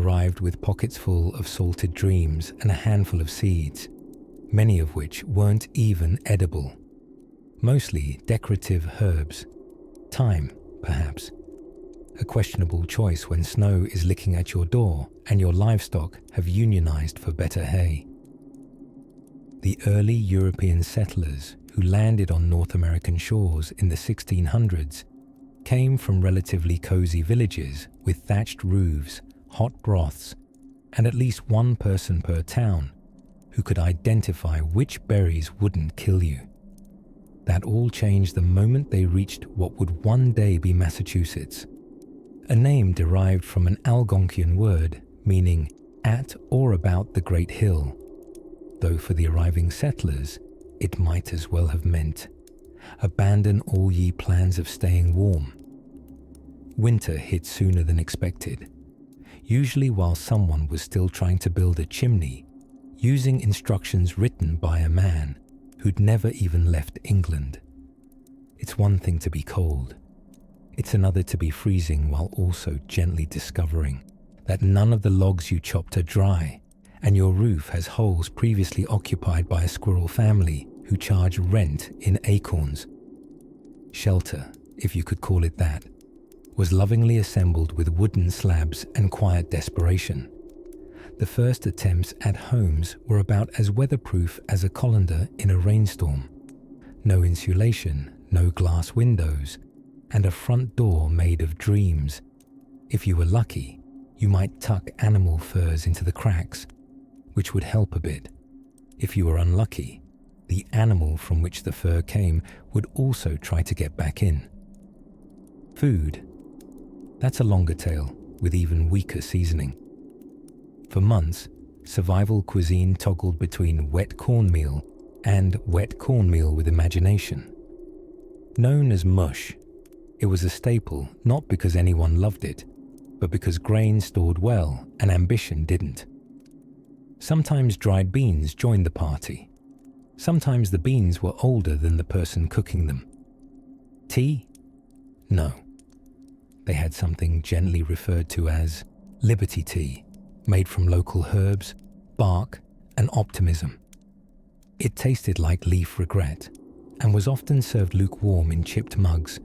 arrived with pockets full of salted dreams and a handful of seeds, many of which weren't even edible. Mostly decorative herbs. Thyme, perhaps. A questionable choice when snow is licking at your door and your livestock have unionized for better hay. The early European settlers who landed on North American shores in the 1600s came from relatively cozy villages with thatched roofs, hot broths, and at least one person per town who could identify which berries wouldn't kill you. That all changed the moment they reached what would one day be Massachusetts, a name derived from an Algonquian word meaning at or about the Great Hill, though for the arriving settlers it might as well have meant abandon all ye plans of staying warm. Winter hit sooner than expected, usually while someone was still trying to build a chimney, using instructions written by a man who'd never even left England. It's one thing to be cold. It's another to be freezing while also gently discovering that none of the logs you chopped are dry, and your roof has holes previously occupied by a squirrel family who charge rent in acorns. Shelter, if you could call it that, was lovingly assembled with wooden slabs and quiet desperation. The first attempts at homes were about as weatherproof as a colander in a rainstorm. No insulation, no glass windows, and a front door made of dreams. If you were lucky, you might tuck animal furs into the cracks, which would help a bit. If you were unlucky, the animal from which the fur came would also try to get back in. Food. That's a longer tale, with even weaker seasoning. For months, survival cuisine toggled between wet cornmeal and wet cornmeal with imagination. Known as mush, it was a staple not because anyone loved it, but because grain stored well and ambition didn't. Sometimes dried beans joined the party. Sometimes the beans were older than the person cooking them. Tea? No. They had something gently referred to as Liberty tea, made from local herbs, bark, and optimism. It tasted like leaf regret and was often served lukewarm in chipped mugs,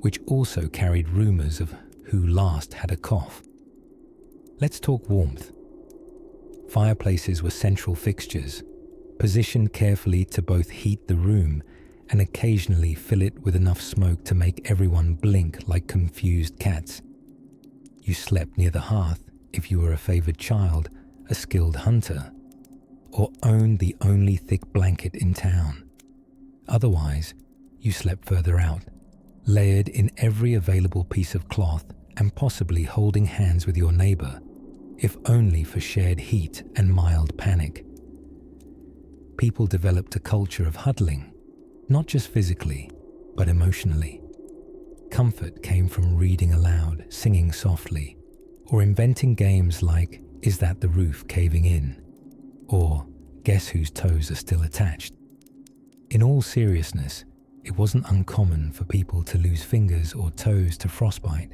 which also carried rumors of who last had a cough. Let's talk warmth. Fireplaces were central fixtures, positioned carefully to both heat the room and occasionally fill it with enough smoke to make everyone blink like confused cats. You slept near the hearth if you were a favored child, a skilled hunter, or owned the only thick blanket in town. Otherwise, you slept further out, layered in every available piece of cloth and possibly holding hands with your neighbor, if only for shared heat and mild panic. People developed a culture of huddling, not just physically, but emotionally. Comfort came from reading aloud, singing softly, or inventing games like, "Is that the roof caving in?" or "Guess whose toes are still attached?" In all seriousness, it wasn't uncommon for people to lose fingers or toes to frostbite.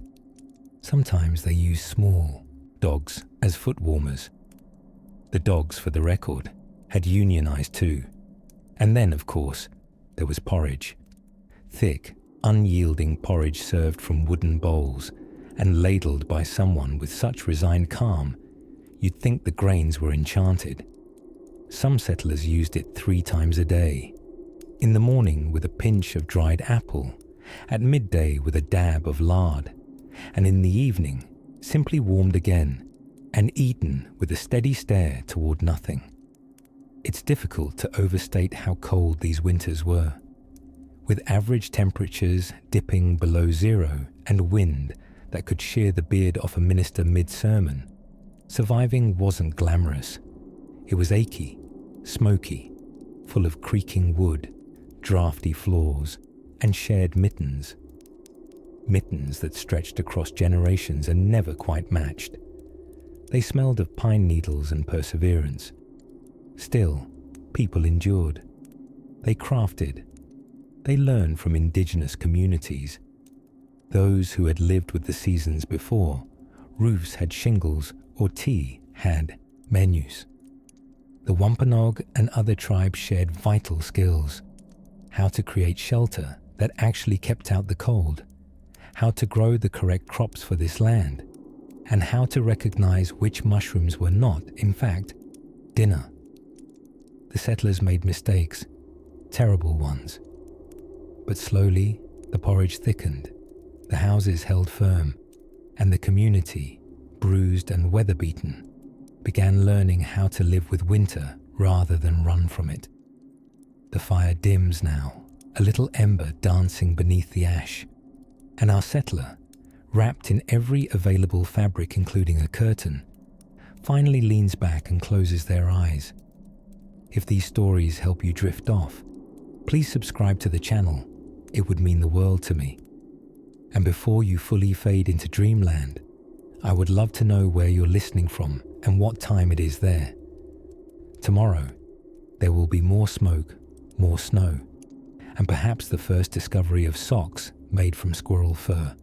Sometimes they used small dogs as foot warmers. The dogs, for the record, had unionized too. And then, of course, there was porridge. Thick, unyielding porridge served from wooden bowls and ladled by someone with such resigned calm, you'd think the grains were enchanted. Some settlers used it 3 times a day. In the morning with a pinch of dried apple, at midday with a dab of lard, and in the evening simply warmed again and eaten with a steady stare toward nothing. It's difficult to overstate how cold these winters were. With average temperatures dipping below zero and wind that could shear the beard off a minister mid-sermon, surviving wasn't glamorous. It was achy, smoky, full of creaking wood, drafty floors, and shared mittens. Mittens that stretched across generations and never quite matched. They smelled of pine needles and perseverance. Still, people endured. They crafted. They learned from indigenous communities. Those who had lived with the seasons before, roofs had shingles or tea had menus. The Wampanoag and other tribes shared vital skills: how to create shelter that actually kept out the cold, how to grow the correct crops for this land, and how to recognize which mushrooms were not, in fact, dinner. The settlers made mistakes, terrible ones. But slowly, the porridge thickened, the houses held firm, and the community, bruised and weather-beaten, began learning how to live with winter rather than run from it. The fire dims now, a little ember dancing beneath the ash, and our settler, wrapped in every available fabric including a curtain, finally leans back and closes their eyes. If these stories help you drift off, please subscribe to the channel. It would mean the world to me. And before you fully fade into dreamland, I would love to know where you're listening from and what time it is there. Tomorrow, there will be more smoke, more snow, and perhaps the first discovery of socks made from squirrel fur.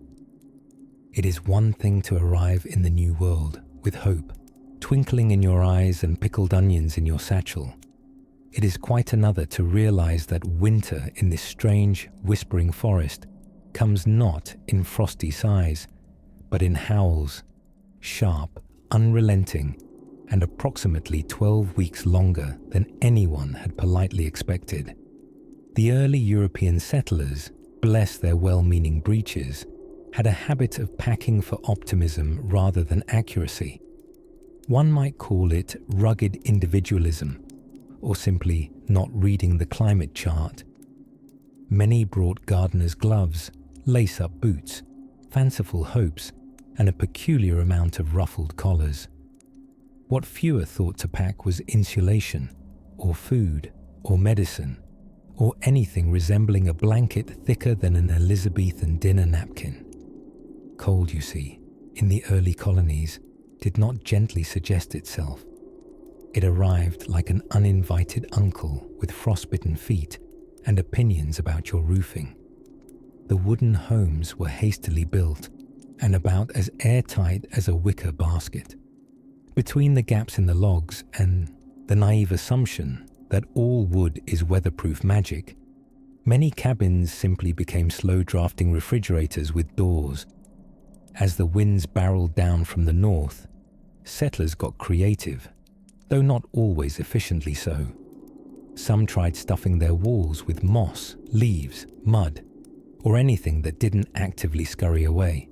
It is one thing to arrive in the new world with hope, twinkling in your eyes and pickled onions in your satchel. It is quite another to realize that winter in this strange, whispering forest comes not in frosty sighs, but in howls, sharp, unrelenting, and approximately 12 weeks longer than anyone had politely expected. The early European settlers, bless their well-meaning breeches, had a habit of packing for optimism rather than accuracy. One might call it rugged individualism, or simply not reading the climate chart. Many brought gardener's gloves, lace-up boots, fanciful hopes, and a peculiar amount of ruffled collars. What fewer thought to pack was insulation, or food, or medicine, or anything resembling a blanket thicker than an Elizabethan dinner napkin. Cold, you see, in the early colonies, did not gently suggest itself. It arrived like an uninvited uncle with frostbitten feet and opinions about your roofing. The wooden homes were hastily built and about as airtight as a wicker basket. Between the gaps in the logs and the naive assumption that all wood is weatherproof magic, many cabins simply became slow-drafting refrigerators with doors. As the winds barreled down from the north, settlers got creative, though not always efficiently so. Some tried stuffing their walls with moss, leaves, mud, or anything that didn't actively scurry away.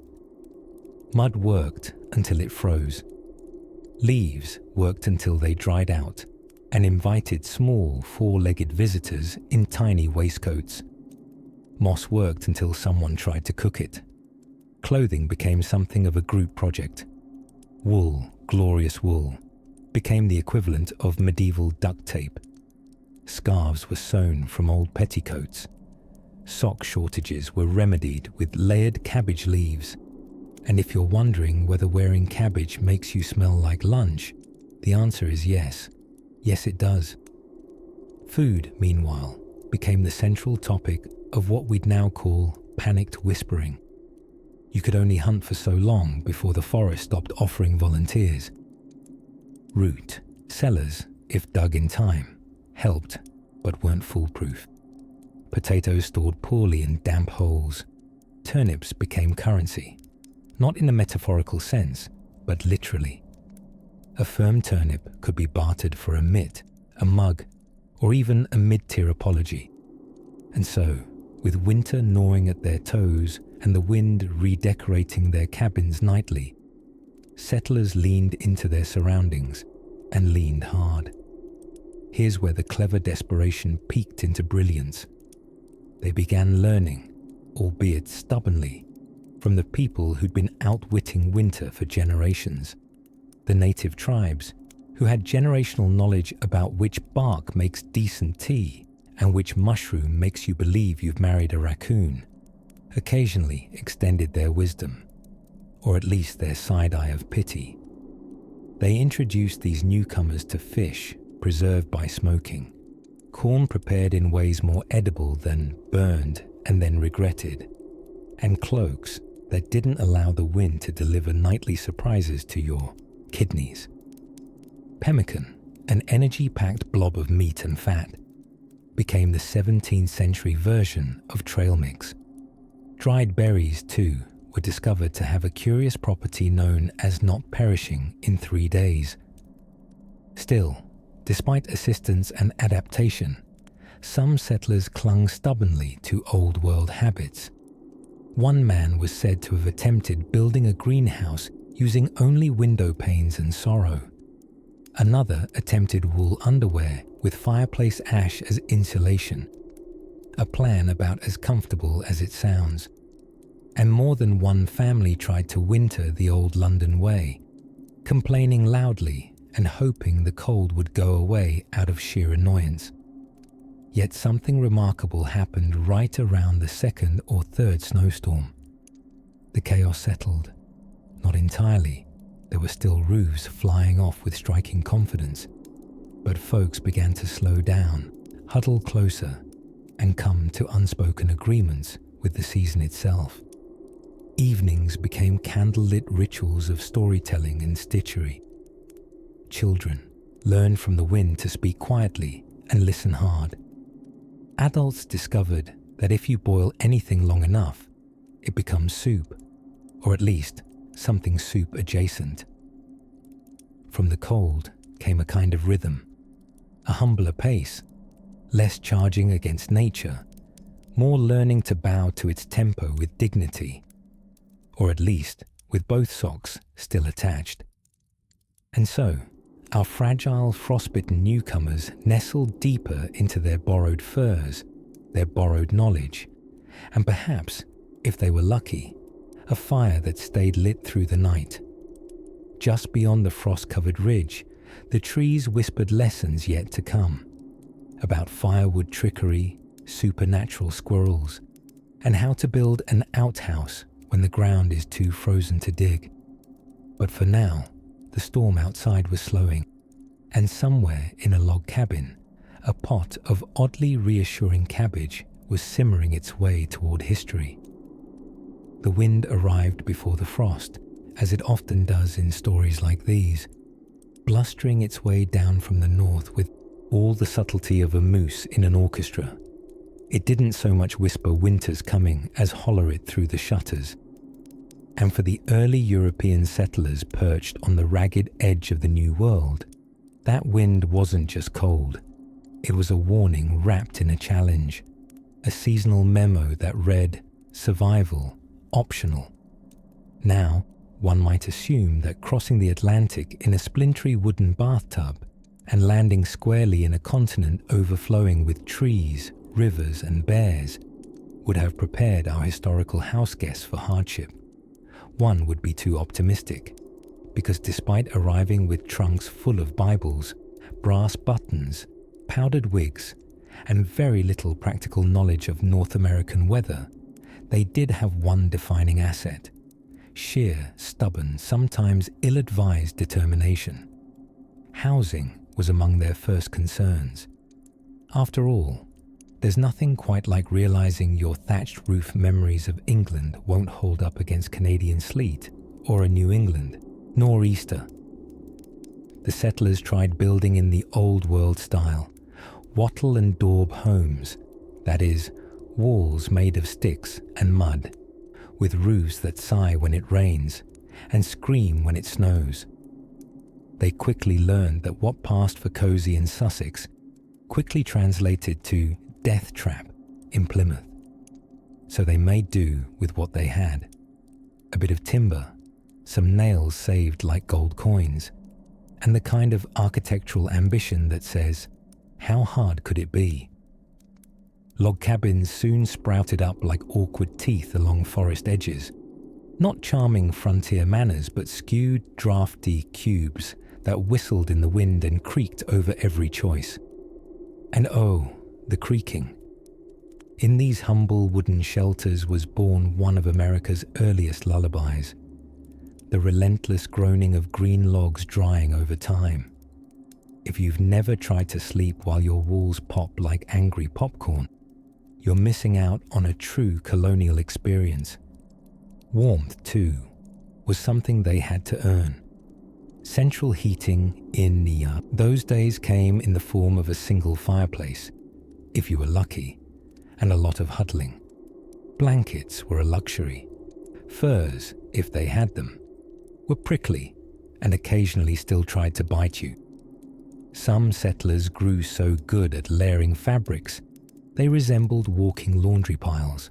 Mud worked until it froze. Leaves worked until they dried out and invited small four-legged visitors in tiny waistcoats. Moss worked until someone tried to cook it. Clothing became something of a group project. Wool, glorious wool, became the equivalent of medieval duct tape. Scarves were sewn from old petticoats. Sock shortages were remedied with layered cabbage leaves. And if you're wondering whether wearing cabbage makes you smell like lunch, the answer is yes. Yes, it does. Food, meanwhile, became the central topic of what we'd now call panicked whispering. You could only hunt for so long before the forest stopped offering volunteers. Root, cellars, if dug in time, helped, but weren't foolproof. Potatoes stored poorly in damp holes. Turnips became currency, not in a metaphorical sense, but literally. A firm turnip could be bartered for a mitt, a mug, or even a mid-tier apology. And so, with winter gnawing at their toes and the wind redecorating their cabins nightly, settlers leaned into their surroundings and leaned hard. Here's where the clever desperation peaked into brilliance. They began learning, albeit stubbornly, from the people who'd been outwitting winter for generations. The native tribes, who had generational knowledge about which bark makes decent tea and which mushroom makes you believe you've married a raccoon, occasionally extended their wisdom, or at least their side-eye of pity. They introduced these newcomers to fish preserved by smoking, corn prepared in ways more edible than burned and then regretted, and cloaks that didn't allow the wind to deliver nightly surprises to your kidneys. Pemmican, an energy-packed blob of meat and fat, became the 17th century version of trail mix. Dried berries, too, were discovered to have a curious property known as not perishing in 3 days. Still, despite assistance and adaptation, some settlers clung stubbornly to old world habits. One man was said to have attempted building a greenhouse using only window panes and sorrow. Another attempted wool underwear with fireplace ash as insulation, a plan about as comfortable as it sounds. And more than one family tried to winter the old London way, complaining loudly and hoping the cold would go away out of sheer annoyance. Yet something remarkable happened right around the second or third snowstorm. The chaos settled. Not entirely. There were still roofs flying off with striking confidence, but folks began to slow down, huddle closer, and come to unspoken agreements with the season itself. Evenings became candlelit rituals of storytelling and stitchery. Children learned from the wind to speak quietly and listen hard. Adults discovered that if you boil anything long enough, it becomes soup, or at least something soup adjacent. From the cold came a kind of rhythm, a humbler pace, less charging against nature, more learning to bow to its tempo with dignity, or at least with both socks still attached. And so, our fragile, frostbitten newcomers nestled deeper into their borrowed furs, their borrowed knowledge, and perhaps, if they were lucky, a fire that stayed lit through the night. Just beyond the frost-covered ridge, the trees whispered lessons yet to come, about firewood trickery, supernatural squirrels, and how to build an outhouse when the ground is too frozen to dig. But for now, the storm outside was slowing, and somewhere in a log cabin, a pot of oddly reassuring cabbage was simmering its way toward history. The wind arrived before the frost, as it often does in stories like these, blustering its way down from the north with all the subtlety of a moose in an orchestra. It didn't so much whisper winter's coming as holler it through the shutters. And for the early European settlers perched on the ragged edge of the New World, that wind wasn't just cold. It was a warning wrapped in a challenge, a seasonal memo that read, survival, optional. Now, one might assume that crossing the Atlantic in a splintery wooden bathtub and landing squarely in a continent overflowing with trees, rivers, and bears would have prepared our historical house guests for hardship. One would be too optimistic, because despite arriving with trunks full of Bibles, brass buttons, powdered wigs, and very little practical knowledge of North American weather, they did have one defining asset: sheer, stubborn, sometimes ill-advised determination. Housing was among their first concerns. After all, there's nothing quite like realizing your thatched roof memories of England won't hold up against Canadian sleet, or a New England, nor Easter. The settlers tried building in the old world style, wattle and daub homes, that is, walls made of sticks and mud, with roofs that sigh when it rains and scream when it snows. They quickly learned that what passed for cosy in Sussex quickly translated to death trap in Plymouth. So they made do with what they had: a bit of timber, some nails saved like gold coins, and the kind of architectural ambition that says, how hard could it be? Log cabins soon sprouted up like awkward teeth along forest edges, not charming frontier manners, but skewed, drafty cubes that whistled in the wind and creaked over every choice. And oh, the creaking. In these humble wooden shelters was born one of America's earliest lullabies, the relentless groaning of green logs drying over time. If you've never tried to sleep while your walls pop like angry popcorn, you're missing out on a true colonial experience. Warmth, too, was something they had to earn. Central heating in Nia. Those days came in the form of a single fireplace, if you were lucky, and a lot of huddling. Blankets were a luxury. Furs, if they had them, were prickly and occasionally still tried to bite you. Some settlers grew so good at layering fabrics, they resembled walking laundry piles.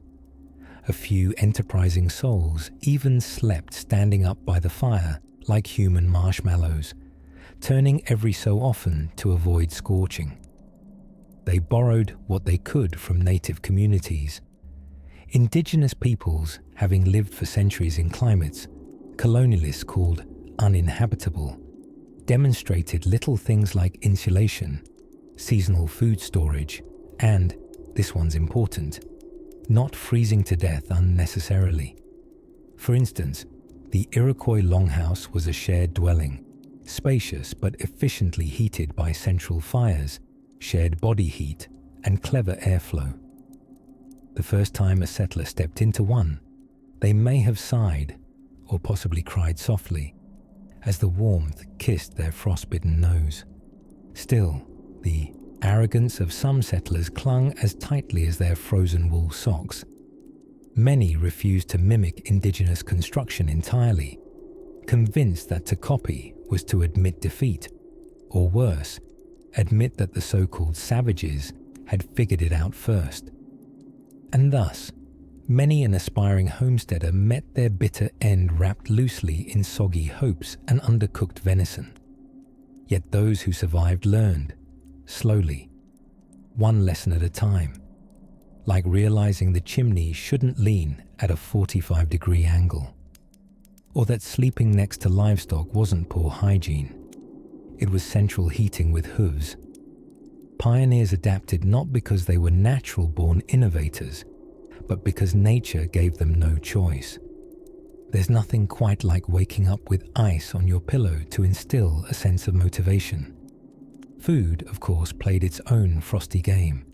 A few enterprising souls even slept standing up by the fire like human marshmallows, turning every so often to avoid scorching. They borrowed what they could from native communities. Indigenous peoples, having lived for centuries in climates colonialists called uninhabitable, demonstrated little things like insulation, seasonal food storage, and, this one's important, not freezing to death unnecessarily. For instance, the Iroquois longhouse was a shared dwelling, spacious but efficiently heated by central fires, shared body heat, and clever airflow. The first time a settler stepped into one, they may have sighed, or possibly cried softly, as the warmth kissed their frostbitten nose. Still, the arrogance of some settlers clung as tightly as their frozen wool socks. Many refused to mimic indigenous construction entirely, convinced that to copy was to admit defeat, or worse, admit that the so-called savages had figured it out first. And thus, many an aspiring homesteader met their bitter end wrapped loosely in soggy hopes and undercooked venison. Yet those who survived learned, slowly, one lesson at a time, like realizing the chimney shouldn't lean at a 45-degree angle, or that sleeping next to livestock wasn't poor hygiene. It was central heating with hooves. Pioneers adapted not because they were natural-born innovators, but because nature gave them no choice. There's nothing quite like waking up with ice on your pillow to instill a sense of motivation. Food, of course, played its own frosty game.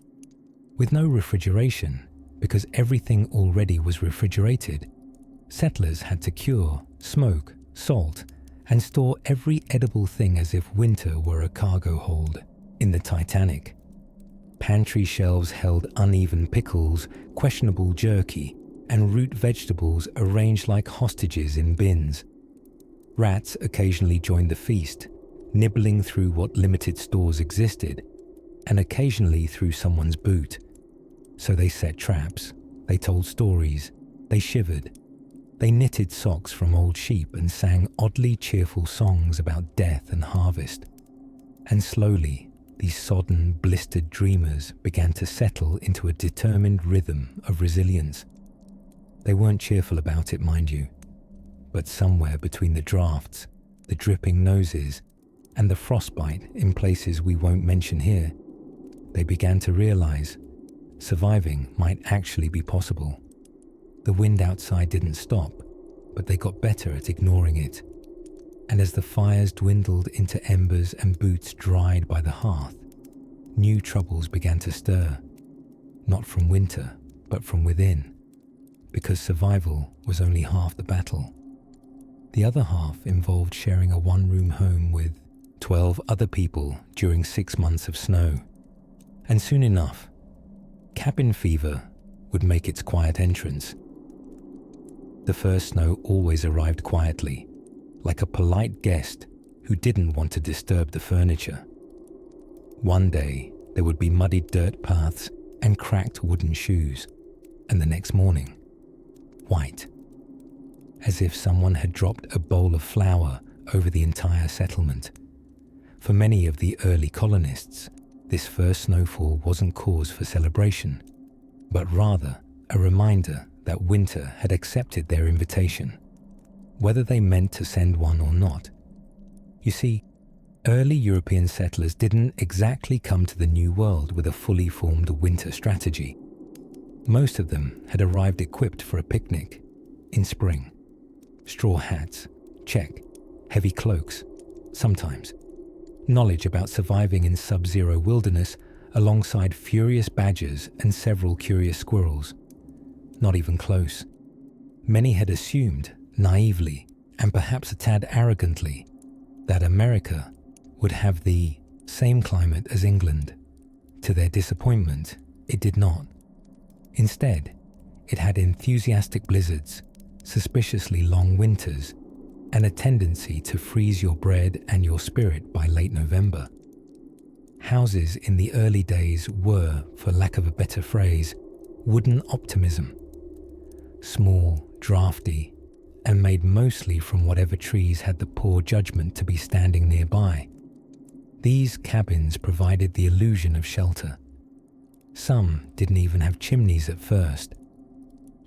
With no refrigeration, because everything already was refrigerated, settlers had to cure, smoke, salt, and store every edible thing as if winter were a cargo hold in the Titanic. Pantry shelves held uneven pickles, questionable jerky, and root vegetables arranged like hostages in bins. Rats occasionally joined the feast, nibbling through what limited stores existed, and occasionally through someone's boot. So they set traps, they told stories, they shivered, they knitted socks from old sheep and sang oddly cheerful songs about death and harvest. And slowly, these sodden, blistered dreamers began to settle into a determined rhythm of resilience. They weren't cheerful about it, mind you, but somewhere between the drafts, the dripping noses, and the frostbite in places we won't mention here, they began to realize surviving might actually be possible. The wind outside didn't stop, but they got better at ignoring it. And as the fires dwindled into embers and boots dried by the hearth, new troubles began to stir, not from winter, but from within, because survival was only half the battle. The other half involved sharing a one-room home with 12 other people during 6 months of snow. And soon enough, cabin fever would make its quiet entrance. The first snow always arrived quietly, like a polite guest who didn't want to disturb the furniture. One day, there would be muddied dirt paths and cracked wooden shoes, and the next morning, white, as if someone had dropped a bowl of flour over the entire settlement. For many of the early colonists, this first snowfall wasn't cause for celebration, but rather a reminder that winter had accepted their invitation, whether they meant to send one or not. You see, early European settlers didn't exactly come to the New World with a fully formed winter strategy. Most of them had arrived equipped for a picnic in spring. Straw hats, check, heavy cloaks, sometimes. Knowledge about surviving in sub-zero wilderness alongside furious badgers and several curious squirrels. Not even close. Many had assumed, naively, and perhaps a tad arrogantly, that America would have the same climate as England. To their disappointment, it did not. Instead, it had enthusiastic blizzards, suspiciously long winters, and a tendency to freeze your bread and your spirit by late November. Houses in the early days were, for lack of a better phrase, wooden optimism. Small, drafty, and made mostly from whatever trees had the poor judgment to be standing nearby. These cabins provided the illusion of shelter. Some didn't even have chimneys at first,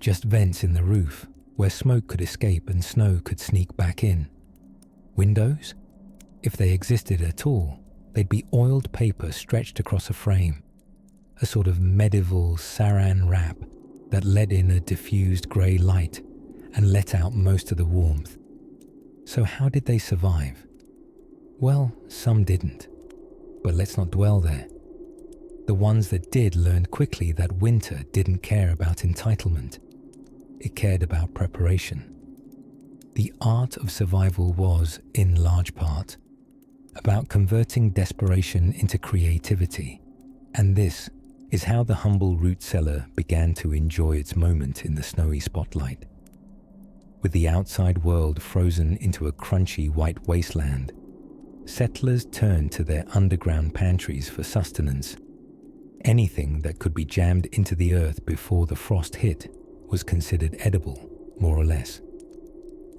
just vents in the roof where smoke could escape and snow could sneak back in. Windows? If they existed at all, they'd be oiled paper stretched across a frame, a sort of medieval saran wrap that let in a diffused grey light and let out most of the warmth. So how did they survive? Well, some didn't, but let's not dwell there. The ones that did learned quickly that winter didn't care about entitlement. It cared about preparation. The art of survival was, in large part, about converting desperation into creativity, and this is how the humble root cellar began to enjoy its moment in the snowy spotlight. With the outside world frozen into a crunchy white wasteland, settlers turned to their underground pantries for sustenance. Anything that could be jammed into the earth before the frost hit was considered edible, more or less.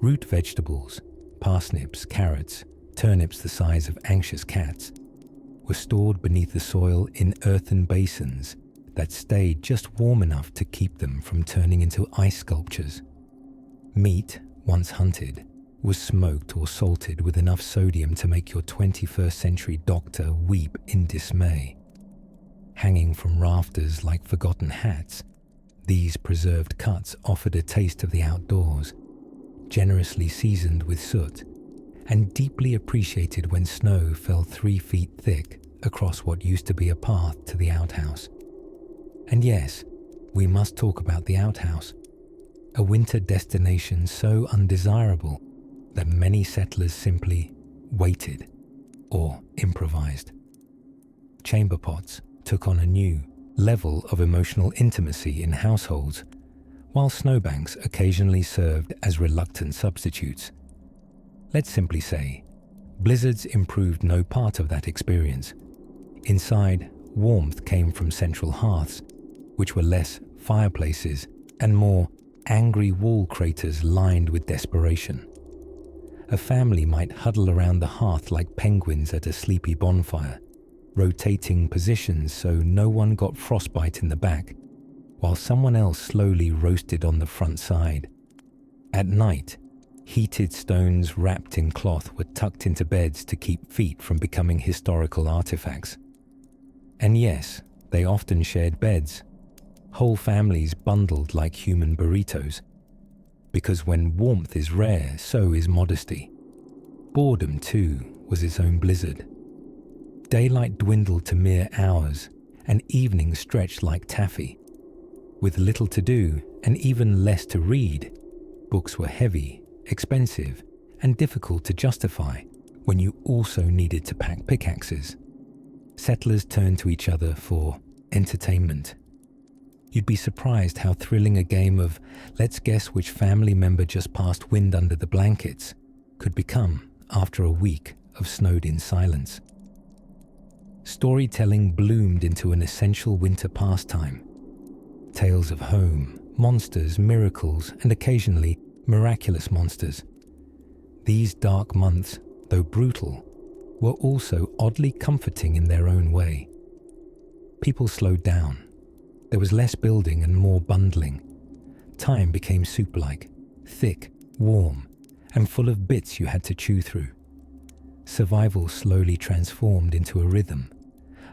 Root vegetables, parsnips, carrots, turnips the size of anxious cats, were stored beneath the soil in earthen basins that stayed just warm enough to keep them from turning into ice sculptures. Meat, once hunted, was smoked or salted with enough sodium to make your 21st century doctor weep in dismay. Hanging from rafters like forgotten hats, these preserved cuts offered a taste of the outdoors, generously seasoned with soot, and deeply appreciated when snow fell 3 feet thick across what used to be a path to the outhouse. And yes, we must talk about the outhouse, a winter destination so undesirable that many settlers simply waited or improvised. Chamber pots took on a new level of emotional intimacy in households, while snowbanks occasionally served as reluctant substitutes. Let's simply say, blizzards improved no part of that experience. Inside, warmth came from central hearths, which were less fireplaces and more angry wall craters lined with desperation. A family might huddle around the hearth like penguins at a sleepy bonfire, rotating positions so no one got frostbite in the back, while someone else slowly roasted on the front side. At night, heated stones wrapped in cloth were tucked into beds to keep feet from becoming historical artifacts. And yes, they often shared beds, whole families bundled like human burritos. Because when warmth is rare, so is modesty. Boredom, too, was its own blizzard. Daylight dwindled to mere hours, and evenings stretched like taffy. With little to do, and even less to read, books were heavy, expensive, and difficult to justify when you also needed to pack pickaxes. Settlers turned to each other for entertainment. You'd be surprised how thrilling a game of let's guess which family member just passed wind under the blankets could become after a week of snowed-in silence. Storytelling bloomed into an essential winter pastime. Tales of home, monsters, miracles, and occasionally miraculous monsters. These dark months, though brutal, were also oddly comforting in their own way. People slowed down. There was less building and more bundling. Time became soup-like, thick, warm, and full of bits you had to chew through. Survival slowly transformed into a rhythm,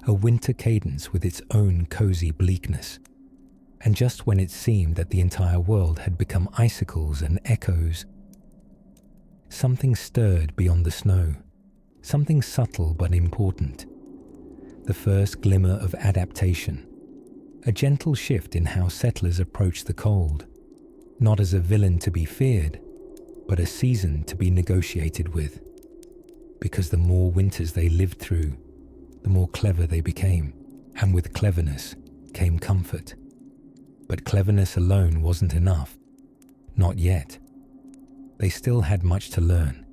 a winter cadence with its own cozy bleakness. And just when it seemed that the entire world had become icicles and echoes, something stirred beyond the snow, something subtle but important. The first glimmer of adaptation, a gentle shift in how settlers approached the cold, not as a villain to be feared, but a season to be negotiated with. because the more winters they lived through, the more clever they became, and with cleverness came comfort. But cleverness alone wasn't enough. Not yet. They still had much to learn,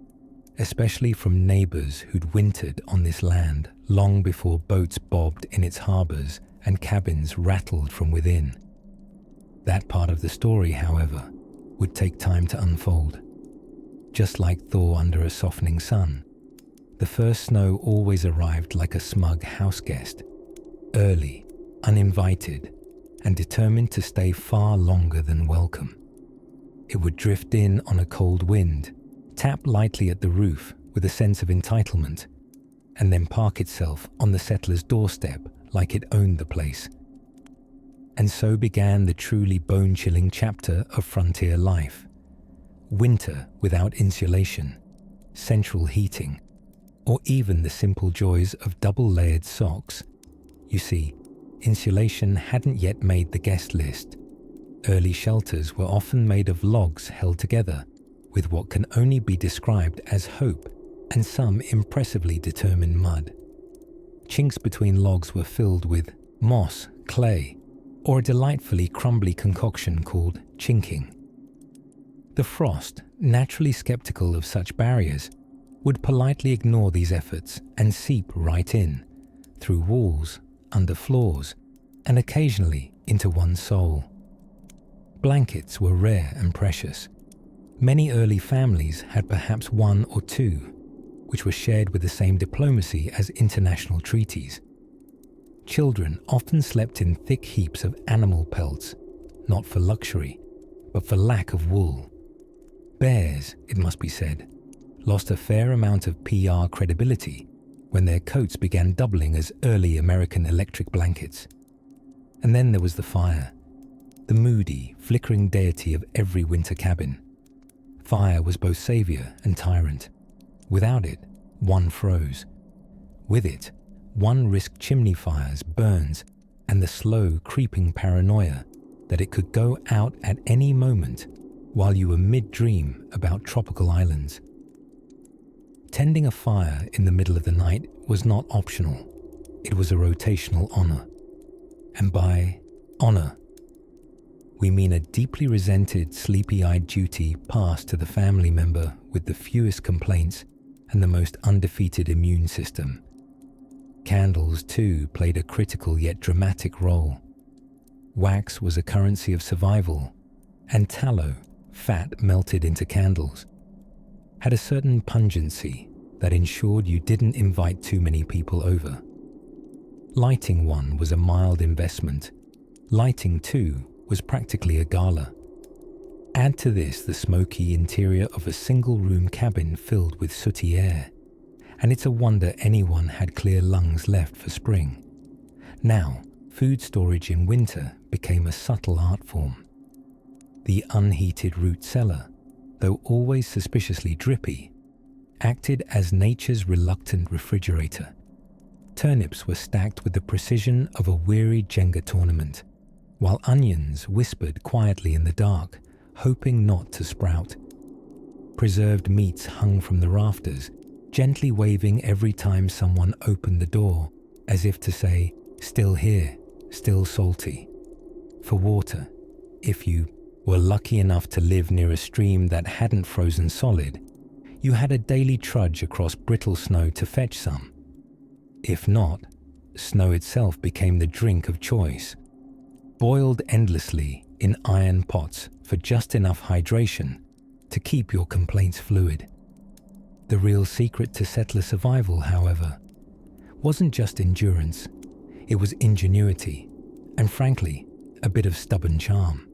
especially from neighbors who'd wintered on this land long before boats bobbed in its harbors and cabins rattled from within. That part of the story, however, would take time to unfold. Just like thaw under a softening sun, the first snow always arrived like a smug house guest, early, uninvited, and determined to stay far longer than welcome. It would drift in on a cold wind, tap lightly at the roof with a sense of entitlement, and then park itself on the settler's doorstep like it owned the place. And so began the truly bone-chilling chapter of frontier life. Winter without insulation, central heating, or even the simple joys of double-layered socks. You see, insulation hadn't yet made the guest list. Early shelters were often made of logs held together with what can only be described as hope and some impressively determined mud. Chinks between logs were filled with moss, clay, or a delightfully crumbly concoction called chinking. The frost, naturally skeptical of such barriers, would politely ignore these efforts and seep right in, through walls, under floors, and occasionally into one's soul. Blankets were rare and precious. Many early families had perhaps one or two, which were shared with the same diplomacy as international treaties. Children often slept in thick heaps of animal pelts, not for luxury, but for lack of wool. Bears, it must be said, lost a fair amount of PR credibility when their coats began doubling as early American electric blankets. And then there was the fire, the moody, flickering deity of every winter cabin. Fire was both savior and tyrant. Without it, one froze. With it, one risked chimney fires, burns, and the slow, creeping paranoia that it could go out at any moment while you were mid-dream about tropical islands. Tending a fire in the middle of the night was not optional. It was a rotational honor. And by honor, we mean a deeply resented, sleepy-eyed duty passed to the family member with the fewest complaints and the most undefeated immune system. Candles, too, played a critical yet dramatic role. Wax was a currency of survival, and tallow, fat melted into candles, had a certain pungency that ensured you didn't invite too many people over. Lighting one was a mild investment. Lighting two was practically a gala. Add to this the smoky interior of a single-room cabin filled with sooty air, and it's a wonder anyone had clear lungs left for spring. Now, food storage in winter became a subtle art form. The unheated root cellar, though always suspiciously drippy, acted as nature's reluctant refrigerator. Turnips were stacked with the precision of a weary Jenga tournament, while onions whispered quietly in the dark, hoping not to sprout. Preserved meats hung from the rafters, gently waving every time someone opened the door, as if to say, "Still here, still salty." For water, if you were lucky enough to live near a stream that hadn't frozen solid, you had a daily trudge across brittle snow to fetch some. If not, snow itself became the drink of choice, boiled endlessly in iron pots for just enough hydration to keep your complaints fluid. The real secret to settler survival, however, wasn't just endurance. It was ingenuity, and frankly, a bit of stubborn charm.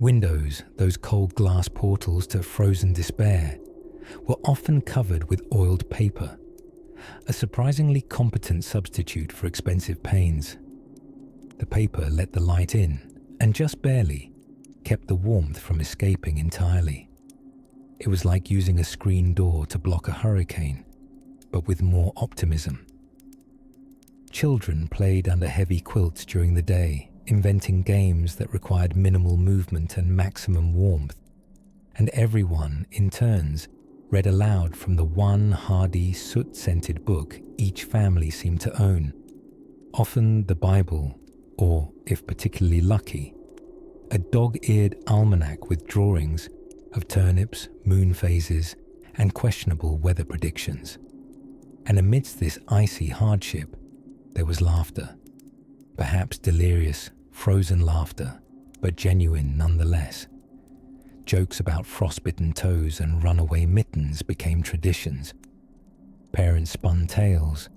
Windows, those cold glass portals to frozen despair, were often covered with oiled paper, a surprisingly competent substitute for expensive panes. The paper let the light in, and just barely kept the warmth from escaping entirely. It was like using a screen door to block a hurricane, but with more optimism. Children played under heavy quilts during the day, inventing games that required minimal movement and maximum warmth, and everyone, in turns, read aloud from the one hardy, soot-scented book each family seemed to own, often the Bible, or, if particularly lucky, a dog-eared almanac with drawings of turnips, moon phases, and questionable weather predictions. And amidst this icy hardship, there was laughter. Perhaps delirious, frozen laughter, but genuine nonetheless. Jokes about frostbitten toes and runaway mittens became traditions. Parents spun tales,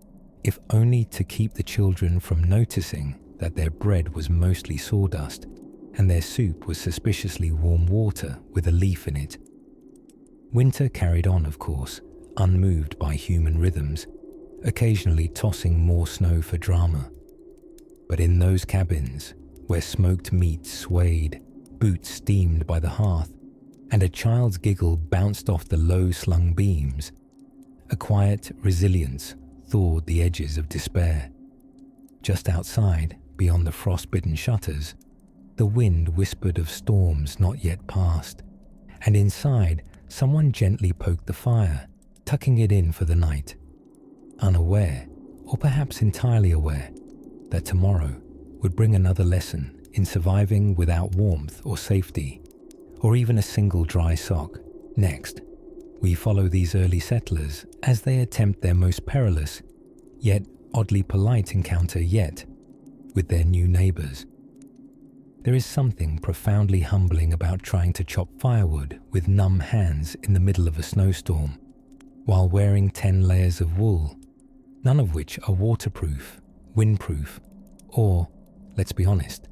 if only to keep the children from noticing that their bread was mostly sawdust and their soup was suspiciously warm water with a leaf in it. Winter carried on, of course, unmoved by human rhythms, occasionally tossing more snow for drama. But in those cabins, where smoked meat swayed, boots steamed by the hearth, and a child's giggle bounced off the low-slung beams, a quiet resilience thawed the edges of despair. Just outside, beyond the frost-bitten shutters, the wind whispered of storms not yet past, and inside, someone gently poked the fire, tucking it in for the night, unaware, or perhaps entirely aware, that tomorrow would bring another lesson in surviving without warmth or safety, or even a single dry sock. Next, we follow these early settlers as they attempt their most perilous, yet oddly polite encounter yet, with their new neighbours. There is something profoundly humbling about trying to chop firewood with numb hands in the middle of a snowstorm, while wearing 10 layers of wool, none of which are waterproof, windproof, or, let's be honest,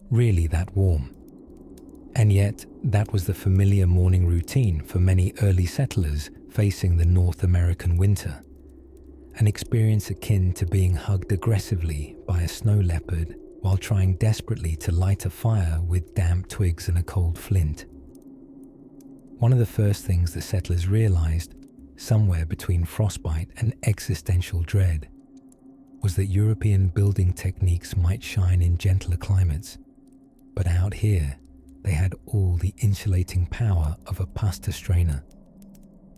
really that warm. And yet, that was the familiar morning routine for many early settlers facing the North American winter, an experience akin to being hugged aggressively by a snow leopard while trying desperately to light a fire with damp twigs and a cold flint. One of the first things the settlers realized, somewhere between frostbite and existential dread, was that European building techniques might shine in gentler climates, but out here they had all the insulating power of a pasta strainer.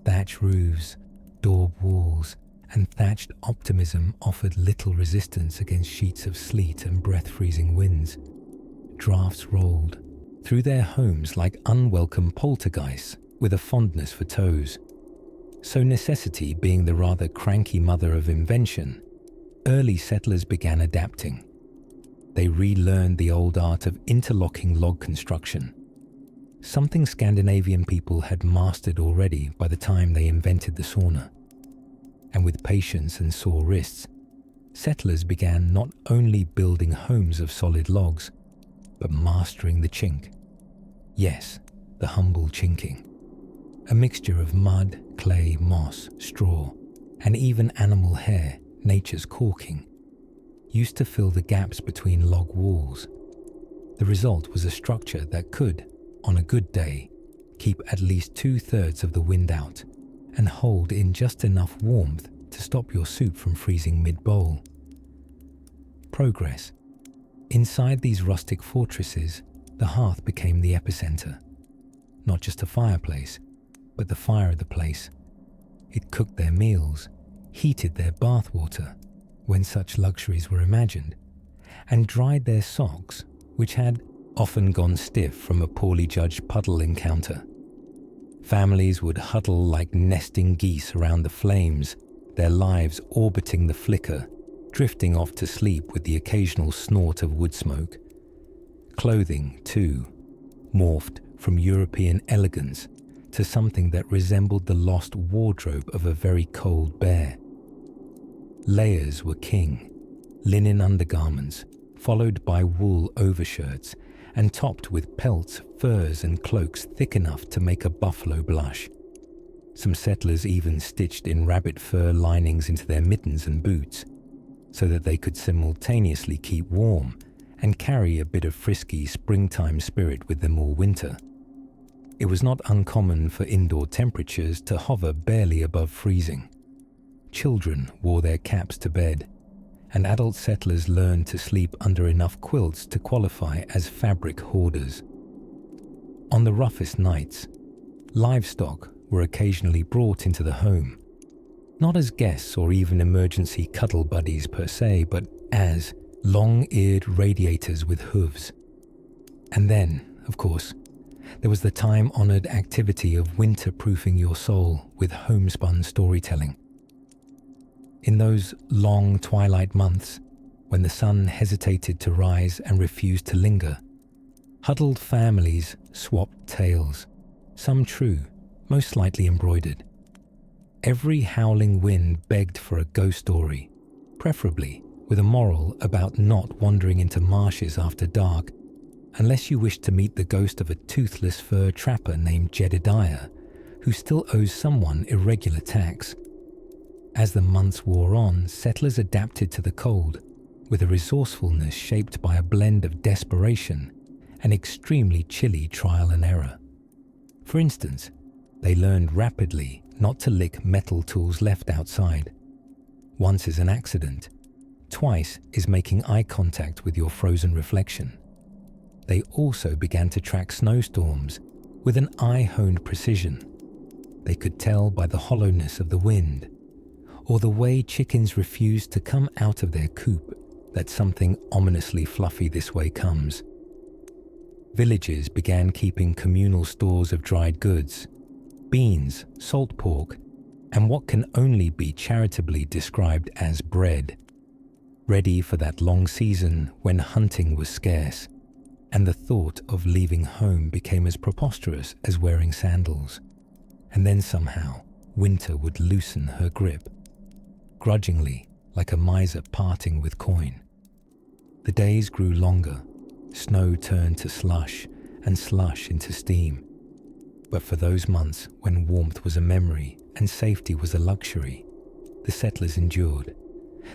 Thatch roofs, daub walls, and thatched optimism offered little resistance against sheets of sleet and breath-freezing winds. Drafts rolled through their homes like unwelcome poltergeists with a fondness for toes. So necessity being the rather cranky mother of invention, early settlers began adapting. They relearned the old art of interlocking log construction, something Scandinavian people had mastered already by the time they invented the sauna. And with patience and sore wrists, settlers began not only building homes of solid logs, but mastering the chink. Yes, the humble chinking. A mixture of mud, clay, moss, straw, and even animal hair, nature's caulking, used to fill the gaps between log walls. The result was a structure that could, on a good day, keep at least 2/3 of the wind out and hold in just enough warmth to stop your soup from freezing mid-bowl. Progress. Inside these rustic fortresses, the hearth became the epicenter. Not just a fireplace, but the fire of the place. It cooked their meals, heated their bathwater, when such luxuries were imagined, and dried their socks, which had often gone stiff from a poorly judged puddle encounter. Families would huddle like nesting geese around the flames, their lives orbiting the flicker, drifting off to sleep with the occasional snort of wood smoke. Clothing, too, morphed from European elegance to something that resembled the lost wardrobe of a very cold bear. Layers were king, linen undergarments, followed by wool overshirts, and topped with pelts, furs, and cloaks thick enough to make a buffalo blush. Some settlers even stitched in rabbit fur linings into their mittens and boots, so that they could simultaneously keep warm and carry a bit of frisky springtime spirit with them all winter. It was not uncommon for indoor temperatures to hover barely above freezing. Children wore their caps to bed, and adult settlers learned to sleep under enough quilts to qualify as fabric hoarders. On the roughest nights, livestock were occasionally brought into the home, not as guests or even emergency cuddle buddies per se, but as long-eared radiators with hooves. And then, of course, there was the time-honored activity of winter-proofing your soul with homespun storytelling. In those long twilight months, when the sun hesitated to rise and refused to linger, huddled families swapped tales, some true, most slightly embroidered. Every howling wind begged for a ghost story, preferably with a moral about not wandering into marshes after dark, unless you wished to meet the ghost of a toothless fur trapper named Jedediah, who still owes someone irregular tax. As the months wore on, settlers adapted to the cold, with a resourcefulness shaped by a blend of desperation and extremely chilly trial and error. For instance, they learned rapidly not to lick metal tools left outside. Once is an accident, twice is making eye contact with your frozen reflection. They also began to track snowstorms with an eye-honed precision. They could tell by the hollowness of the wind, or the way chickens refused to come out of their coop, that something ominously fluffy this way comes. Villages began keeping communal stores of dried goods, beans, salt pork, and what can only be charitably described as bread, ready for that long season when hunting was scarce, and the thought of leaving home became as preposterous as wearing sandals. And then somehow, winter would loosen her grip, grudgingly, like a miser parting with coin. The days grew longer, snow turned to slush, and slush into steam. But for those months when warmth was a memory and safety was a luxury, the settlers endured.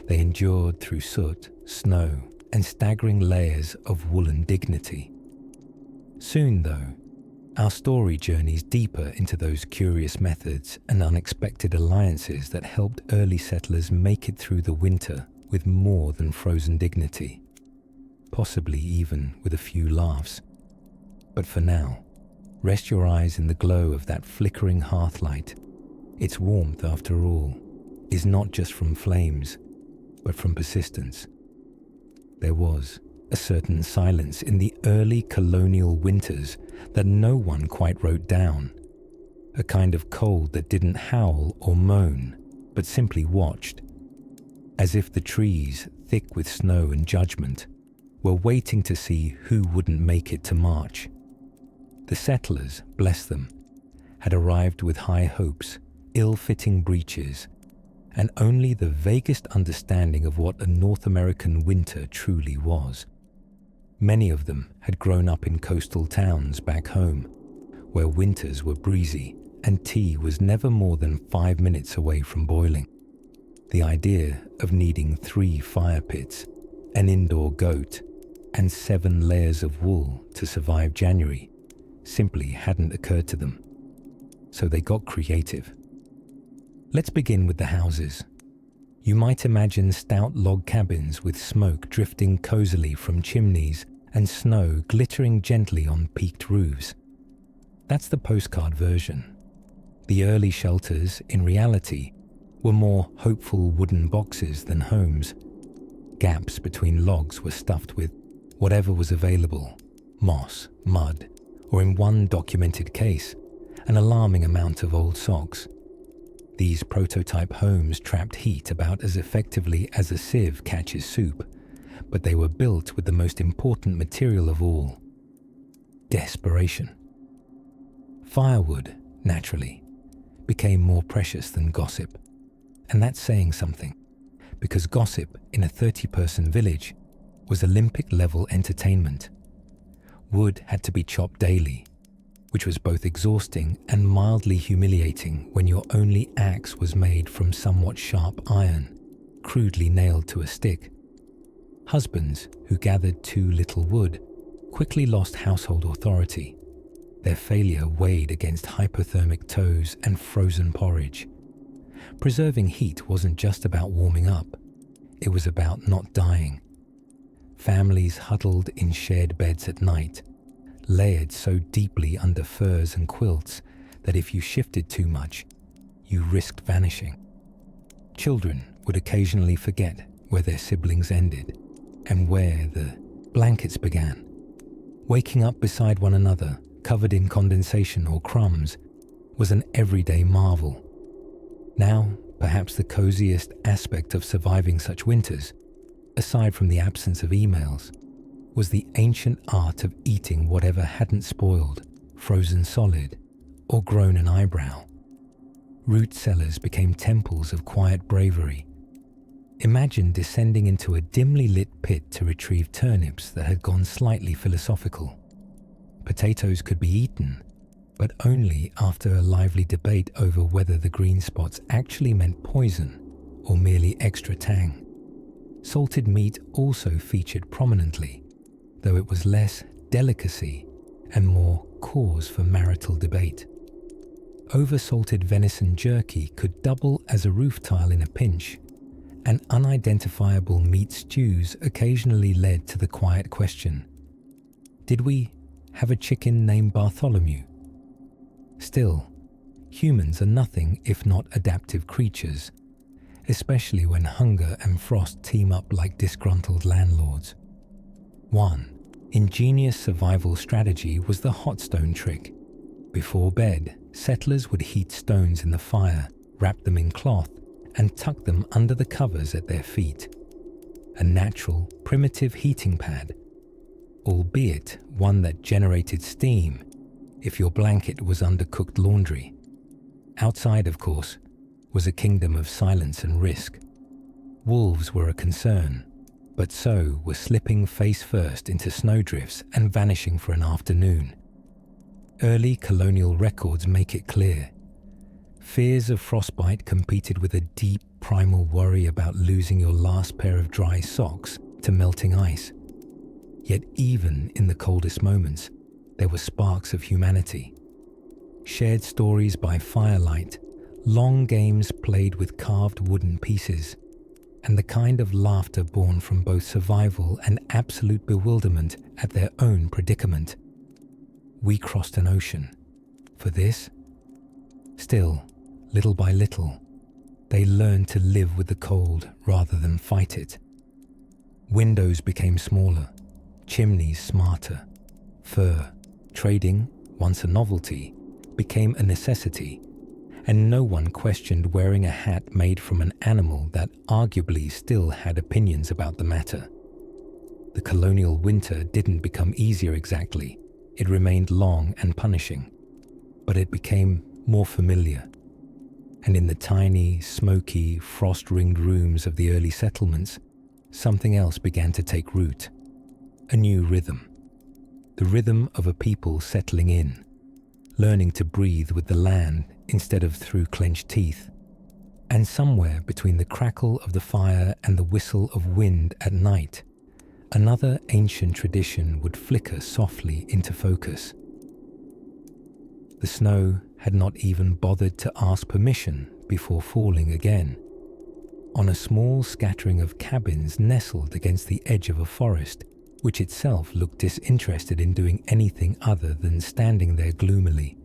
They endured through soot, snow, and staggering layers of woolen dignity. Soon, though, our story journeys deeper into those curious methods and unexpected alliances that helped early settlers make it through the winter with more than frozen dignity, possibly even with a few laughs. But for now, rest your eyes in the glow of that flickering hearthlight. Its warmth, after all, is not just from flames, but from persistence. There was a certain silence in the early colonial winters that no one quite wrote down, a kind of cold that didn't howl or moan, but simply watched, as if the trees, thick with snow and judgment, were waiting to see who wouldn't make it to March. The settlers, bless them, had arrived with high hopes, ill-fitting breeches, and only the vaguest understanding of what a North American winter truly was. Many of them had grown up in coastal towns back home, where winters were breezy and tea was never more than 5 minutes away from boiling. The idea of needing 3 fire pits, an indoor goat, and 7 layers of wool to survive January simply hadn't occurred to them. So they got creative. Let's begin with the houses. You might imagine stout log cabins with smoke drifting cozily from chimneys and snow glittering gently on peaked roofs. That's the postcard version. The early shelters, in reality, were more hopeful wooden boxes than homes. Gaps between logs were stuffed with whatever was available, moss, mud, or in one documented case, an alarming amount of old socks. These prototype homes trapped heat about as effectively as a sieve catches soup, but they were built with the most important material of all: desperation. Firewood, naturally, became more precious than gossip, and that's saying something, because gossip in a 30-person village was Olympic-level entertainment. Wood had to be chopped daily, which was both exhausting and mildly humiliating when your only axe was made from somewhat sharp iron, crudely nailed to a stick. Husbands who gathered too little wood quickly lost household authority. Their failure weighed against hypothermic toes and frozen porridge. Preserving heat wasn't just about warming up, it was about not dying. Families huddled in shared beds at night, layered so deeply under furs and quilts that if you shifted too much, you risked vanishing. Children would occasionally forget where their siblings ended and where the blankets began. Waking up beside one another, covered in condensation or crumbs, was an everyday marvel. Now, perhaps the coziest aspect of surviving such winters, aside from the absence of emails, was the ancient art of eating whatever hadn't spoiled, frozen solid, or grown an eyebrow. Root cellars became temples of quiet bravery. Imagine descending into a dimly lit pit to retrieve turnips that had gone slightly philosophical. Potatoes could be eaten, but only after a lively debate over whether the green spots actually meant poison or merely extra tang. Salted meat also featured prominently, though it was less delicacy and more cause for marital debate. Over-salted venison jerky could double as a roof tile in a pinch, and unidentifiable meat stews occasionally led to the quiet question, did we have a chicken named Bartholomew? Still, humans are nothing if not adaptive creatures, especially when hunger and frost team up like disgruntled landlords. One ingenious survival strategy was the hot stone trick. Before bed, settlers would heat stones in the fire, wrap them in cloth, and tuck them under the covers at their feet. A natural, primitive heating pad, albeit one that generated steam if your blanket was undercooked laundry. Outside, of course, was a kingdom of silence and risk. Wolves were a concern, but so were slipping face first into snowdrifts and vanishing for an afternoon. Early colonial records make it clear. Fears of frostbite competed with a deep primal worry about losing your last pair of dry socks to melting ice. Yet even in the coldest moments, there were sparks of humanity. Shared stories by firelight, long games played with carved wooden pieces, and the kind of laughter born from both survival and absolute bewilderment at their own predicament. We crossed an ocean. For this? Still, little by little, they learned to live with the cold rather than fight it. Windows became smaller, chimneys smarter. Fur, trading, once a novelty, became a necessity, and no one questioned wearing a hat made from an animal that arguably still had opinions about the matter. The colonial winter didn't become easier exactly. It remained long and punishing, but it became more familiar. And in the tiny, smoky, frost-ringed rooms of the early settlements, something else began to take root. A new rhythm. The rhythm of a people settling in, learning to breathe with the land instead of through clenched teeth. And somewhere between the crackle of the fire and the whistle of wind at night, another ancient tradition would flicker softly into focus. The snow had not even bothered to ask permission before falling again. On a small scattering of cabins nestled against the edge of a forest, which itself looked disinterested in doing anything other than standing there gloomily.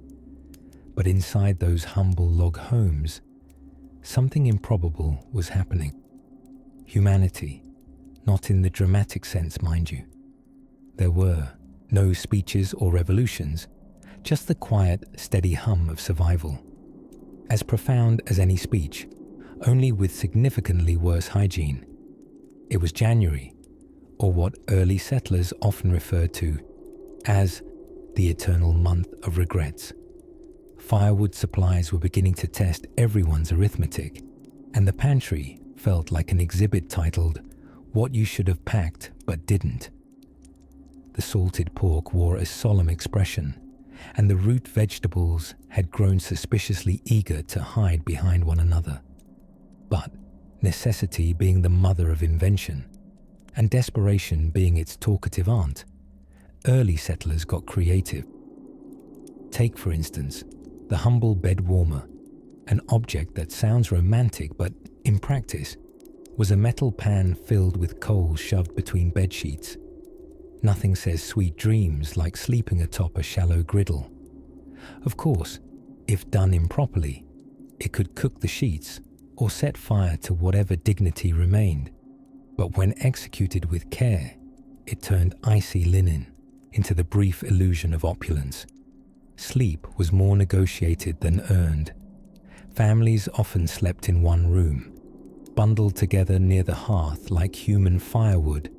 But inside those humble log homes, something improbable was happening. Humanity, not in the dramatic sense, mind you. There were no speeches or revolutions, just the quiet, steady hum of survival. As profound as any speech, only with significantly worse hygiene. It was January, or what early settlers often referred to as the eternal month of regrets. Firewood supplies were beginning to test everyone's arithmetic, and the pantry felt like an exhibit titled, "What You Should Have Packed But Didn't." The salted pork wore a solemn expression, and the root vegetables had grown suspiciously eager to hide behind one another. But necessity being the mother of invention, and desperation being its talkative aunt, early settlers got creative. Take, for instance, the humble bed warmer, an object that sounds romantic but, in practice, was a metal pan filled with coals shoved between bed sheets. Nothing says sweet dreams like sleeping atop a shallow griddle. Of course, if done improperly, it could cook the sheets or set fire to whatever dignity remained. But when executed with care, it turned icy linen into the brief illusion of opulence. Sleep was more negotiated than earned. Families often slept in one room, bundled together near the hearth like human firewood,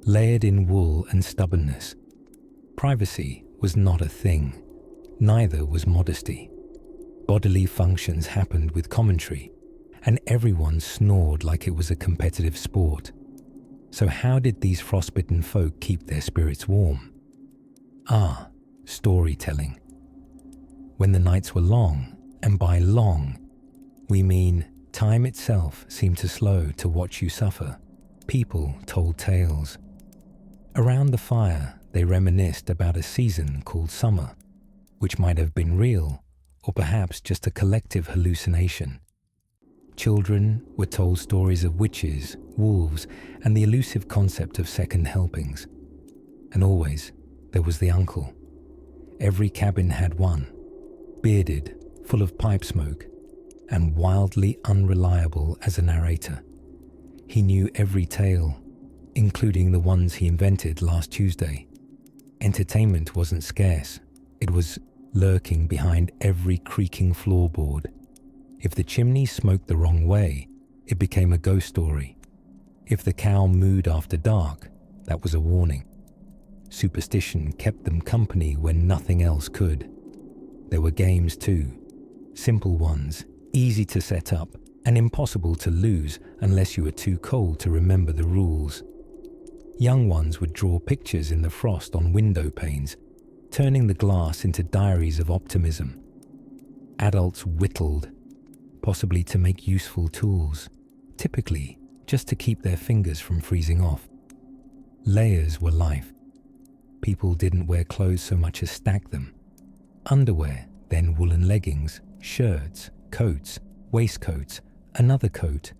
layered in wool and stubbornness. Privacy was not a thing, neither was modesty. Bodily functions happened with commentary, and everyone snored like it was a competitive sport. So how did these frostbitten folk keep their spirits warm? Storytelling. When the nights were long, and by long, we mean time itself seemed to slow to watch you suffer, people told tales. Around the fire, they reminisced about a season called summer, which might have been real, or perhaps just a collective hallucination. Children were told stories of witches, wolves, and the elusive concept of second helpings. And always, there was the uncle. Every cabin had one, bearded, full of pipe smoke, and wildly unreliable as a narrator. He knew every tale, including the ones he invented last Tuesday. Entertainment wasn't scarce. It was lurking behind every creaking floorboard. If the chimney smoked the wrong way, it became a ghost story. If the cow mooed after dark, that was a warning. Superstition kept them company when nothing else could. There were games too, simple ones, easy to set up, and impossible to lose unless you were too cold to remember the rules. Young ones would draw pictures in the frost on window panes, turning the glass into diaries of optimism. Adults whittled, possibly to make useful tools, typically just to keep their fingers from freezing off. Layers were life. People didn't wear clothes so much as stack them. Underwear, then woolen leggings, shirts, coats, waistcoats, another coat,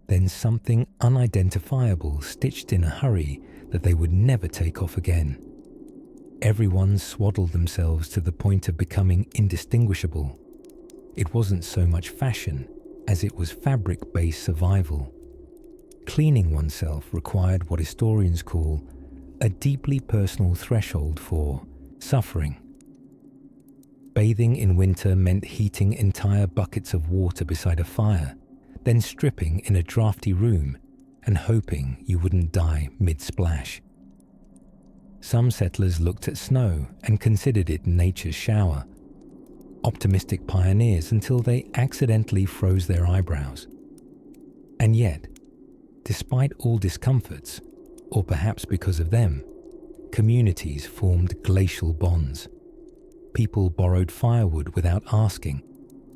then something unidentifiable stitched in a hurry that they would never take off again. Everyone swaddled themselves to the point of becoming indistinguishable. It wasn't so much fashion as it was fabric-based survival. Cleaning oneself required what historians call a deeply personal threshold for suffering. Bathing in winter meant heating entire buckets of water beside a fire, then stripping in a drafty room and hoping you wouldn't die mid-splash. Some settlers looked at snow and considered it nature's shower. Optimistic pioneers until they accidentally froze their eyebrows. And yet, despite all discomforts, or perhaps because of them, communities formed glacial bonds. People borrowed firewood without asking,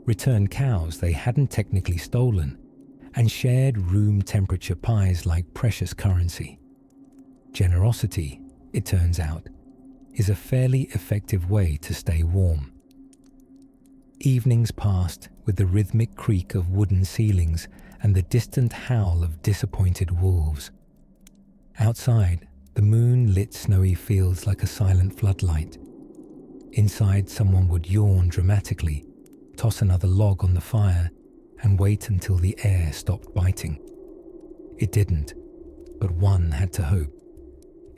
returned cows they hadn't technically stolen, and shared room temperature pies like precious currency. Generosity, it turns out, is a fairly effective way to stay warm. Evenings passed with the rhythmic creak of wooden ceilings and the distant howl of disappointed wolves. Outside, the moon lit snowy fields like a silent floodlight. Inside, someone would yawn dramatically, toss another log on the fire, and wait until the air stopped biting. It didn't, but one had to hope.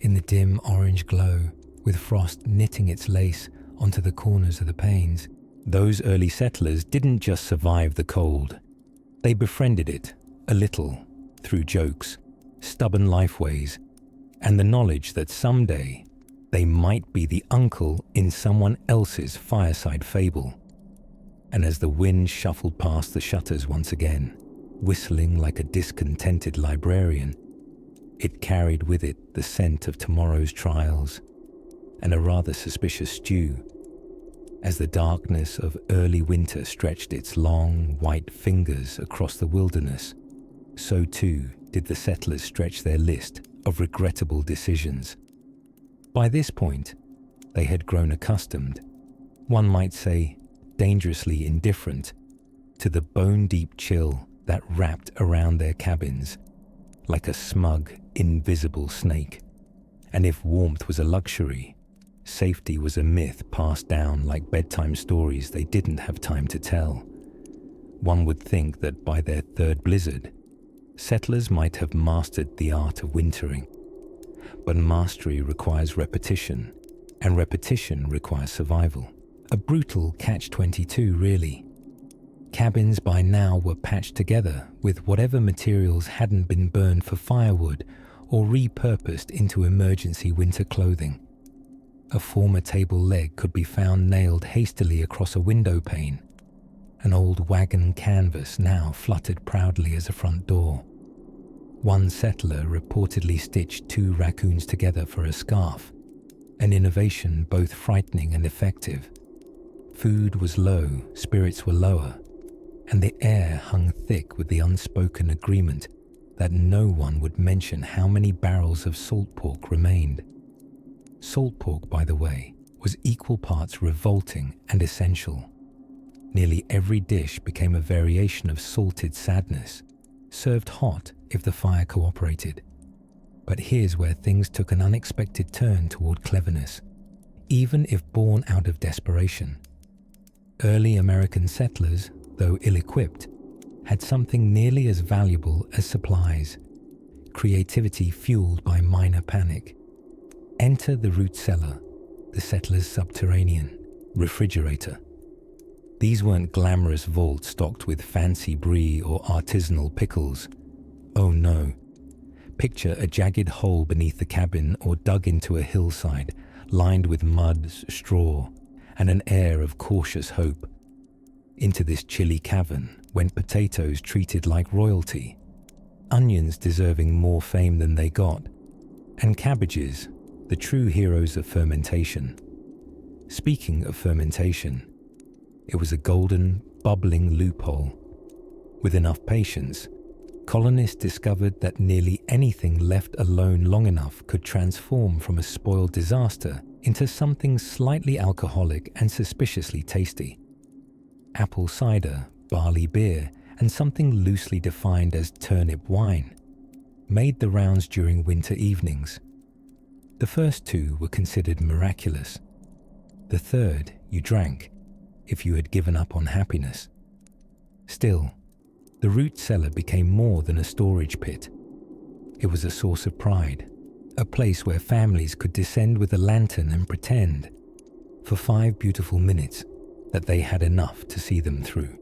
In the dim orange glow, with frost knitting its lace onto the corners of the panes, those early settlers didn't just survive the cold. They befriended it, a little, through jokes, stubborn lifeways, and the knowledge that someday they might be the uncle in someone else's fireside fable. And as the wind shuffled past the shutters once again, whistling like a discontented librarian, it carried with it the scent of tomorrow's trials and a rather suspicious stew. As the darkness of early winter stretched its long, white fingers across the wilderness, so too did the settlers stretch their list of regrettable decisions. By this point, they had grown accustomed, one might say dangerously indifferent, to the bone-deep chill that wrapped around their cabins like a smug, invisible snake. And if warmth was a luxury, Safety was a myth passed down like bedtime stories they didn't have time to tell. One would think that by their third blizzard, settlers might have mastered the art of wintering. But mastery requires repetition, and repetition requires survival. A brutal catch-22, really. Cabins by now were patched together with whatever materials hadn't been burned for firewood or repurposed into emergency winter clothing. A former table leg could be found nailed hastily across a window pane. An old wagon canvas now fluttered proudly as a front door. One settler reportedly stitched 2 raccoons together for a scarf, an innovation both frightening and effective. Food was low, spirits were lower, and the air hung thick with the unspoken agreement that no one would mention how many barrels of salt pork remained. Salt pork, by the way, was equal parts revolting and essential. Nearly every dish became a variation of salted sadness, served hot if the fire cooperated. But here's where things took an unexpected turn toward cleverness, even if born out of desperation. Early American settlers, though ill-equipped, had something nearly as valuable as supplies: creativity fueled by minor panic. Enter the root cellar, the settler's subterranean refrigerator. These weren't glamorous vaults stocked with fancy brie or artisanal pickles. Oh no. Picture a jagged hole beneath the cabin or dug into a hillside, lined with mud, straw, and an air of cautious hope. Into this chilly cavern went potatoes treated like royalty, onions deserving more fame than they got, and cabbages, the true heroes of fermentation. Speaking of fermentation, it was a golden, bubbling loophole. With enough patience, colonists discovered that nearly anything left alone long enough could transform from a spoiled disaster into something slightly alcoholic and suspiciously tasty. Apple cider, barley beer, and something loosely defined as turnip wine made the rounds during winter evenings. The first 2 were considered miraculous. The third you drank if you had given up on happiness. Still, the root cellar became more than a storage pit. It was a source of pride, a place where families could descend with a lantern and pretend, for 5 beautiful minutes, that they had enough to see them through.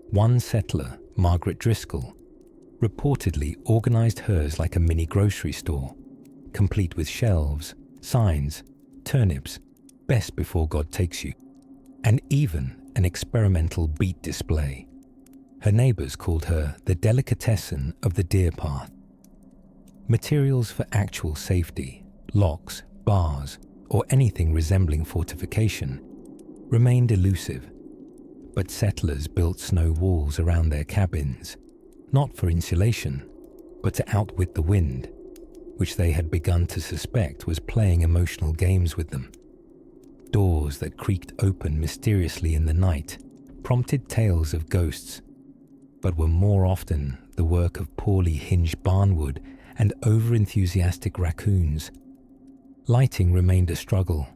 One settler, Margaret Driscoll, reportedly organized hers like a mini grocery store, complete with shelves, signs, turnips, best before God takes you, and even an experimental beet display. Her neighbors called her the delicatessen of the deer path. Materials for actual safety, locks, bars, or anything resembling fortification remained elusive, but settlers built snow walls around their cabins, not for insulation, but to outwit the wind, which they had begun to suspect was playing emotional games with them. Doors that creaked open mysteriously in the night prompted tales of ghosts, but were more often the work of poorly hinged barnwood and over-enthusiastic raccoons. Lighting remained a struggle.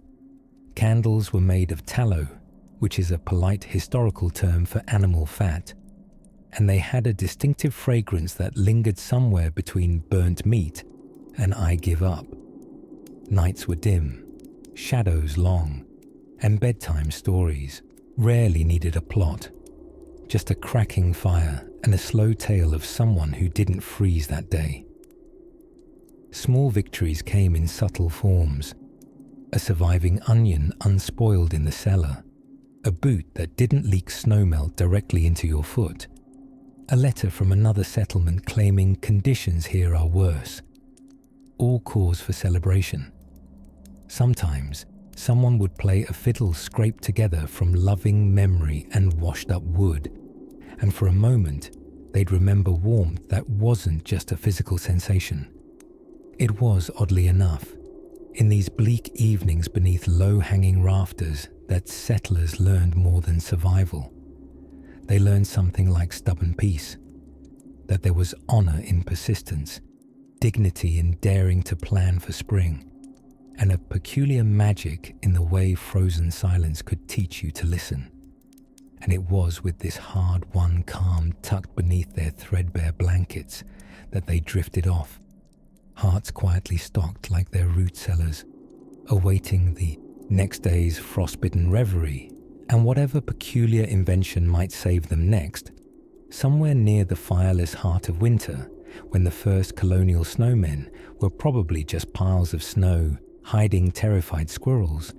Candles were made of tallow, which is a polite historical term for animal fat, and they had a distinctive fragrance that lingered somewhere between burnt meat and I give up. Nights were dim, shadows long, and bedtime stories rarely needed a plot, just a cracking fire and a slow tale of someone who didn't freeze that day. Small victories came in subtle forms: a surviving onion unspoiled in the cellar, a boot that didn't leak snowmelt directly into your foot, a letter from another settlement claiming conditions here are worse. All cause for celebration. Sometimes, someone would play a fiddle scraped together from loving memory and washed up wood, and for a moment, they'd remember warmth that wasn't just a physical sensation. It was, oddly enough, in these bleak evenings beneath low-hanging rafters that settlers learned more than survival. They learned something like stubborn peace, that there was honor in persistence, dignity in daring to plan for spring, and a peculiar magic in the way frozen silence could teach you to listen. And it was with this hard-won calm tucked beneath their threadbare blankets that they drifted off, hearts quietly stocked like their root cellars, awaiting the next day's frostbitten reverie and whatever peculiar invention might save them next, somewhere near the fireless heart of winter, when the first colonial snowmen were probably just piles of snow hiding terrified squirrels.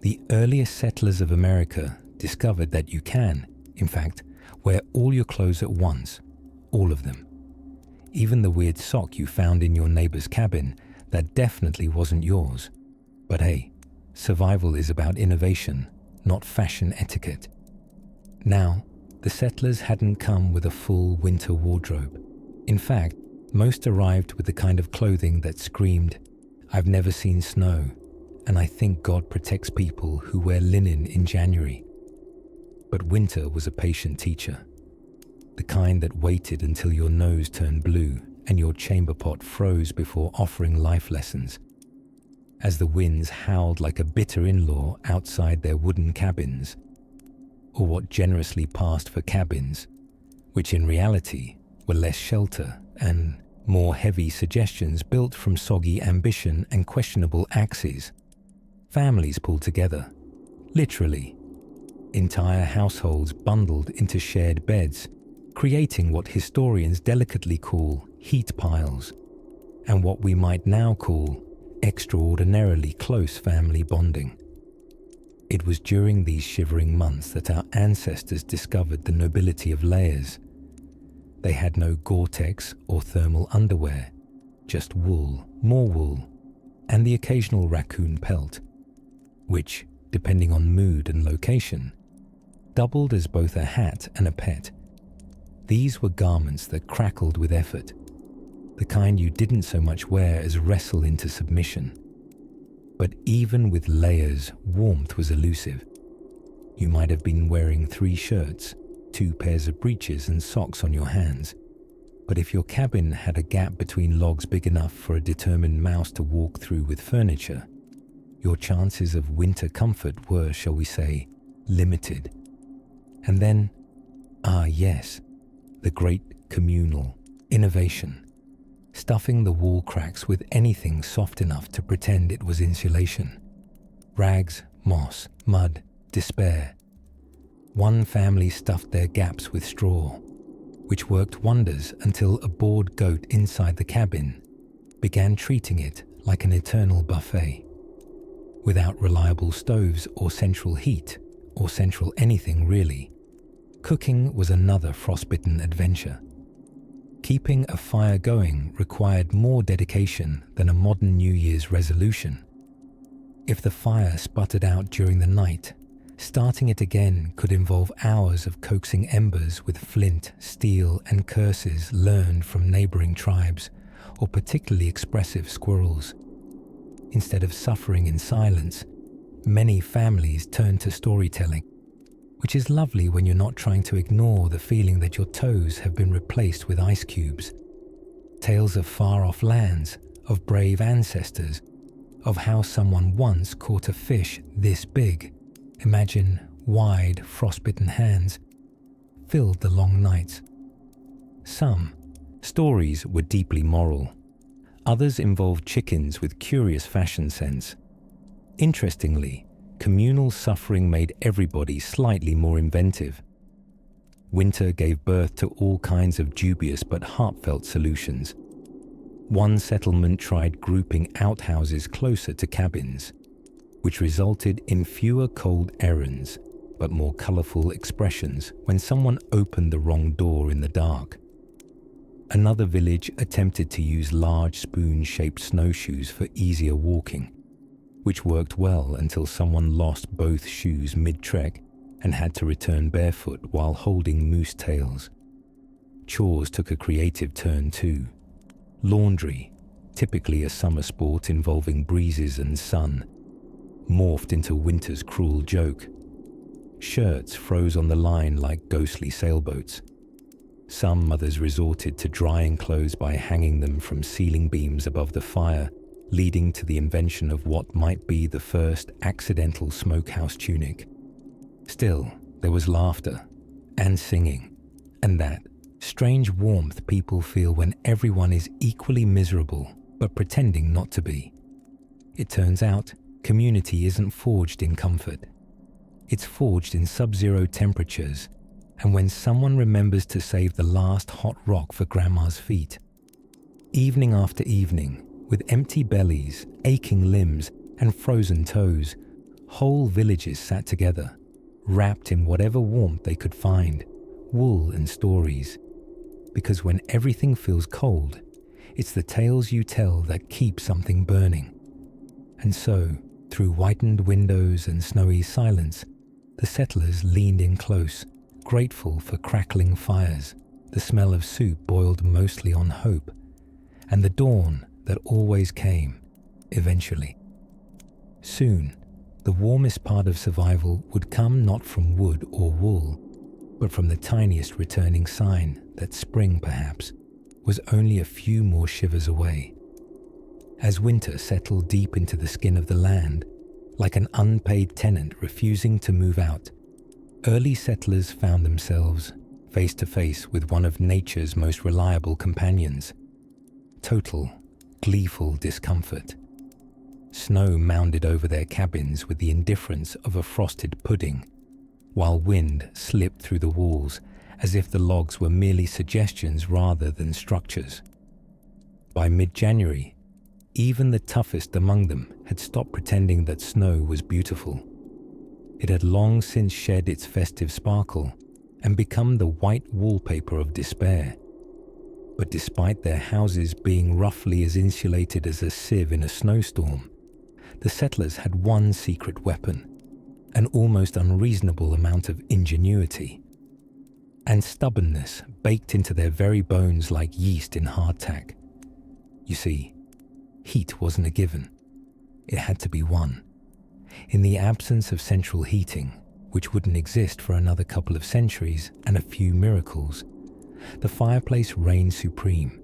The earliest settlers of America discovered that you can, in fact, wear all your clothes at once, all of them. Even the weird sock you found in your neighbor's cabin that definitely wasn't yours. But hey, survival is about innovation, not fashion etiquette. Now, the settlers hadn't come with a full winter wardrobe. In fact, most arrived with the kind of clothing that screamed, "I've never seen snow, and I think God protects people who wear linen in January." But winter was a patient teacher, the kind that waited until your nose turned blue and your chamber pot froze before offering life lessons. As the winds howled like a bitter in-law outside their wooden cabins, or what generously passed for cabins, which in reality were less shelter and more heavy suggestions built from soggy ambition and questionable axes. Families pulled together, literally. Entire households bundled into shared beds, creating what historians delicately call heat piles, and what we might now call extraordinarily close family bonding. It was during these shivering months that our ancestors discovered the nobility of layers. They had no Gore-Tex or thermal underwear, just wool, more wool, and the occasional raccoon pelt, which, depending on mood and location, doubled as both a hat and a pet. These were garments that crackled with effort, the kind you didn't so much wear as wrestle into submission. But even with layers, warmth was elusive. You might have been wearing 3 shirts, 2 pairs of breeches and socks on your hands, but if your cabin had a gap between logs big enough for a determined mouse to walk through with furniture, your chances of winter comfort were, shall we say, limited. And then, yes, the great communal innovation, stuffing the wall cracks with anything soft enough to pretend it was insulation. Rags, moss, mud, despair. One family stuffed their gaps with straw, which worked wonders until a bored goat inside the cabin began treating it like an eternal buffet. Without reliable stoves or central heat, or central anything really, cooking was another frostbitten adventure. Keeping a fire going required more dedication than a modern New Year's resolution. If the fire sputtered out during the night, starting it again could involve hours of coaxing embers with flint, steel, and curses learned from neighboring tribes or particularly expressive squirrels. Instead of suffering in silence, many families turned to storytelling, which is lovely when you're not trying to ignore the feeling that your toes have been replaced with ice cubes. Tales of far-off lands, of brave ancestors, of how someone once caught a fish this big, imagine wide, frostbitten hands, filled the long nights. Some stories were deeply moral. Others involved chickens with curious fashion sense. Interestingly, communal suffering made everybody slightly more inventive. Winter gave birth to all kinds of dubious but heartfelt solutions. One settlement tried grouping outhouses closer to cabins, which resulted in fewer cold errands, but more colorful expressions when someone opened the wrong door in the dark. Another village attempted to use large spoon-shaped snowshoes for easier walking, which worked well until someone lost both shoes mid-trek and had to return barefoot while holding moose tails. Chores took a creative turn too. Laundry, typically a summer sport involving breezes and sun, morphed into winter's cruel joke. Shirts froze on the line like ghostly sailboats. Some mothers resorted to drying clothes by hanging them from ceiling beams above the fire leading to the invention of what might be the first accidental smokehouse tunic. Still, there was laughter and singing, and that strange warmth people feel when everyone is equally miserable but pretending not to be. It turns out, community isn't forged in comfort. It's forged in sub-zero temperatures, and when someone remembers to save the last hot rock for Grandma's feet. Evening after evening, with empty bellies, aching limbs, and frozen toes, whole villages sat together, wrapped in whatever warmth they could find, wool and stories. Because when everything feels cold, it's the tales you tell that keep something burning. And so, through whitened windows and snowy silence, the settlers leaned in close, grateful for crackling fires, the smell of soup boiled mostly on hope, and the dawn that always came, eventually. Soon, the warmest part of survival would come not from wood or wool, but from the tiniest returning sign that spring, perhaps, was only a few more shivers away. As winter settled deep into the skin of the land, like an unpaid tenant refusing to move out, early settlers found themselves face to face with one of nature's most reliable companions. Total, gleeful discomfort. Snow mounded over their cabins with the indifference of a frosted pudding, while wind slipped through the walls as if the logs were merely suggestions rather than structures. By mid-January, even the toughest among them had stopped pretending that snow was beautiful. It had long since shed its festive sparkle and become the white wallpaper of despair. But despite their houses being roughly as insulated as a sieve in a snowstorm, the settlers had one secret weapon, an almost unreasonable amount of ingenuity, and stubbornness baked into their very bones like yeast in hardtack. You see, heat wasn't a given. It had to be won. In the absence of central heating, which wouldn't exist for another couple of centuries and a few miracles, the fireplace reigned supreme.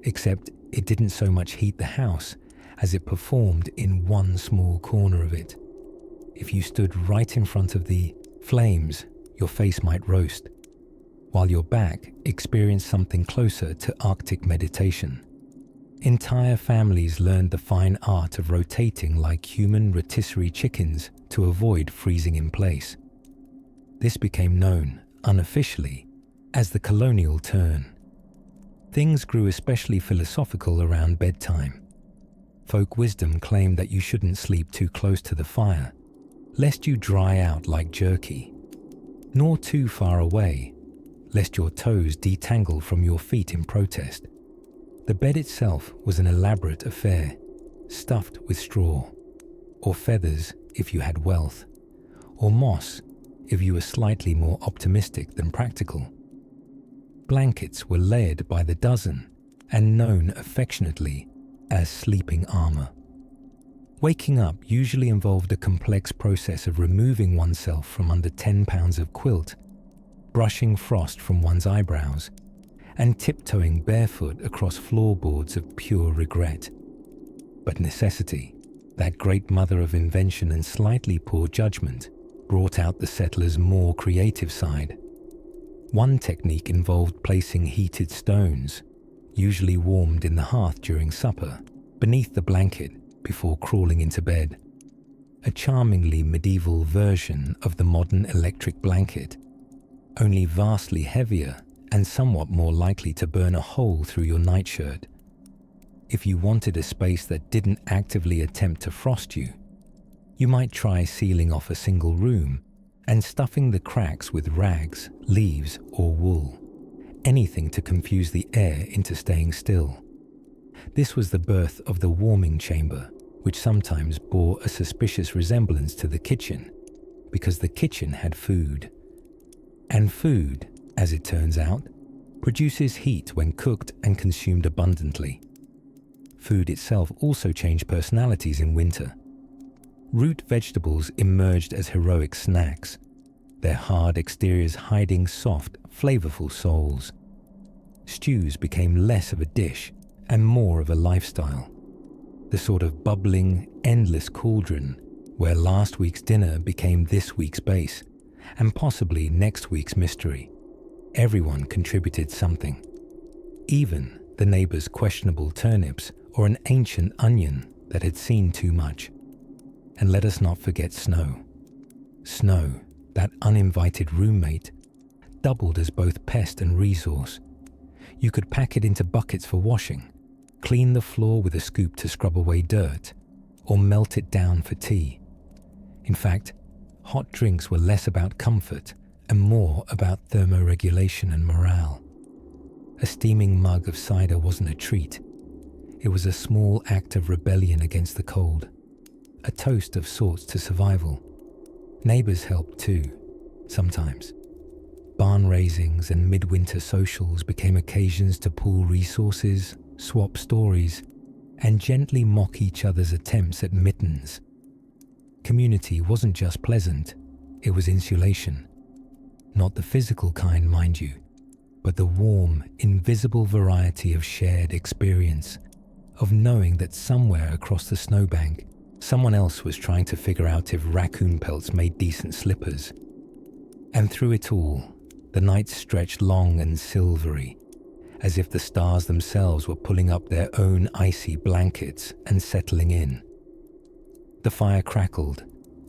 Except it didn't so much heat the house as it performed in one small corner of it. If you stood right in front of the flames, your face might roast, while your back experienced something closer to Arctic meditation. Entire families learned the fine art of rotating like human rotisserie chickens to avoid freezing in place. This became known, unofficially, as the colonial turn. Things grew especially philosophical around bedtime. Folk wisdom claimed that you shouldn't sleep too close to the fire, lest you dry out like jerky, nor too far away, lest your toes detangle from your feet in protest. The bed itself was an elaborate affair, stuffed with straw, or feathers if you had wealth, or moss if you were slightly more optimistic than practical. Blankets were layered by the dozen and known affectionately as sleeping armor. Waking up usually involved a complex process of removing oneself from under 10 pounds of quilt, brushing frost from one's eyebrows, and tiptoeing barefoot across floorboards of pure regret. But necessity, that great mother of invention and slightly poor judgment, brought out the settlers' more creative side. One technique involved placing heated stones, usually warmed in the hearth during supper, beneath the blanket before crawling into bed. A charmingly medieval version of the modern electric blanket, only vastly heavier and somewhat more likely to burn a hole through your nightshirt. If you wanted a space that didn't actively attempt to frost you, you might try sealing off a single room and stuffing the cracks with rags, leaves, or wool, anything to confuse the air into staying still. This was the birth of the warming chamber, which sometimes bore a suspicious resemblance to the kitchen, because the kitchen had food. And food, as it turns out, produces heat when cooked and consumed abundantly. Food itself also changed personalities in winter. Root vegetables emerged as heroic snacks, their hard exteriors hiding soft, flavorful souls. Stews became less of a dish and more of a lifestyle. the sort of bubbling, endless cauldron where last week's dinner became this week's base, and possibly next week's mystery. Everyone contributed something. Even the neighbour's questionable turnips or an ancient onion that had seen too much. And let us not forget snow. Snow, that uninvited roommate, doubled as both pest and resource. You could pack it into buckets for washing, clean the floor with a scoop to scrub away dirt, or melt it down for tea. In fact, hot drinks were less about comfort and more about thermoregulation and morale. A steaming mug of cider wasn't a treat. It was a small act of rebellion against the cold, a toast of sorts to survival. Neighbours helped too, sometimes. Barn raisings and midwinter socials became occasions to pool resources, swap stories, and gently mock each other's attempts at mittens. Community wasn't just pleasant, it was insulation. Not the physical kind, mind you, but the warm, invisible variety of shared experience, of knowing that somewhere across the snowbank, someone else was trying to figure out if raccoon pelts made decent slippers. And through it all, the nights stretched long and silvery, as if the stars themselves were pulling up their own icy blankets and settling in. The fire crackled,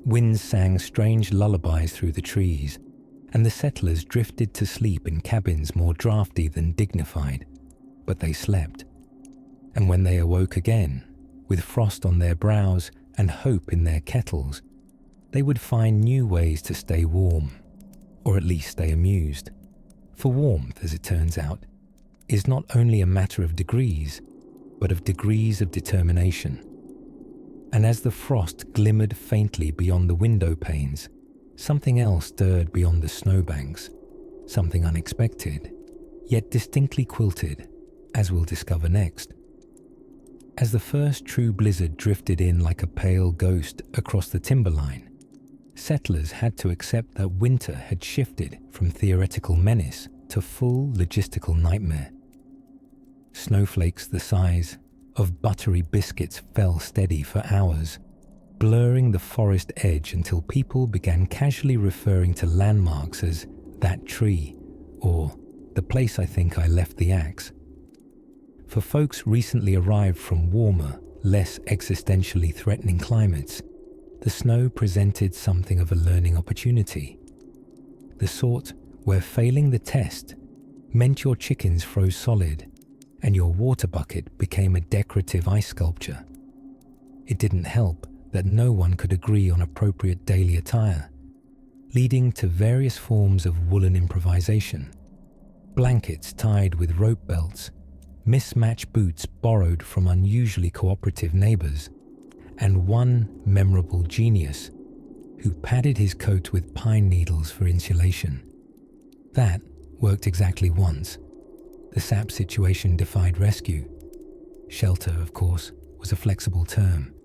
winds sang strange lullabies through the trees, and the settlers drifted to sleep in cabins more drafty than dignified, but they slept. And when they awoke again, with frost on their brows and hope in their kettles, they would find new ways to stay warm, or at least stay amused. For warmth, as it turns out, is not only a matter of degrees, but of degrees of determination. And as the frost glimmered faintly beyond the window panes, something else stirred beyond the snowbanks, something unexpected, yet distinctly quilted, as we'll discover next. As the first true blizzard drifted in like a pale ghost across the timberline, settlers had to accept that winter had shifted from theoretical menace to full logistical nightmare. Snowflakes the size of buttery biscuits fell steady for hours, blurring the forest edge until people began casually referring to landmarks as that tree or the place I think I left the axe. For folks recently arrived from warmer, less existentially threatening climates, the snow presented something of a learning opportunity. The sort where failing the test meant your chickens froze solid and your water bucket became a decorative ice sculpture. It didn't help that no one could agree on appropriate daily attire, leading to various forms of woolen improvisation, blankets tied with rope belts, mismatched boots borrowed from unusually cooperative neighbours, and one memorable genius who padded his coat with pine needles for insulation. That worked exactly once. The sap situation defied rescue. Shelter, of course, was a flexible term.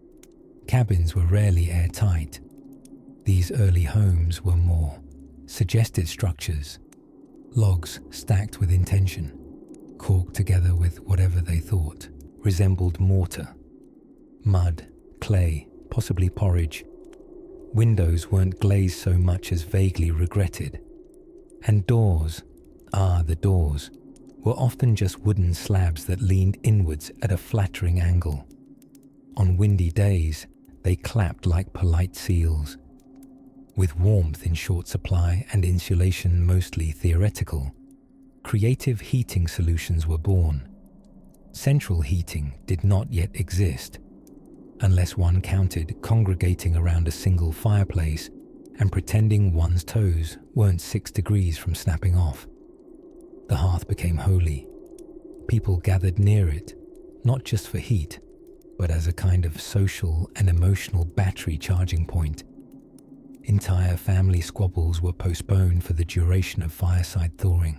Cabins were rarely airtight. These early homes were more suggested structures, logs stacked with intention, corked together with whatever they thought resembled mortar. Mud, clay, possibly porridge. Windows weren't glazed so much as vaguely regretted. And doors, the doors, were often just wooden slabs that leaned inwards at a flattering angle. On windy days, they clapped like polite seals. With warmth in short supply and insulation mostly theoretical, creative heating solutions were born. Central heating did not yet exist, unless one counted congregating around a single fireplace and pretending one's toes weren't 6 degrees from snapping off. The hearth became holy. People gathered near it, not just for heat, but as a kind of social and emotional battery charging point. Entire family squabbles were postponed for the duration of fireside thawing.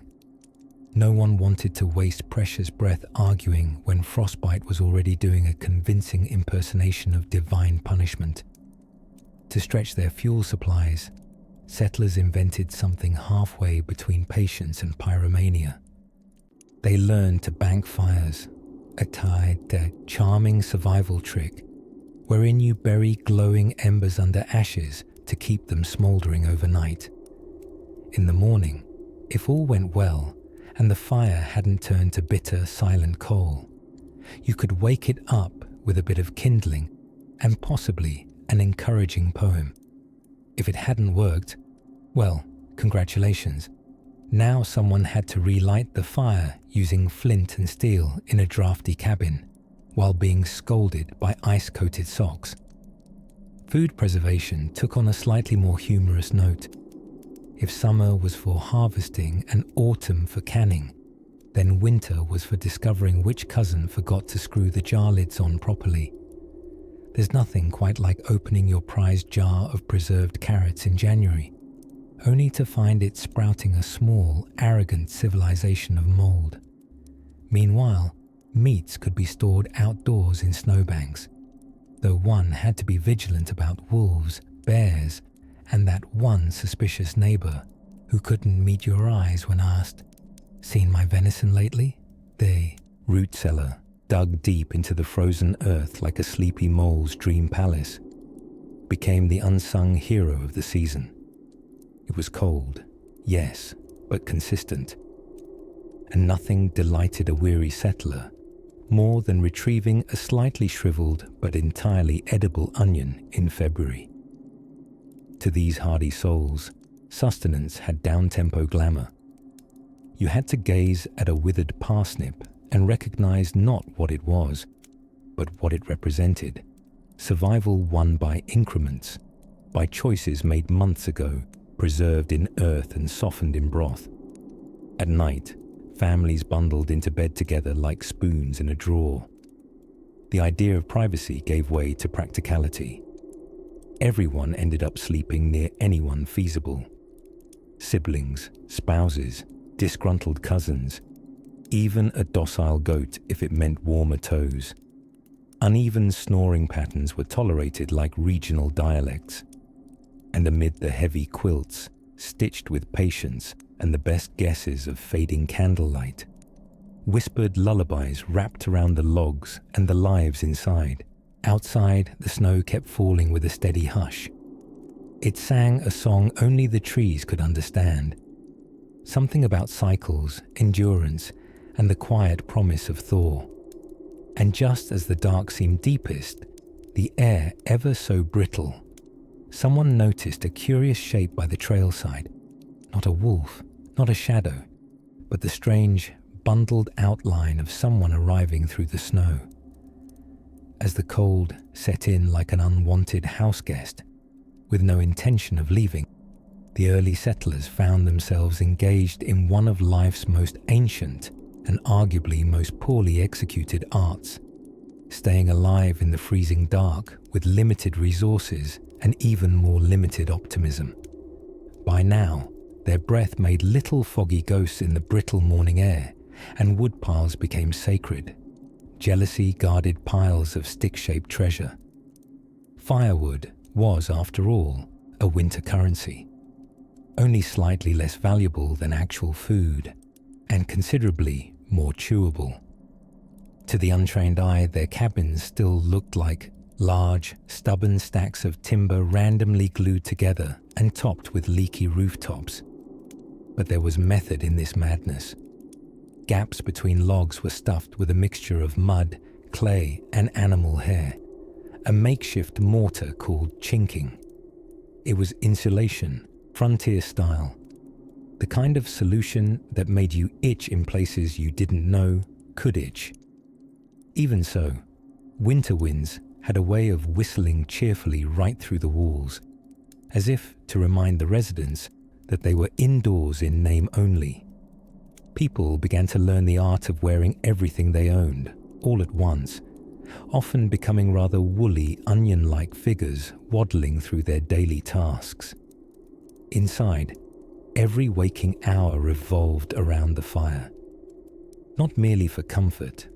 No one wanted to waste precious breath arguing when frostbite was already doing a convincing impersonation of divine punishment. To stretch their fuel supplies, settlers invented something halfway between patience and pyromania. They learned to bank fires, attired a charming survival trick wherein you bury glowing embers under ashes to keep them smouldering overnight. In the morning, if all went well and the fire hadn't turned to bitter, silent coal, you could wake it up with a bit of kindling and possibly an encouraging poem. If it hadn't worked, well, congratulations. Now someone had to relight the fire using flint and steel in a drafty cabin, while being scolded by ice-coated socks. Food preservation took on a slightly more humorous note. If summer was for harvesting and autumn for canning, then winter was for discovering which cousin forgot to screw the jar lids on properly. There's nothing quite like opening your prized jar of preserved carrots in January, only to find it sprouting a small, arrogant civilization of mold. Meanwhile, meats could be stored outdoors in snowbanks, though one had to be vigilant about wolves, bears, and that one suspicious neighbor who couldn't meet your eyes when asked, "Seen my venison lately?" The root cellar dug deep into the frozen earth like a sleepy mole's dream palace, became the unsung hero of the season. It was cold, yes, but consistent. And nothing delighted a weary settler more than retrieving a slightly shriveled but entirely edible onion in February. To these hardy souls, sustenance had down-tempo glamour. You had to gaze at a withered parsnip and recognize not what it was, but what it represented. Survival won by increments, by choices made months ago, preserved in earth and softened in broth. At night, families bundled into bed together like spoons in a drawer. The idea of privacy gave way to practicality. Everyone ended up sleeping near anyone feasible. Siblings, spouses, disgruntled cousins, even a docile goat if it meant warmer toes. Uneven snoring patterns were tolerated like regional dialects. And amid the heavy quilts, stitched with patience and the best guesses of fading candlelight, whispered lullabies wrapped around the logs and the lives inside. Outside, the snow kept falling with a steady hush. It sang a song only the trees could understand. Something about cycles, endurance, and the quiet promise of thaw. And just as the dark seemed deepest, the air ever so brittle, someone noticed a curious shape by the trailside. Not a wolf, not a shadow, but the strange, bundled outline of someone arriving through the snow. As the cold set in like an unwanted house guest, with no intention of leaving, the early settlers found themselves engaged in one of life's most ancient and arguably most poorly executed arts, staying alive in the freezing dark with limited resources and even more limited optimism. By now, their breath made little foggy ghosts in the brittle morning air, and wood piles became sacred. Jealousy guarded piles of stick-shaped treasure. Firewood was, after all, a winter currency, only slightly less valuable than actual food, and considerably more chewable. To the untrained eye, their cabins still looked like large, stubborn stacks of timber randomly glued together and topped with leaky rooftops. But there was method in this madness. Gaps between logs were stuffed with a mixture of mud, clay, and animal hair, a makeshift mortar called chinking. It was insulation, frontier style, the kind of solution that made you itch in places you didn't know could itch. Even so, winter winds had a way of whistling cheerfully right through the walls, as if to remind the residents that they were indoors in name only. People began to learn the art of wearing everything they owned, all at once, often becoming rather woolly, onion-like figures waddling through their daily tasks. Inside, every waking hour revolved around the fire. Not merely for comfort,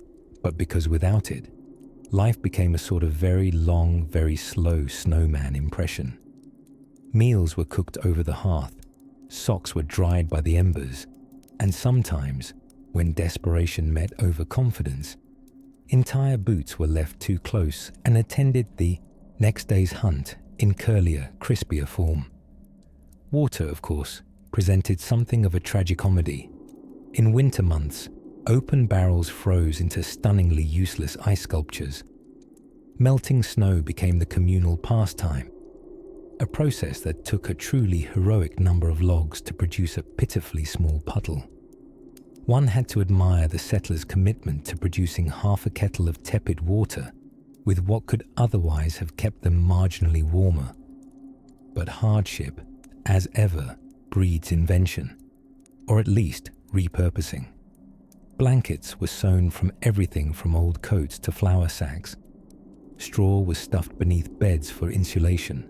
but because without it, life became a sort of very long, very slow snowman impression. Meals were cooked over the hearth, socks were dried by the embers, and sometimes, when desperation met overconfidence, Entire boots were left too close and attended the next day's hunt in curlier, crispier form. Water, of course, presented something of a tragicomedy. In winter months, open barrels froze into stunningly useless ice sculptures. Melting snow became the communal pastime, a process that took a truly heroic number of logs to produce a pitifully small puddle. One had to admire the settlers' commitment to producing half a kettle of tepid water with what could otherwise have kept them marginally warmer. But hardship, as ever, breeds invention, or at least repurposing. Blankets were sewn from everything from old coats to flour sacks. Straw was stuffed beneath beds for insulation,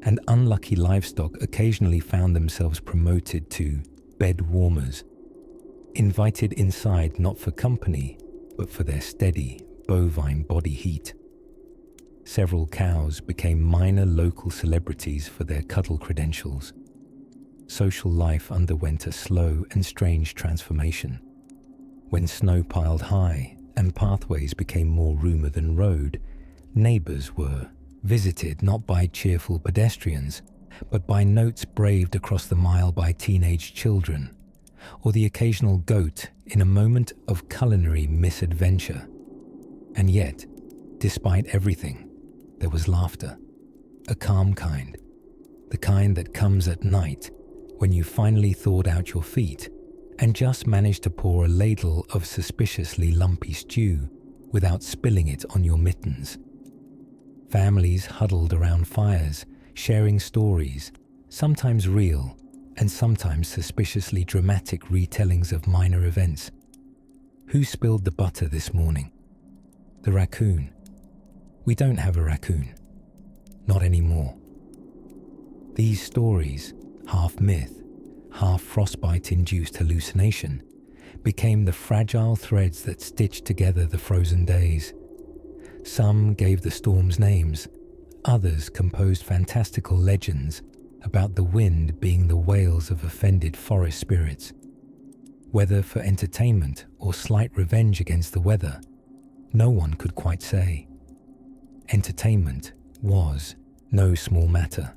and unlucky livestock occasionally found themselves promoted to bed warmers, invited inside not for company, but for their steady, bovine body heat. Several cows became minor local celebrities for their cuddle credentials. Social life underwent a slow and strange transformation. When snow piled high and pathways became more rumour than road, neighbours were visited not by cheerful pedestrians, but by notes braved across the mile by teenage children, or the occasional goat in a moment of culinary misadventure. And yet, despite everything, there was laughter, a calm kind, the kind that comes at night when you finally thawed out your feet and just managed to pour a ladle of suspiciously lumpy stew without spilling it on your mittens. Families huddled around fires, sharing stories, sometimes real and sometimes suspiciously dramatic retellings of minor events. Who spilled the butter this morning? The raccoon. We don't have a raccoon. Not anymore. These stories, half myth, half frostbite-induced hallucination, became the fragile threads that stitched together the frozen days. Some gave the storms names, others composed fantastical legends about the wind being the wails of offended forest spirits. Whether for entertainment or slight revenge against the weather, no one could quite say. Entertainment was no small matter.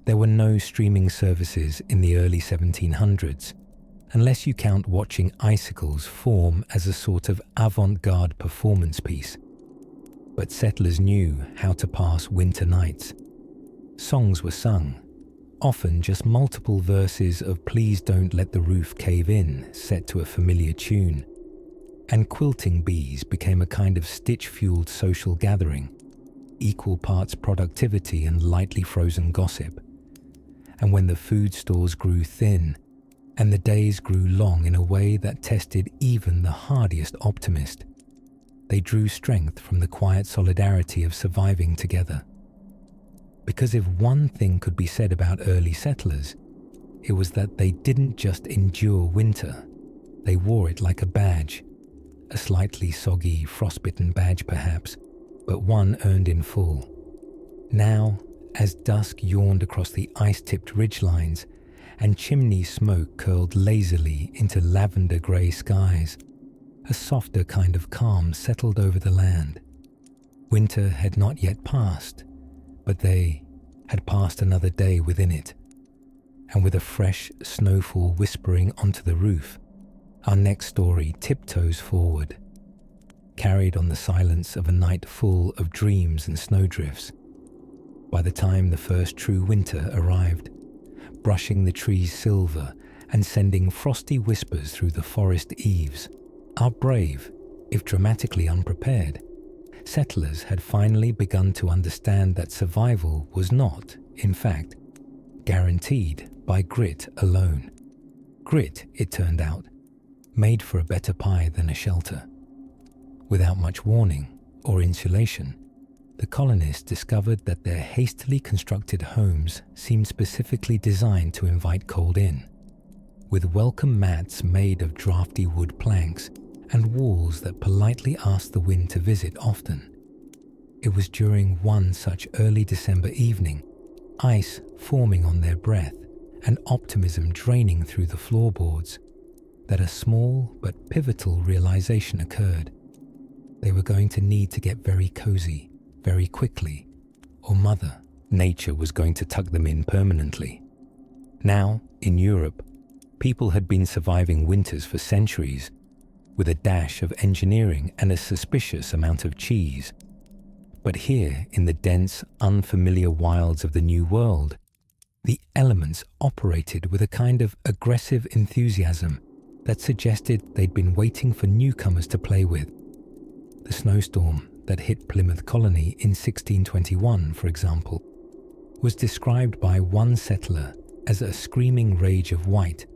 There were no streaming services in the early 1700s, unless you count watching icicles form as a sort of avant-garde performance piece. But settlers knew how to pass winter nights. Songs were sung, often just multiple verses of "Please Don't Let the Roof Cave In" set to a familiar tune. And quilting bees became a kind of stitch-fueled social gathering, equal parts productivity and lightly frozen gossip. And when the food stores grew thin, and the days grew long in a way that tested even the hardiest optimist, they drew strength from the quiet solidarity of surviving together. Because if one thing could be said about early settlers, it was that they didn't just endure winter, they wore it like a badge. A slightly soggy, frostbitten badge perhaps, but one earned in full. Now, as dusk yawned across the ice-tipped ridgelines and chimney smoke curled lazily into lavender-grey skies, a softer kind of calm settled over the land. Winter had not yet passed, but they had passed another day within it. And with a fresh snowfall whispering onto the roof, our next story tiptoes forward, carried on the silence of a night full of dreams and snowdrifts. By the time the first true winter arrived, brushing the trees silver and sending frosty whispers through the forest eaves, our brave, if dramatically unprepared, settlers had finally begun to understand that survival was not, in fact, guaranteed by grit alone. Grit, it turned out, made for a better pie than a shelter. Without much warning or insulation, the colonists discovered that their hastily constructed homes seemed specifically designed to invite cold in, with welcome mats made of drafty wood planks and walls that politely asked the wind to visit often. It was during one such early December evening, ice forming on their breath and optimism draining through the floorboards, that a small but pivotal realization occurred. they were going to need to get very cozy, very quickly, or Mother Nature was going to tuck them in permanently. Now, in Europe, people had been surviving winters for centuries, with a dash of engineering and a suspicious amount of cheese. But here, in the dense, unfamiliar wilds of the New World, the elements operated with a kind of aggressive enthusiasm that suggested they'd been waiting for newcomers to play with. The snowstorm that hit Plymouth Colony in 1621, for example, was described by one settler as a screaming rage of white,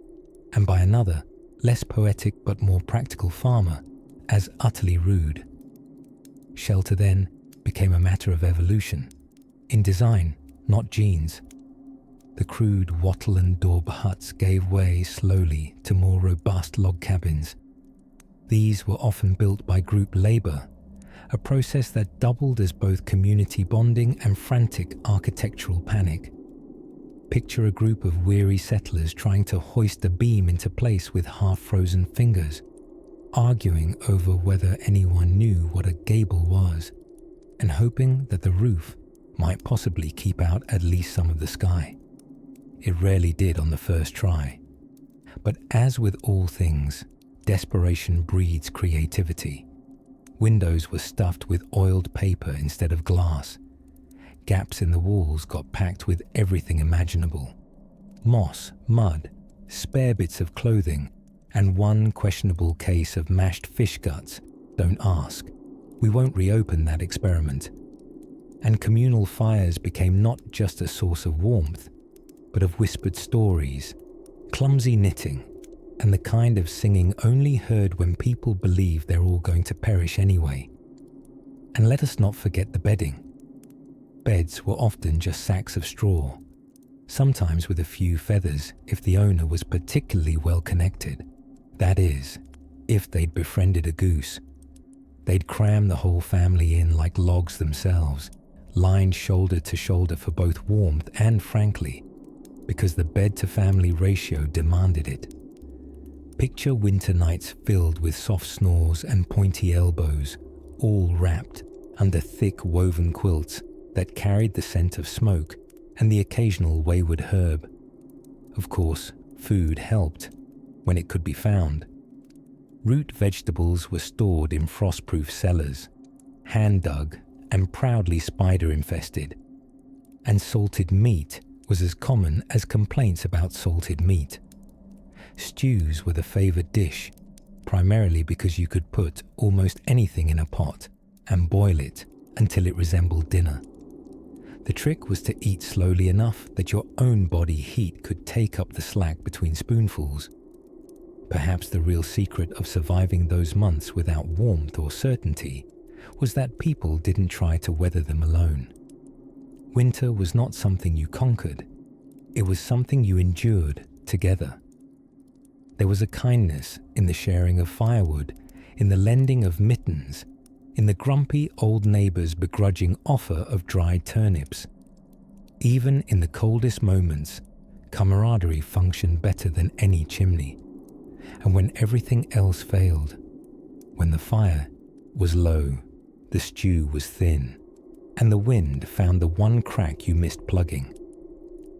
and by another, less poetic but more practical farmer, as utterly rude. Shelter then became a matter of evolution, in design, not genes. The crude wattle and daub huts gave way slowly to more robust log cabins. These were often built by group labour, a process that doubled as both community bonding and frantic architectural panic. Picture a group of weary settlers trying to hoist a beam into place with half-frozen fingers, arguing over whether anyone knew what a gable was, and hoping that the roof might possibly keep out at least some of the sky. It rarely did on the first try. But as with all things, desperation breeds creativity. Windows were stuffed with oiled paper instead of glass. Gaps in the walls got packed with everything imaginable. Moss, mud, spare bits of clothing, and one questionable case of mashed fish guts. Don't ask. We won't reopen that experiment. And communal fires became not just a source of warmth, but of whispered stories, clumsy knitting, and the kind of singing only heard when people believe they're all going to perish anyway. And let us not forget the bedding. Beds were often just sacks of straw, sometimes with a few feathers if the owner was particularly well connected. That is, if they'd befriended a goose. They'd cram the whole family in like logs themselves, lined shoulder to shoulder for both warmth and, frankly, because the bed-to-family ratio demanded it. Picture winter nights filled with soft snores and pointy elbows, all wrapped under thick woven quilts that carried the scent of smoke and the occasional wayward herb. Of course, food helped, when it could be found. Root vegetables were stored in frost-proof cellars, hand-dug and proudly spider-infested, and salted meat was as common as complaints about salted meat. Stews were the favoured dish, primarily because you could put almost anything in a pot and boil it until it resembled dinner. The trick was to eat slowly enough that your own body heat could take up the slack between spoonfuls. Perhaps the real secret of surviving those months without warmth or certainty was that people didn't try to weather them alone. Winter was not something you conquered, it was something you endured together. There was a kindness in the sharing of firewood, in the lending of mittens, in the grumpy old neighbour's begrudging offer of dried turnips. Even in the coldest moments, camaraderie functioned better than any chimney. And when everything else failed, when the fire was low, the stew was thin, and the wind found the one crack you missed plugging,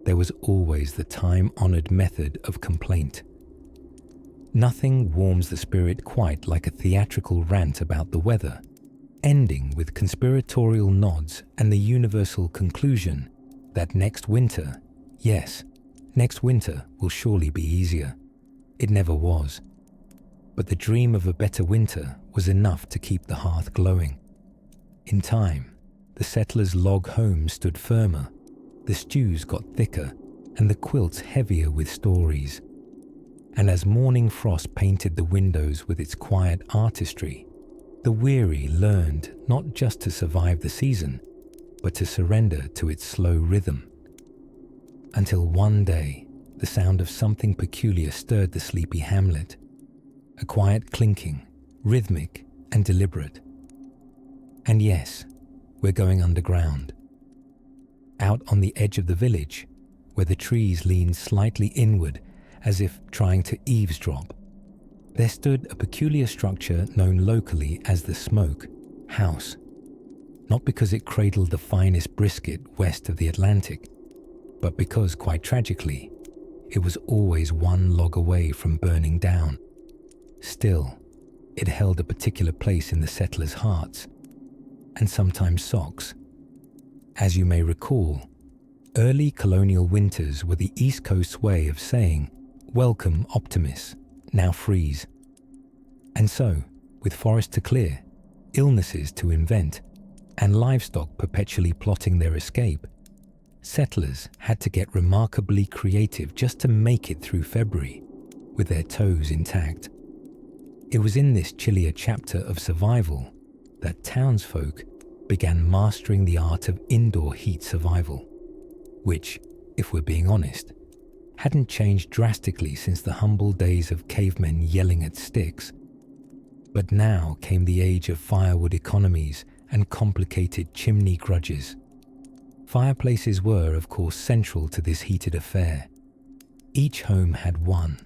there was always the time-honoured method of complaint. Nothing warms the spirit quite like a theatrical rant about the weather, ending with conspiratorial nods and the universal conclusion that next winter, yes, next winter will surely be easier. It never was. But the dream of a better winter was enough to keep the hearth glowing. In time, the settlers' log homes stood firmer, the stews got thicker, and the quilts heavier with stories. And as morning frost painted the windows with its quiet artistry, the weary learned not just to survive the season, but to surrender to its slow rhythm. Until one day, the sound of something peculiar stirred the sleepy hamlet, a quiet clinking, rhythmic and deliberate. And yes, we're going underground. Out on the edge of the village, where the trees leaned slightly inward as if trying to eavesdrop, there stood a peculiar structure known locally as the smoke, house, not because it cradled the finest brisket west of the Atlantic, but because, quite tragically, it was always one log away from burning down. Still, it held a particular place in the settlers' hearts, and sometimes socks. As you may recall, early colonial winters were the East Coast's way of saying, "Welcome, optimists, now freeze." And so, with forests to clear, illnesses to invent, and livestock perpetually plotting their escape, settlers had to get remarkably creative just to make it through February, with their toes intact. It was in this chillier chapter of survival that townsfolk began mastering the art of indoor heat survival, which, if we're being honest, hadn't changed drastically since the humble days of cavemen yelling at sticks. But now came the age of firewood economies and complicated chimney grudges. Fireplaces were, of course, central to this heated affair. Each home had one,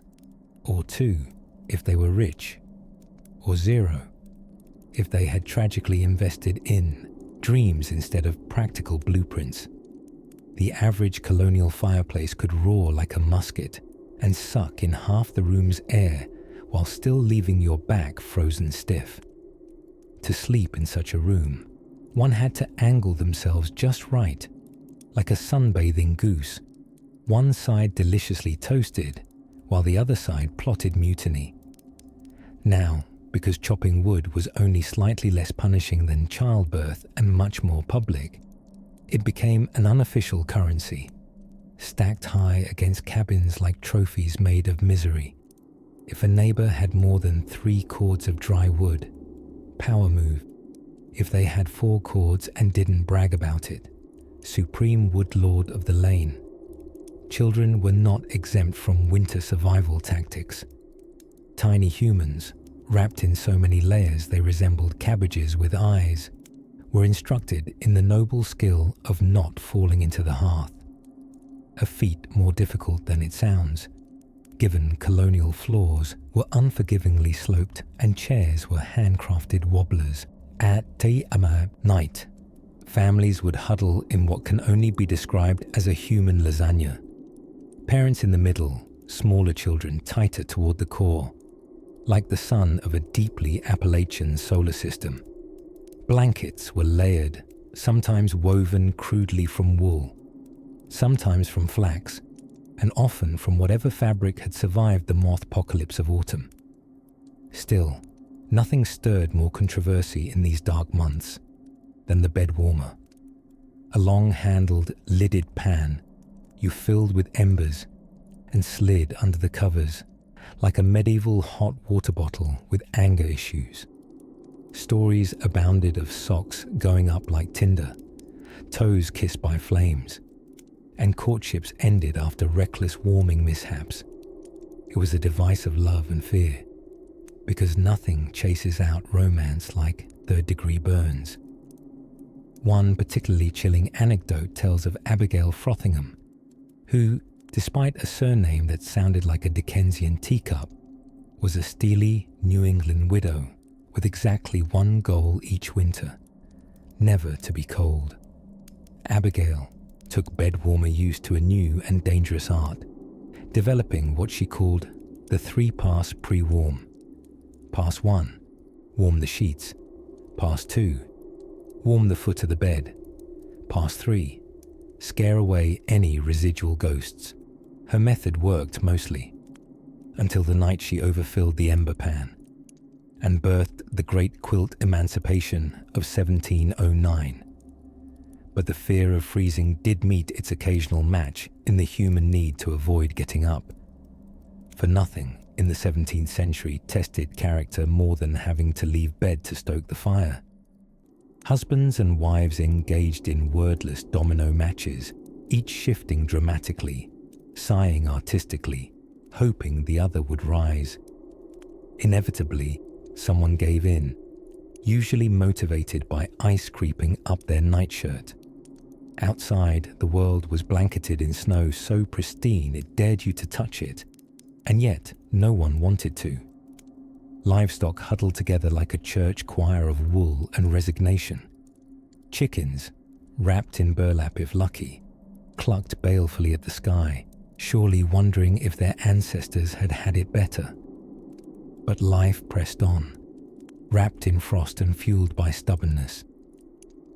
or two, if they were rich, or zero, if they had tragically invested in dreams instead of practical blueprints. The average colonial fireplace could roar like a musket and suck in half the room's air while still leaving your back frozen stiff. To sleep in such a room, one had to angle themselves just right, like a sunbathing goose, one side deliciously toasted, while the other side plotted mutiny. Now, because chopping wood was only slightly less punishing than childbirth and much more public, it became an unofficial currency, stacked high against cabins like trophies made of misery. If a neighbor had more than 3 cords of dry wood, power move. If they had 4 cords and didn't brag about it, supreme woodlord of the lane. Children were not exempt from winter survival tactics. Tiny humans, wrapped in so many layers they resembled cabbages with eyes, were instructed in the noble skill of not falling into the hearth. A feat more difficult than it sounds, given colonial floors were unforgivingly sloped and chairs were handcrafted wobblers. At Te'ama night, families would huddle in what can only be described as a human lasagna. Parents in the middle, smaller children tighter toward the core, like the sun of a deeply Appalachian solar system. Blankets were layered, sometimes woven crudely from wool, sometimes from flax, and often from whatever fabric had survived the moth-apocalypse of autumn. Still, nothing stirred more controversy in these dark months than the bed warmer. A long-handled, lidded pan you filled with embers and slid under the covers like a medieval hot water bottle with anger issues. Stories abounded of socks going up like tinder, toes kissed by flames, and courtships ended after reckless warming mishaps. It was a device of love and fear, because nothing chases out romance like third-degree burns. One particularly chilling anecdote tells of Abigail Frothingham, who, despite a surname that sounded like a Dickensian teacup, was a steely New England widow with exactly one goal each winter: never to be cold. Abigail took bed warmer use to a new and dangerous art, developing what she called the 3-pass pre-warm. Pass 1, warm the sheets. Pass 2, warm the foot of the bed. Pass 3, scare away any residual ghosts. Her method worked mostly, until the night she overfilled the ember pan and birthed the great quilt emancipation of 1709. But the fear of freezing did meet its occasional match in the human need to avoid getting up. For nothing in the 17th century tested character more than having to leave bed to stoke the fire. Husbands and wives engaged in wordless domino matches, each shifting dramatically, sighing artistically, hoping the other would rise. Inevitably, someone gave in, usually motivated by ice creeping up their nightshirt. Outside, the world was blanketed in snow so pristine it dared you to touch it, and yet no one wanted to. Livestock huddled together like a church choir of wool and resignation. Chickens, wrapped in burlap if lucky, clucked balefully at the sky, surely wondering if their ancestors had had it better. But life pressed on, wrapped in frost and fueled by stubbornness.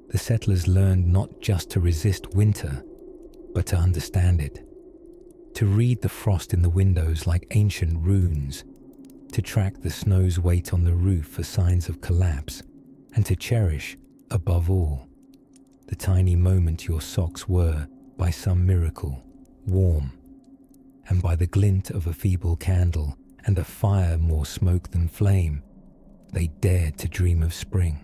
The settlers learned not just to resist winter, but to understand it, to read the frost in the windows like ancient runes, to track the snow's weight on the roof for signs of collapse, and to cherish, above all, the tiny moment your socks were, by some miracle, warm, and by the glint of a feeble candle and a fire more smoke than flame, they dared to dream of spring,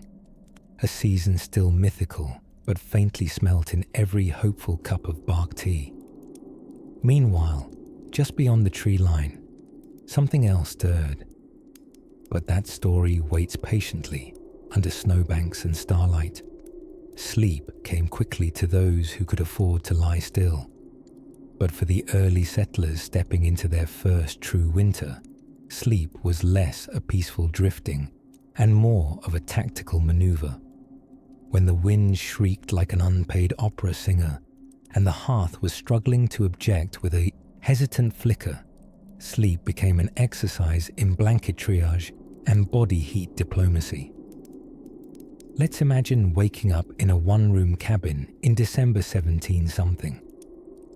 a season still mythical but faintly smelt in every hopeful cup of bark tea. Meanwhile, just beyond the tree line, something else stirred. But that story waits patiently under snowbanks and starlight. Sleep came quickly to those who could afford to lie still. But for the early settlers stepping into their first true winter, sleep was less a peaceful drifting and more of a tactical maneuver. When the wind shrieked like an unpaid opera singer and the hearth was struggling to object with a hesitant flicker, sleep became an exercise in blanket triage and body heat diplomacy. Let's imagine waking up in a one-room cabin in December 17-something,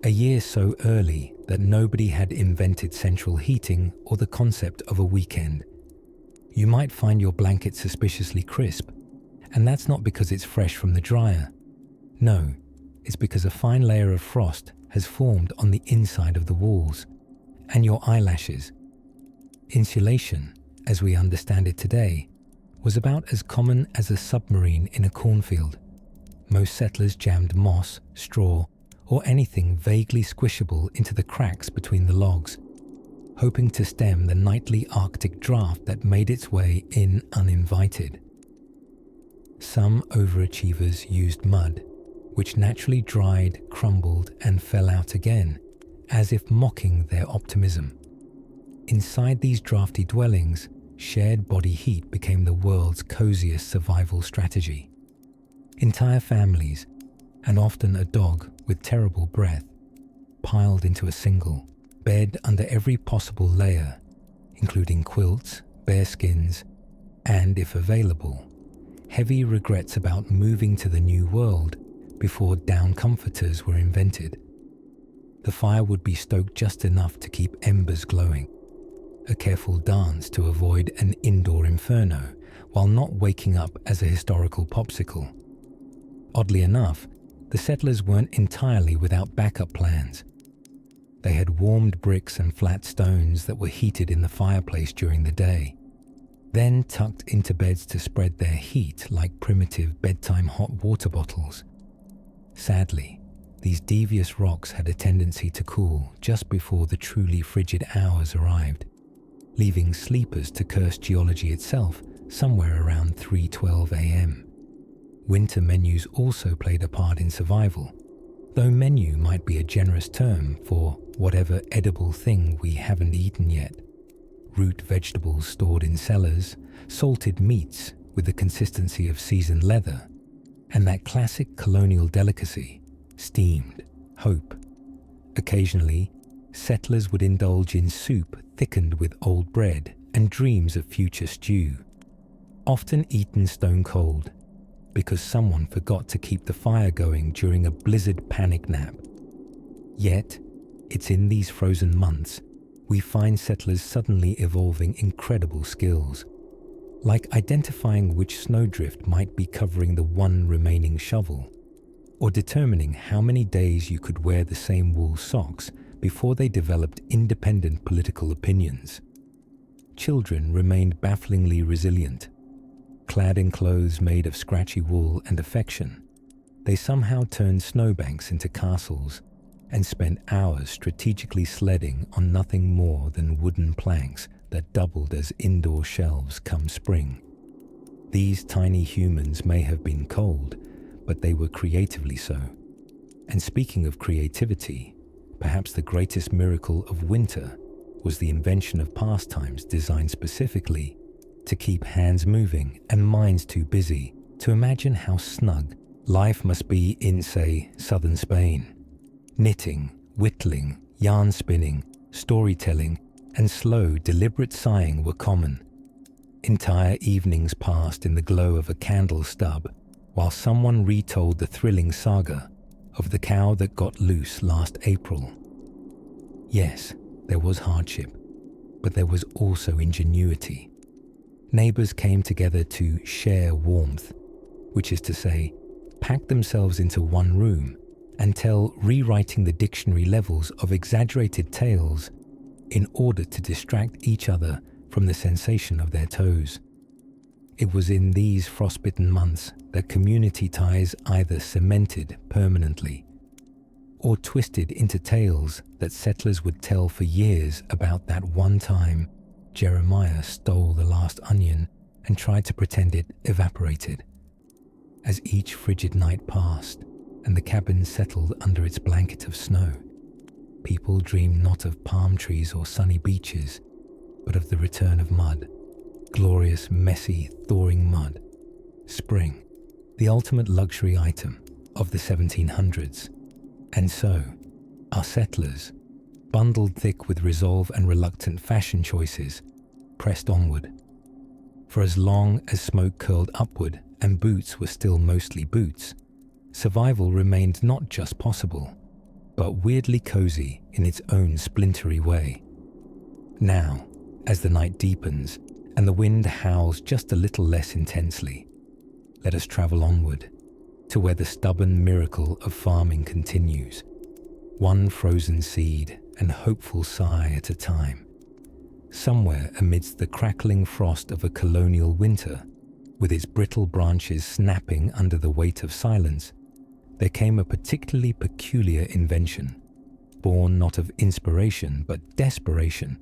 a year so early that nobody had invented central heating or the concept of a weekend. You might find your blanket suspiciously crisp, and that's not because it's fresh from the dryer. No, it's because a fine layer of frost has formed on the inside of the walls, and your eyelashes. Insulation, as we understand it today, was about as common as a submarine in a cornfield. Most settlers jammed moss, straw, or anything vaguely squishable into the cracks between the logs, hoping to stem the nightly Arctic draft that made its way in uninvited. Some overachievers used mud, which naturally dried, crumbled, and fell out again, as if mocking their optimism. Inside these drafty dwellings, shared body heat became the world's coziest survival strategy. Entire families, and often a dog with terrible breath, piled into a single bed under every possible layer, including quilts, bearskins, and, if available, heavy regrets about moving to the new world before down comforters were invented. The fire would be stoked just enough to keep embers glowing, a careful dance to avoid an indoor inferno while not waking up as a historical popsicle. Oddly enough, the settlers weren't entirely without backup plans. They had warmed bricks and flat stones that were heated in the fireplace during the day, then tucked into beds to spread their heat like primitive bedtime hot water bottles. Sadly, these devious rocks had a tendency to cool just before the truly frigid hours arrived, leaving sleepers to curse geology itself somewhere around 3:12 a.m. Winter menus also played a part in survival, though menu might be a generous term for whatever edible thing we haven't eaten yet. Root vegetables stored in cellars, salted meats with the consistency of seasoned leather, and that classic colonial delicacy, steamed hope. Occasionally, settlers would indulge in soup thickened with old bread and dreams of future stew, often eaten stone cold, because someone forgot to keep the fire going during a blizzard panic nap. Yet, it's in these frozen months we find settlers suddenly evolving incredible skills, like identifying which snowdrift might be covering the one remaining shovel, or determining how many days you could wear the same wool socks before they developed independent political opinions. Children remained bafflingly resilient. Clad in clothes made of scratchy wool and affection, they somehow turned snowbanks into castles and spent hours strategically sledding on nothing more than wooden planks that doubled as indoor shelves come spring. These tiny humans may have been cold, but they were creatively so. And speaking of creativity, perhaps the greatest miracle of winter was the invention of pastimes designed specifically to keep hands moving and minds too busy to imagine how snug life must be in, say, southern Spain. Knitting, whittling, yarn spinning, storytelling, and slow, deliberate sighing were common. Entire evenings passed in the glow of a candle stub while someone retold the thrilling saga of the cow that got loose last April. Yes, there was hardship, but there was also ingenuity. Neighbours came together to share warmth, which is to say, pack themselves into one room and tell rewriting the dictionary levels of exaggerated tales in order to distract each other from the sensation of their toes. It was in these frostbitten months that community ties either cemented permanently or twisted into tales that settlers would tell for years about that one time Jeremiah stole the last onion and tried to pretend it evaporated. As each frigid night passed and the cabin settled under its blanket of snow, people dreamed not of palm trees or sunny beaches, but of the return of mud, glorious, messy, thawing mud. Spring, the ultimate luxury item of the 1700s. And so, our settlers, bundled thick with resolve and reluctant fashion choices, pressed onward. For as long as smoke curled upward and boots were still mostly boots, survival remained not just possible, but weirdly cozy in its own splintery way. Now, as the night deepens and the wind howls just a little less intensely, let us travel onward to where the stubborn miracle of farming continues, one frozen seed and hopeful sigh at a time. Somewhere amidst the crackling frost of a colonial winter, with its brittle branches snapping under the weight of silence, there came a particularly peculiar invention, born not of inspiration but desperation,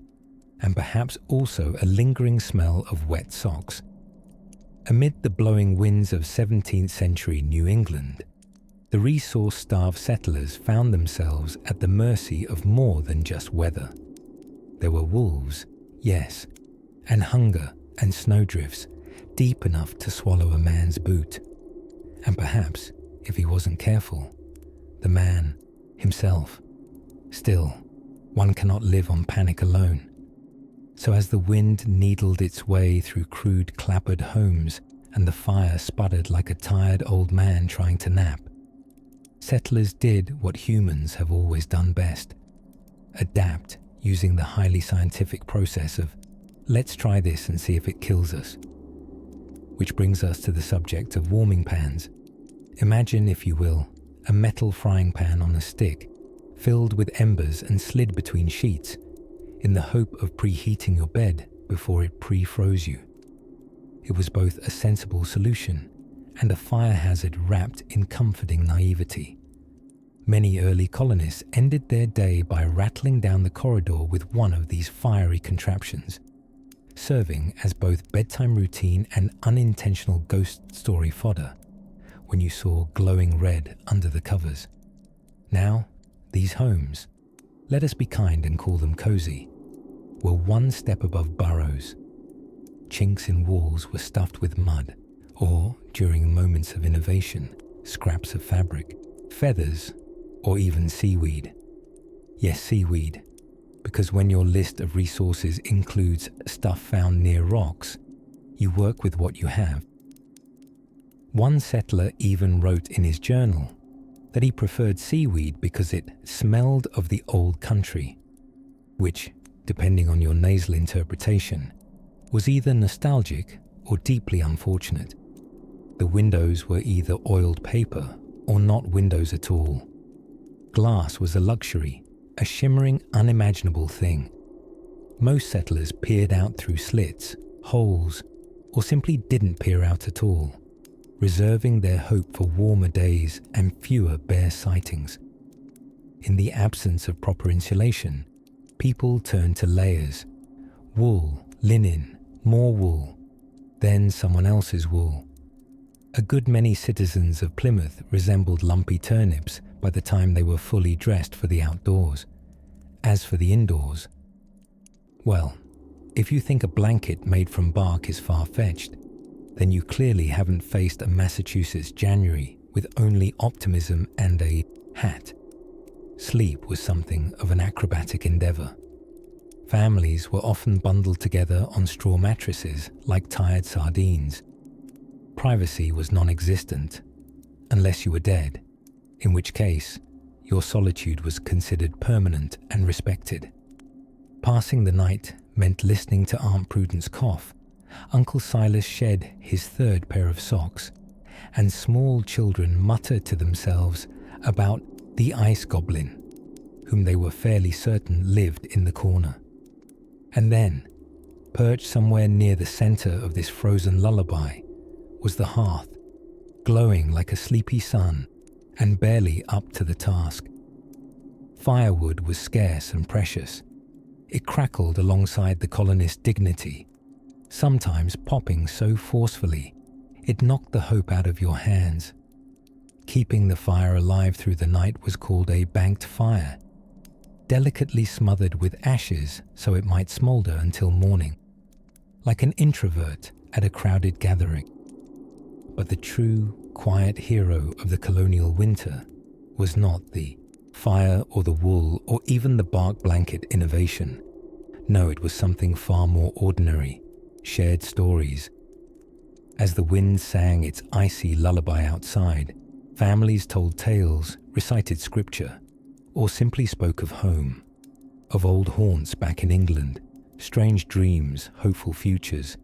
and perhaps also a lingering smell of wet socks. Amid the blowing winds of 17th century New England, the resource-starved settlers found themselves at the mercy of more than just weather. There were wolves, yes, and hunger and snowdrifts deep enough to swallow a man's boot. And perhaps, if he wasn't careful, the man himself. Still, one cannot live on panic alone. So as the wind needled its way through crude clapboard homes and the fire sputtered like a tired old man trying to nap, settlers did what humans have always done best: adapt using the highly scientific process of, let's try this and see if it kills us. Which brings us to the subject of warming pans. Imagine, if you will, a metal frying pan on a stick, filled with embers and slid between sheets, in the hope of preheating your bed before it pre-froze you. It was both a sensible solution and a fire hazard wrapped in comforting naivety. Many early colonists ended their day by rattling down the corridor with one of these fiery contraptions, serving as both bedtime routine and unintentional ghost story fodder when you saw glowing red under the covers. Now, these homes, let us be kind and call them cozy, were one step above burrows. Chinks in walls were stuffed with mud, or, during moments of innovation, scraps of fabric, feathers, or even seaweed. Yes, seaweed, because when your list of resources includes stuff found near rocks, you work with what you have. One settler even wrote in his journal that he preferred seaweed because it smelled of the old country, which, depending on your nasal interpretation, was either nostalgic or deeply unfortunate. The windows were either oiled paper or not windows at all. Glass was a luxury, a shimmering, unimaginable thing. Most settlers peered out through slits, holes, or simply didn't peer out at all, reserving their hope for warmer days and fewer bear sightings. In the absence of proper insulation, people turned to layers: wool, linen, more wool, then someone else's wool. A good many citizens of Plymouth resembled lumpy turnips by the time they were fully dressed for the outdoors. As for the indoors, well, If you think a blanket made from bark is far-fetched, then you clearly haven't faced a Massachusetts January with only optimism and a hat. Sleep was something of an acrobatic endeavor. Families were often bundled together on straw mattresses like tired sardines. Privacy was non-existent, unless you were dead, in which case your solitude was considered permanent and respected. Passing the night meant listening to Aunt Prudence cough, Uncle Silas shed his third pair of socks, and small children muttered to themselves about the ice goblin, whom they were fairly certain lived in the corner. And then, perched somewhere near the center of this frozen lullaby, was the hearth, glowing like a sleepy sun and barely up to the task. Firewood was scarce and precious. It crackled alongside the colonist's dignity, sometimes popping so forcefully it knocked the hope out of your hands. Keeping the fire alive through the night was called a banked fire, delicately smothered with ashes so it might smolder until morning, like an introvert at a crowded gathering. But the true, quiet hero of the colonial winter was not the fire or the wool or even the bark blanket innovation. No, it was something far more ordinary, shared stories. As the wind sang its icy lullaby outside, families told tales, recited scripture, or simply spoke of home, of old haunts back in England, strange dreams, hopeful futures,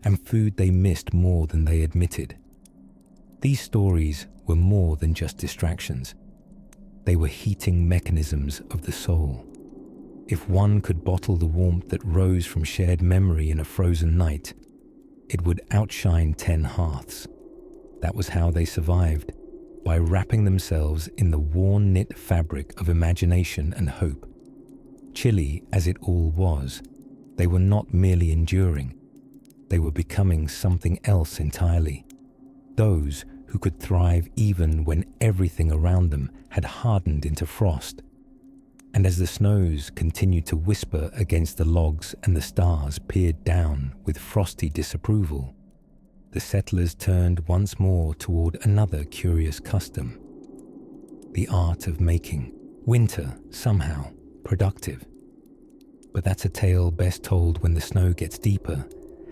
and food they missed more than they admitted. These stories were more than just distractions. They were heating mechanisms of the soul. If one could bottle the warmth that rose from shared memory in a frozen night, it would outshine 10 hearths. That was how they survived, by wrapping themselves in the worn-knit fabric of imagination and hope. Chilly as it all was, they were not merely enduring. They were becoming something else entirely. Those who could thrive even when everything around them had hardened into frost. And as the snows continued to whisper against the logs and the stars peered down with frosty disapproval, the settlers turned once more toward another curious custom: the art of making winter somehow productive. But that's a tale best told when the snow gets deeper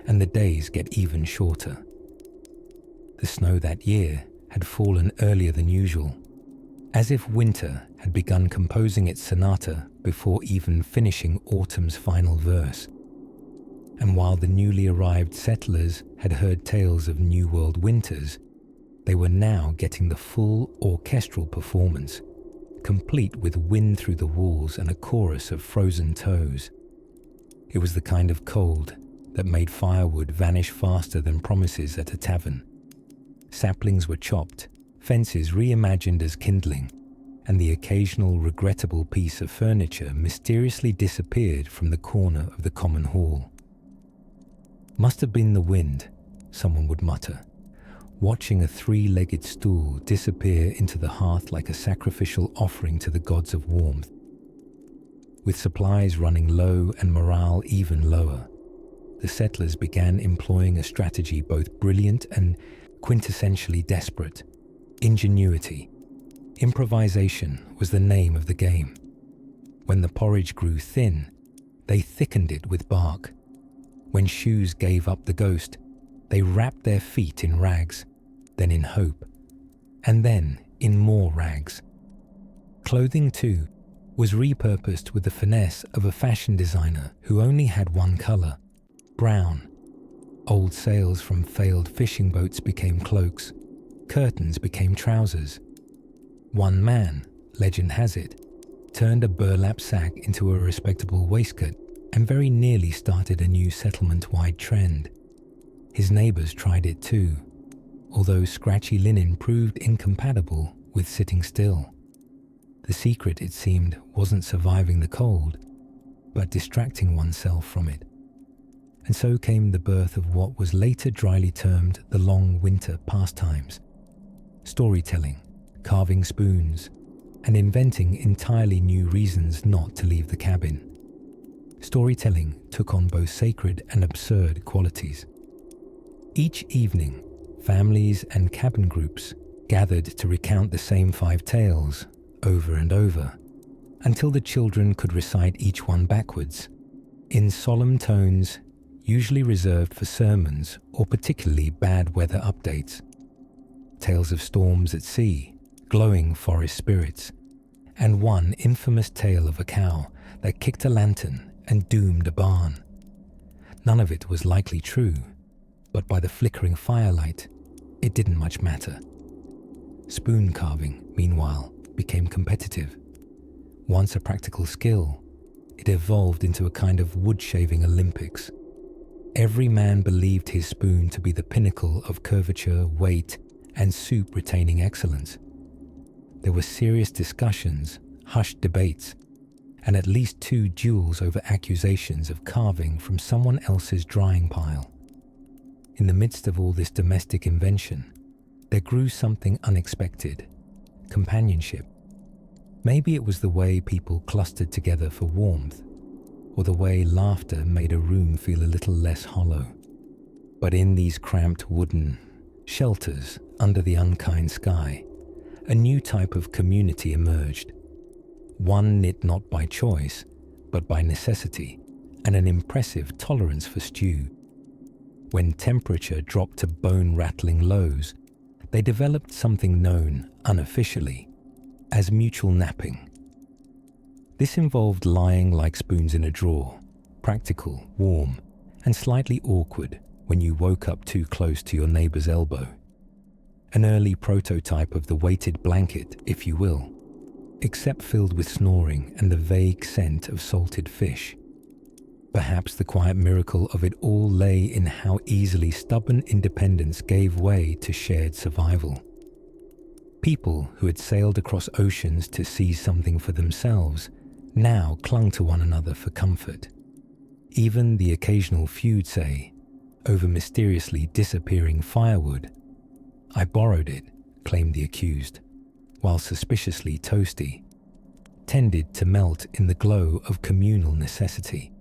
and the days get even shorter. The snow that year had fallen earlier than usual, as if winter had begun composing its sonata before even finishing autumn's final verse. And while the newly arrived settlers had heard tales of New World winters, they were now getting the full orchestral performance, complete with wind through the walls and a chorus of frozen toes. It was the kind of cold that made firewood vanish faster than promises at a tavern. Saplings were chopped, fences reimagined as kindling, and the occasional regrettable piece of furniture mysteriously disappeared from the corner of the common hall. Must have been the wind, someone would mutter, watching a 3-legged stool disappear into the hearth like a sacrificial offering to the gods of warmth. With supplies running low and morale even lower, the settlers began employing a strategy both brilliant and quintessentially desperate: ingenuity. Improvisation was the name of the game. When the porridge grew thin, they thickened it with bark. When shoes gave up the ghost, they wrapped their feet in rags, then in hope, and then in more rags. Clothing, too, was repurposed with the finesse of a fashion designer who only had one color: brown. Old sails from failed fishing boats became cloaks. Curtains became trousers. One man, legend has it, turned a burlap sack into a respectable waistcoat and very nearly started a new settlement-wide trend. His neighbors tried it too, although scratchy linen proved incompatible with sitting still. The secret, it seemed, wasn't surviving the cold, but distracting oneself from it. And so came the birth of what was later dryly termed the long winter pastimes: storytelling, carving spoons, and inventing entirely new reasons not to leave the cabin. storytelling took on both sacred and absurd qualities. Each evening, families and cabin groups gathered to recount the same 5 tales over and over, until the children could recite each one backwards, in solemn tones usually reserved for sermons or particularly bad weather updates. Tales of storms at sea, glowing forest spirits, and one infamous tale of a cow that kicked a lantern and doomed a barn. None of it was likely true, but by the flickering firelight, it didn't much matter. Spoon carving, meanwhile, became competitive. Once a practical skill, it evolved into a kind of wood-shaving Olympics. Every man believed his spoon to be the pinnacle of curvature, weight, and soup-retaining excellence. There were serious discussions, hushed debates, and at least 2 duels over accusations of carving from someone else's drying pile. In the midst of all this domestic invention, there grew something unexpected: companionship. Maybe it was the way people clustered together for warmth, or the way laughter made a room feel a little less hollow. But in these cramped wooden shelters under the unkind sky, a new type of community emerged. One knit not by choice, but by necessity, and an impressive tolerance for stew. When temperature dropped to bone-rattling lows, they developed something known, unofficially, as mutual napping. This involved lying like spoons in a drawer, practical, warm, and slightly awkward when you woke up too close to your neighbor's elbow. An early prototype of the weighted blanket, if you will, except filled with snoring and the vague scent of salted fish. Perhaps the quiet miracle of it all lay in how easily stubborn independence gave way to shared survival. People who had sailed across oceans to see something for themselves now clung to one another for comfort. Even the occasional feud, say, over mysteriously disappearing firewood. "I borrowed it," claimed the accused, while suspiciously toasty, tended to melt in the glow of communal necessity.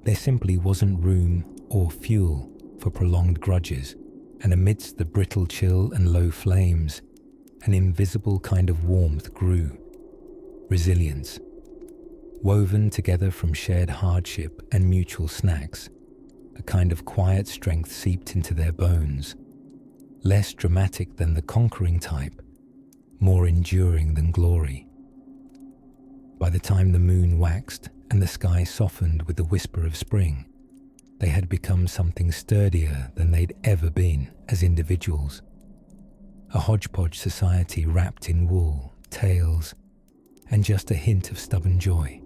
There simply wasn't room or fuel for prolonged grudges, and amidst the brittle chill and low flames, an invisible kind of warmth grew. Resilience. Woven together from shared hardship and mutual snacks, a kind of quiet strength seeped into their bones. Less dramatic than the conquering type, more enduring than glory. By the time the moon waxed and the sky softened with the whisper of spring, they had become something sturdier than they'd ever been as individuals. A hodgepodge society wrapped in wool, tales, and just a hint of stubborn joy.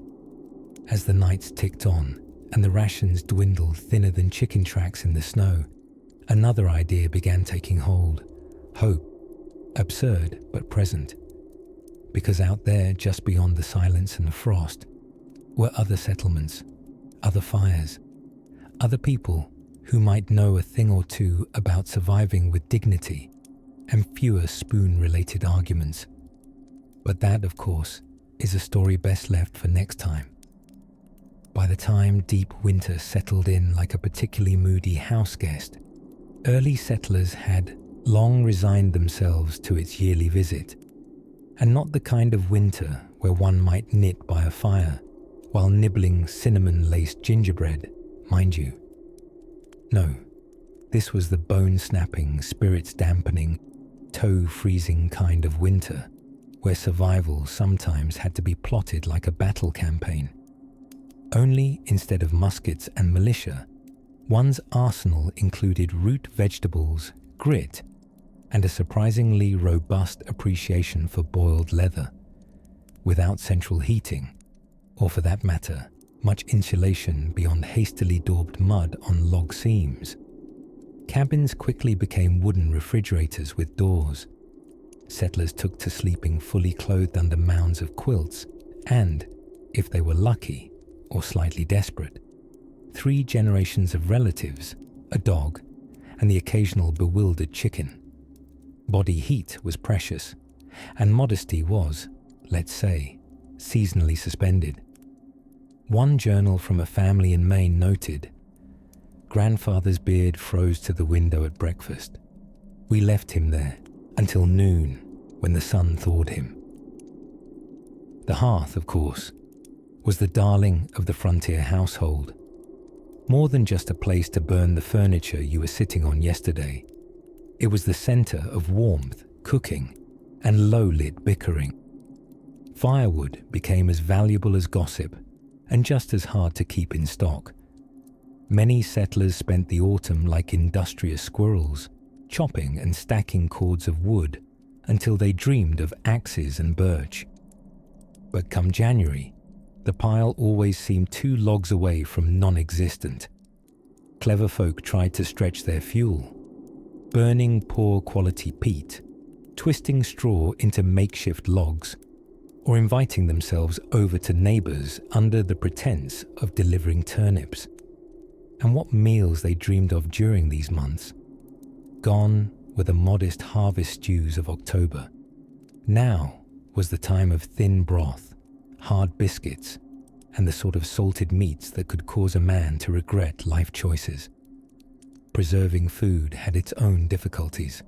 As the nights ticked on and the rations dwindled thinner than chicken tracks in the snow, another idea began taking hold: hope, absurd but present. Because out there, just beyond the silence and the frost, were other settlements, other fires, other people who might know a thing or two about surviving with dignity and fewer spoon-related arguments. But that, of course, is a story best left for next time. By the time deep winter settled in like a particularly moody house guest, early settlers had long resigned themselves to its yearly visit, and not the kind of winter where one might knit by a fire while nibbling cinnamon-laced gingerbread, mind you. No, this was the bone-snapping, spirits-dampening, toe-freezing kind of winter where survival sometimes had to be plotted like a battle campaign. Only instead of muskets and militia, one's arsenal included root vegetables, grit, and a surprisingly robust appreciation for boiled leather, without central heating, or for that matter, much insulation beyond hastily daubed mud on log seams. Cabins quickly became wooden refrigerators with doors. Settlers took to sleeping fully clothed under mounds of quilts, and, if they were lucky, or slightly desperate, 3 generations of relatives, a dog, and the occasional bewildered chicken. Body heat was precious, and modesty was, let's say, seasonally suspended. One journal from a family in Maine noted, "Grandfather's beard froze to the window at breakfast. We left him there until noon when the sun thawed him." The hearth, of course, was the darling of the frontier household. More than just a place to burn the furniture you were sitting on yesterday, it was the center of warmth, cooking, and low-lit bickering. Firewood became as valuable as gossip and just as hard to keep in stock. Many settlers spent the autumn like industrious squirrels, chopping and stacking cords of wood until they dreamed of axes and birch. But come January, the pile always seemed 2 logs away from non-existent. Clever folk tried to stretch their fuel, burning poor quality peat, twisting straw into makeshift logs, or inviting themselves over to neighbors under the pretense of delivering turnips. And what meals they dreamed of during these months. Gone were the modest harvest stews of October. Now was the time of thin broth, hard biscuits, and the sort of salted meats that could cause a man to regret life choices. Preserving food had its own difficulties.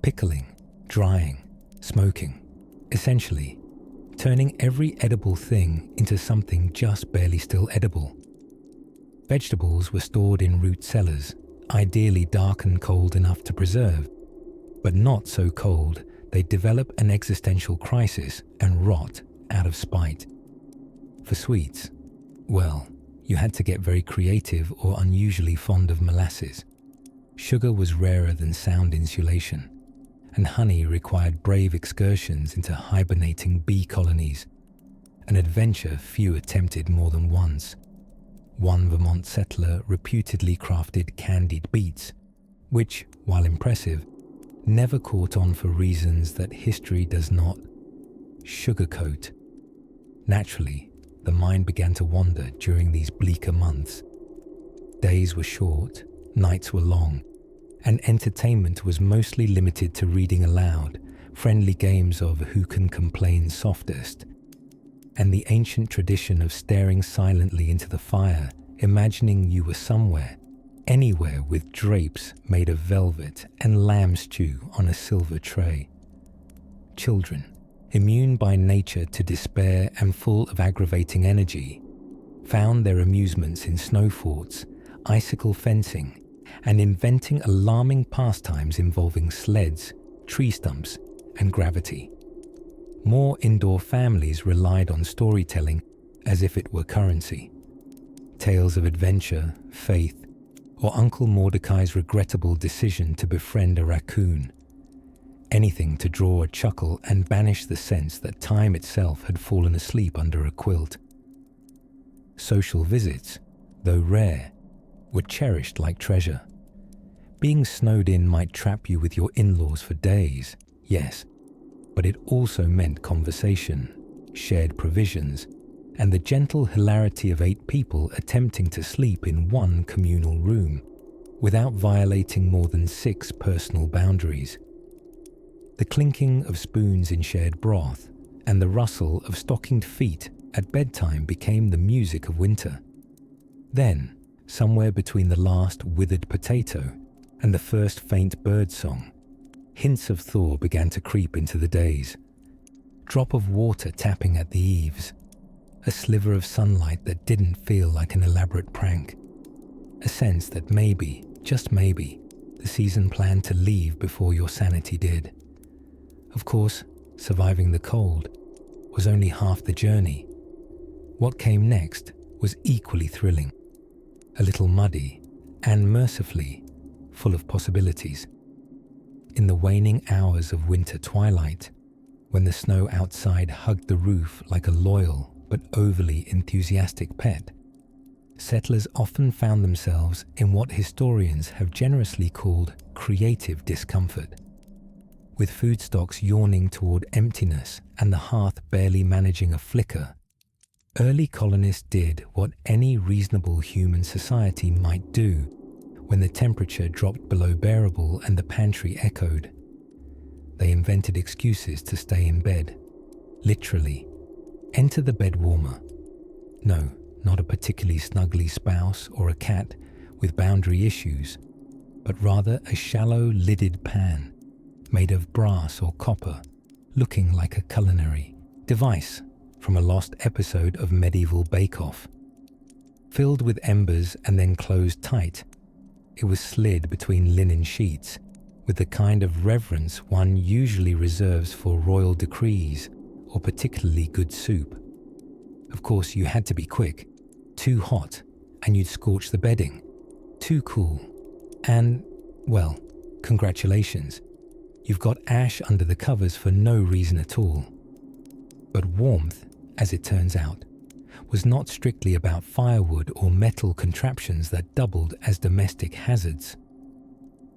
Pickling, drying, smoking, essentially turning every edible thing into something just barely still edible. Vegetables were stored in root cellars, ideally dark and cold enough to preserve, but not so cold they'd develop an existential crisis and rot out of spite. For sweets, well, you had to get very creative or unusually fond of molasses. Sugar was rarer than sound insulation, and honey required brave excursions into hibernating bee colonies, an adventure few attempted more than once. One Vermont settler reputedly crafted candied beets, which, while impressive, never caught on for reasons that history does not sugarcoat. Naturally, the mind began to wander during these bleaker months. Days were short, nights were long, and entertainment was mostly limited to reading aloud, friendly games of who can complain softest, and the ancient tradition of staring silently into the fire, imagining you were somewhere, anywhere with drapes made of velvet and lamb stew on a silver tray. Children, immune by nature to despair and full of aggravating energy, found their amusements in snow forts, icicle fencing, and inventing alarming pastimes involving sleds, tree stumps, and gravity. More indoor families relied on storytelling as if it were currency. Tales of adventure, faith, or Uncle Mordecai's regrettable decision to befriend a raccoon. Anything to draw a chuckle and banish the sense that time itself had fallen asleep under a quilt. Social visits, though rare, were cherished like treasure. Being snowed in might trap you with your in-laws for days, yes, but it also meant conversation, shared provisions, and the gentle hilarity of 8 people attempting to sleep in one communal room, without violating more than 6 personal boundaries. The clinking of spoons in shared broth and the rustle of stockinged feet at bedtime became the music of winter. Then, somewhere between the last withered potato and the first faint bird song, hints of thaw began to creep into the days. Drop of water tapping at the eaves, a sliver of sunlight that didn't feel like an elaborate prank, a sense that maybe, just maybe, the season planned to leave before your sanity did. Of course, surviving the cold was only half the journey. What came next was equally thrilling, a little muddy, and mercifully full of possibilities. In the waning hours of winter twilight, when the snow outside hugged the roof like a loyal but overly enthusiastic pet, settlers often found themselves in what historians have generously called creative discomfort. With food stocks yawning toward emptiness and the hearth barely managing a flicker, early colonists did what any reasonable human society might do when the temperature dropped below bearable and the pantry echoed. They invented excuses to stay in bed. Literally, enter the bed warmer. No, not a particularly snuggly spouse or a cat with boundary issues, but rather a shallow lidded pan made of brass or copper, looking like a culinary device from a lost episode of Medieval Bake Off. Filled with embers and then closed tight, it was slid between linen sheets with the kind of reverence one usually reserves for royal decrees or particularly good soup. Of course, you had to be quick. Too hot, and you'd scorch the bedding. Too cool, and, well, congratulations. You've got ash under the covers for no reason at all. But warmth, as it turns out, was not strictly about firewood or metal contraptions that doubled as domestic hazards.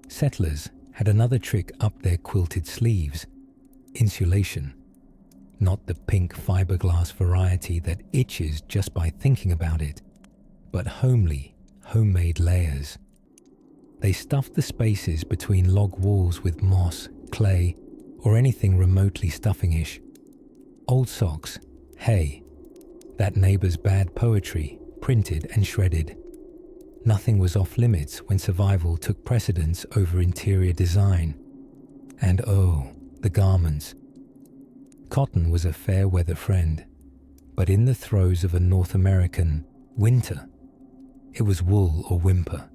Settlers had another trick up their quilted sleeves: insulation. Not the pink fiberglass variety that itches just by thinking about it, but homely, homemade layers. They stuffed the spaces between log walls with moss, clay, or anything remotely stuffingish. Old socks, hay, that neighbour's bad poetry, printed and shredded. Nothing was off limits when survival took precedence over interior design. And oh, the garments. Cotton was a fair weather friend, but in the throes of a North American winter, it was wool or whimper.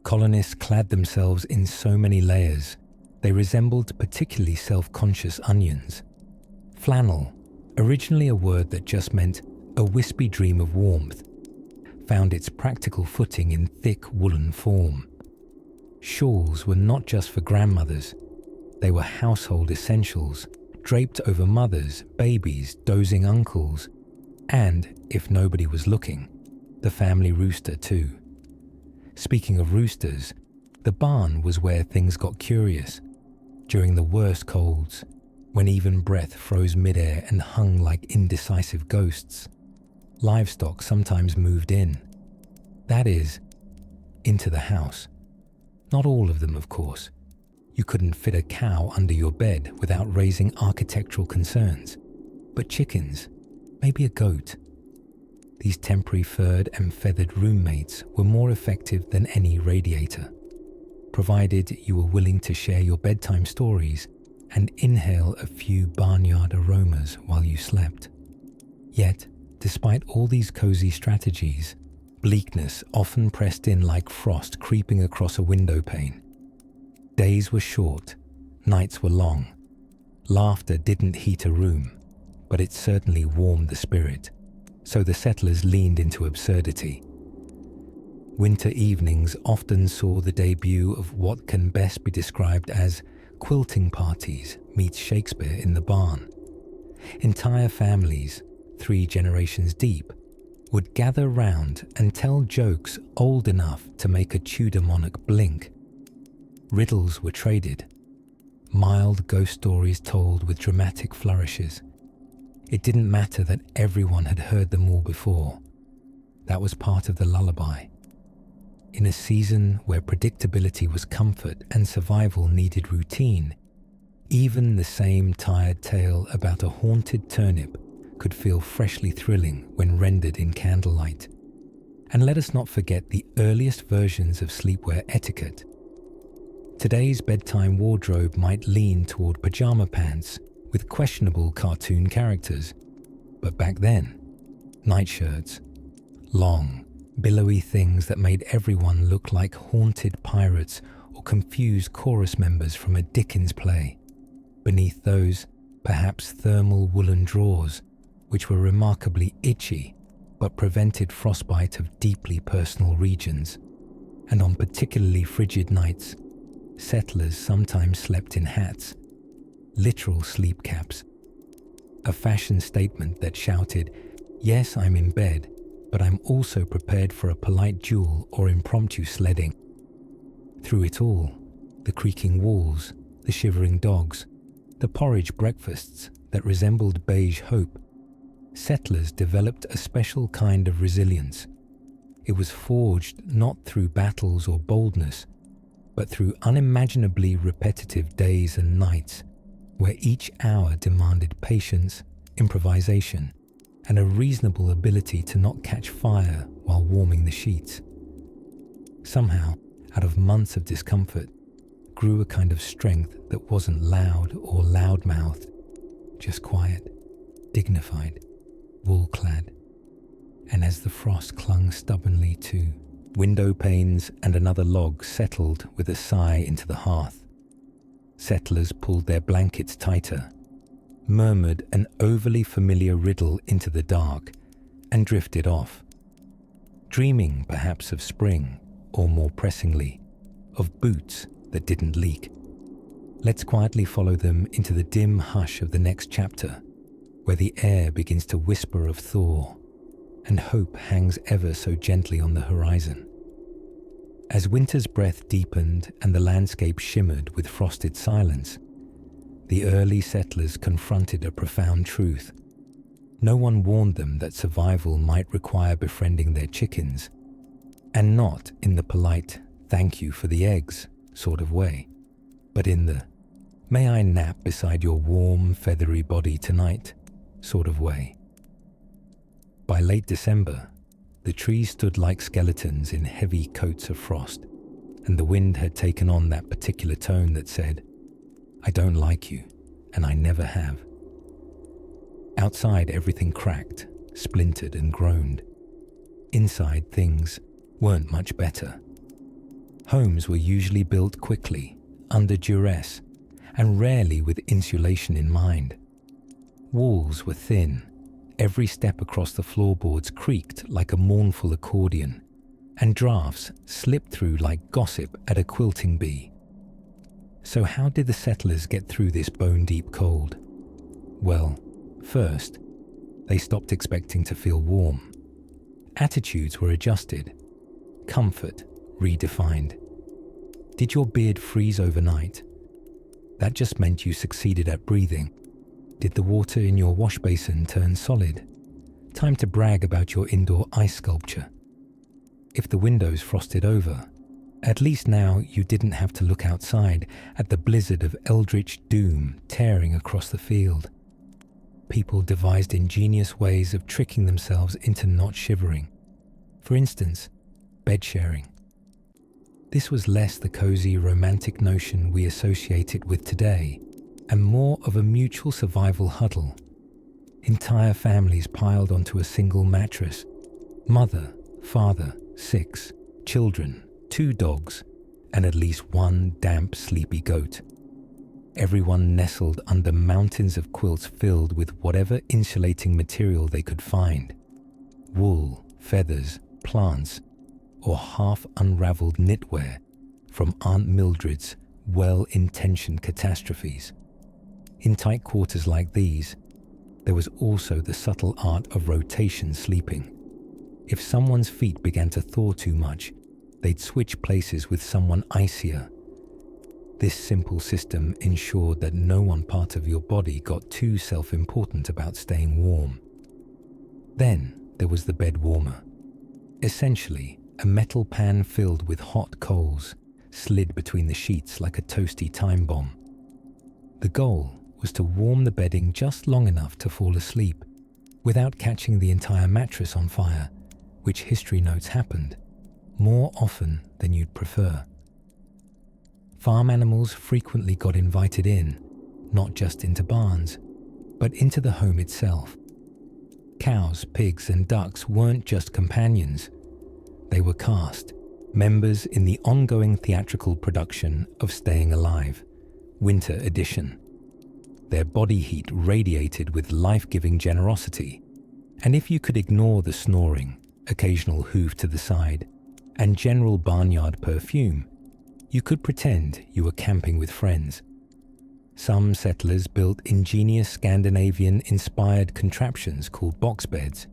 Colonists clad themselves in so many layers, they resembled particularly self-conscious onions. Flannel, originally a word that just meant a wispy dream of warmth, found its practical footing in thick woolen form. Shawls were not just for grandmothers, they were household essentials, draped over mothers, babies, dozing uncles, and, if nobody was looking, the family rooster too. Speaking of roosters, the barn was where things got curious. During the worst colds, when even breath froze midair and hung like indecisive ghosts, livestock sometimes moved in. That is, into the house. Not all of them, of course. You couldn't fit a cow under your bed without raising architectural concerns. But chickens, maybe a goat. These temporary furred and feathered roommates were more effective than any radiator, provided you were willing to share your bedtime stories and inhale a few barnyard aromas while you slept. Yet, despite all these cozy strategies, bleakness often pressed in like frost creeping across a window pane. Days were short, nights were long. Laughter didn't heat a room, but it certainly warmed the spirit, so the settlers leaned into absurdity. Winter evenings often saw the debut of what can best be described as quilting parties meets Shakespeare in the barn. Entire families, 3 generations deep, would gather round and tell jokes old enough to make a Tudor monarch blink. Riddles were traded, mild ghost stories told with dramatic flourishes. It didn't matter that everyone had heard them all before. That was part of the lullaby. In a season where predictability was comfort and survival needed routine, even the same tired tale about a haunted turnip could feel freshly thrilling when rendered in candlelight. And let us not forget the earliest versions of sleepwear etiquette. Today's bedtime wardrobe might lean toward pajama pants with questionable cartoon characters, but back then, nightshirts, long, billowy things that made everyone look like haunted pirates or confused chorus members from a Dickens play. Beneath those, perhaps thermal woolen drawers, which were remarkably itchy but prevented frostbite of deeply personal regions. And on particularly frigid nights, settlers sometimes slept in hats, literal sleep caps, a fashion statement that shouted, "Yes, I'm in bed, but I'm also prepared for a polite duel or impromptu sledding." Through it all, the creaking walls, the shivering dogs, the porridge breakfasts that resembled beige hope, settlers developed a special kind of resilience. It was forged not through battles or boldness, but through unimaginably repetitive days and nights, where each hour demanded patience, improvisation, and a reasonable ability to not catch fire while warming the sheets. Somehow, out of months of discomfort, grew a kind of strength that wasn't loud or loud-mouthed, just quiet, dignified, wool-clad. And as the frost clung stubbornly to window panes and another log settled with a sigh into the hearth, settlers pulled their blankets tighter, murmured an overly familiar riddle into the dark, and drifted off, dreaming perhaps of spring, or more pressingly, of boots that didn't leak. Let's quietly follow them into the dim hush of the next chapter, where the air begins to whisper of thaw, and hope hangs ever so gently on the horizon. As winter's breath deepened and the landscape shimmered with frosted silence, the early settlers confronted a profound truth. No one warned them that survival might require befriending their chickens, and not in the polite "thank you for the eggs" sort of way, but in the "may I nap beside your warm, feathery body tonight" sort of way. By late December, the trees stood like skeletons in heavy coats of frost, and the wind had taken on that particular tone that said, "I don't like you, and I never have." Outside, everything cracked, splintered, and groaned. Inside, things weren't much better. Homes were usually built quickly, under duress, and rarely with insulation in mind. Walls were thin. Every step across the floorboards creaked like a mournful accordion, and drafts slipped through like gossip at a quilting bee. So how did the settlers get through this bone-deep cold? Well, first, they stopped expecting to feel warm. Attitudes were adjusted. Comfort redefined. Did your beard freeze overnight? That just meant you succeeded at breathing. Did the water in your wash basin turn solid? Time to brag about your indoor ice sculpture. If the windows frosted over, at least now you didn't have to look outside at the blizzard of eldritch doom tearing across the field. People devised ingenious ways of tricking themselves into not shivering. For instance, bed sharing. This was less the cozy, romantic notion we associate it with today, and more of a mutual survival huddle. Entire families piled onto a single mattress. Mother, father, 6 children, 2 dogs, and at least 1 damp, sleepy goat. Everyone nestled under mountains of quilts filled with whatever insulating material they could find. Wool, feathers, plants, or half-unraveled knitwear from Aunt Mildred's well-intentioned catastrophes. In tight quarters like these, there was also the subtle art of rotation sleeping. If someone's feet began to thaw too much, they'd switch places with someone icier. This simple system ensured that no one part of your body got too self-important about staying warm. Then there was the bed warmer. Essentially, a metal pan filled with hot coals slid between the sheets like a toasty time bomb. The goal was to warm the bedding just long enough to fall asleep, without catching the entire mattress on fire, which history notes happened more often than you'd prefer. Farm animals frequently got invited in, not just into barns, but into the home itself. Cows, pigs, and ducks weren't just companions. They were cast, members in the ongoing theatrical production of Staying Alive, Winter Edition. Their body heat radiated with life-giving generosity, and if you could ignore the snoring, occasional hoof to the side, and general barnyard perfume, you could pretend you were camping with friends. Some settlers built ingenious Scandinavian-inspired contraptions called box beds,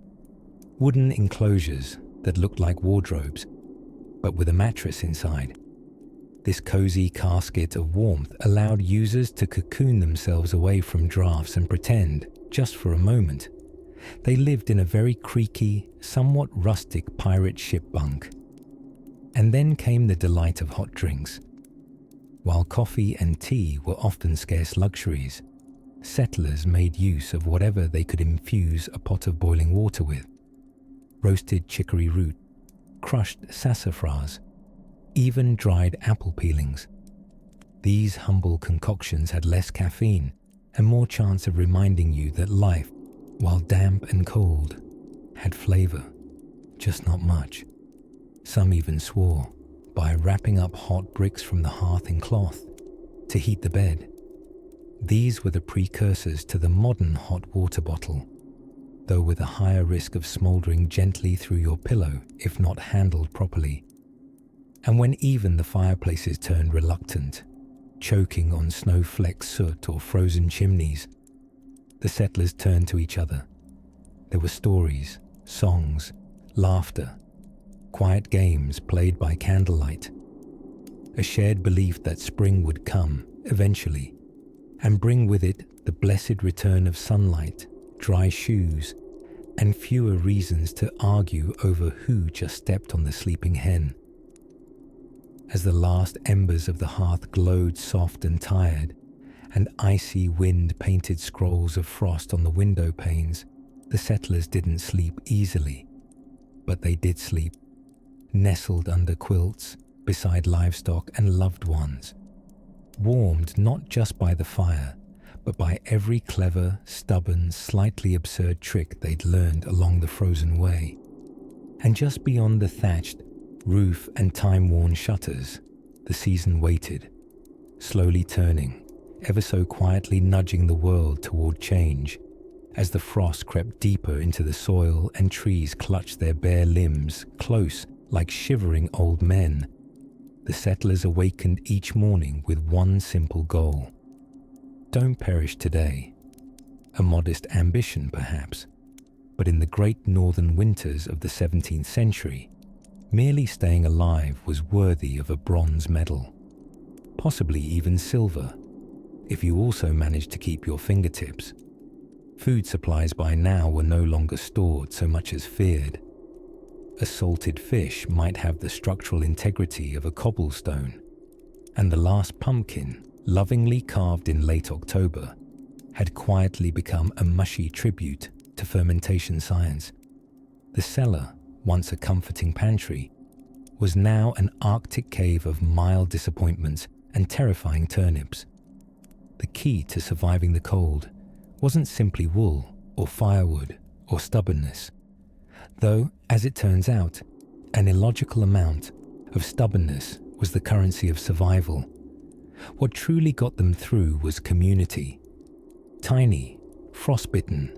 wooden enclosures that looked like wardrobes, but with a mattress inside. This cozy casket of warmth allowed users to cocoon themselves away from drafts and pretend, just for a moment, they lived in a very creaky, somewhat rustic pirate ship bunk. And then came the delight of hot drinks. While coffee and tea were often scarce luxuries, settlers made use of whatever they could infuse a pot of boiling water with. Roasted chicory root, crushed sassafras, even dried apple peelings. These humble concoctions had less caffeine and more chance of reminding you that life, while damp and cold, had flavor, just not much. Some even swore by wrapping up hot bricks from the hearth in cloth to heat the bed. These were the precursors to the modern hot water bottle, though with a higher risk of smouldering gently through your pillow if not handled properly. And when even the fireplaces turned reluctant, choking on snow-flecked soot or frozen chimneys, the settlers turned to each other. There were stories, songs, laughter, quiet games played by candlelight, a shared belief that spring would come eventually and bring with it the blessed return of sunlight, dry shoes, and fewer reasons to argue over who just stepped on the sleeping hen. As the last embers of the hearth glowed soft and tired, and icy wind painted scrolls of frost on the window panes, the settlers didn't sleep easily. But they did sleep, nestled under quilts, beside livestock and loved ones, warmed not just by the fire, but by every clever, stubborn, slightly absurd trick they'd learned along the frozen way. And just beyond the thatched roof and time-worn shutters, the season waited, slowly turning, ever so quietly nudging the world toward change, as the frost crept deeper into the soil and trees clutched their bare limbs close like shivering old men. The settlers awakened each morning with one simple goal. Don't perish today. A modest ambition, perhaps, but in the great northern winters of the 17th century, merely staying alive was worthy of a bronze medal, possibly even silver, if you also managed to keep your fingertips. Food supplies by now were no longer stored so much as feared. A salted fish might have the structural integrity of a cobblestone, and the last pumpkin, lovingly carved in late October, had quietly become a mushy tribute to fermentation science. The cellar, once a comforting pantry, was now an Arctic cave of mild disappointments and terrifying turnips. The key to surviving the cold wasn't simply wool or firewood or stubbornness, though, as it turns out, an illogical amount of stubbornness was the currency of survival. What truly got them through was community. Tiny, frostbitten,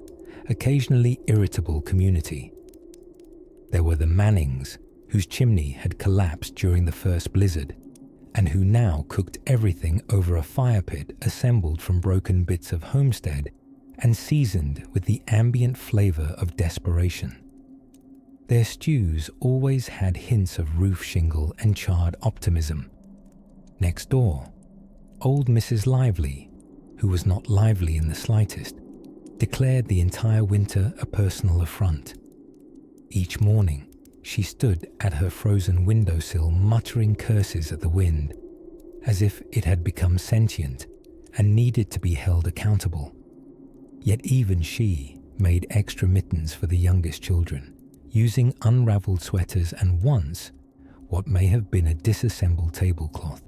occasionally irritable community. There were the Mannings, whose chimney had collapsed during the first blizzard, and who now cooked everything over a fire pit assembled from broken bits of homestead and seasoned with the ambient flavor of desperation. Their stews always had hints of roof shingle and charred optimism. Next door, old Mrs. Lively, who was not lively in the slightest, declared the entire winter a personal affront. Each morning, she stood at her frozen windowsill muttering curses at the wind, as if it had become sentient and needed to be held accountable. Yet even she made extra mittens for the youngest children, using unraveled sweaters and once what may have been a disassembled tablecloth.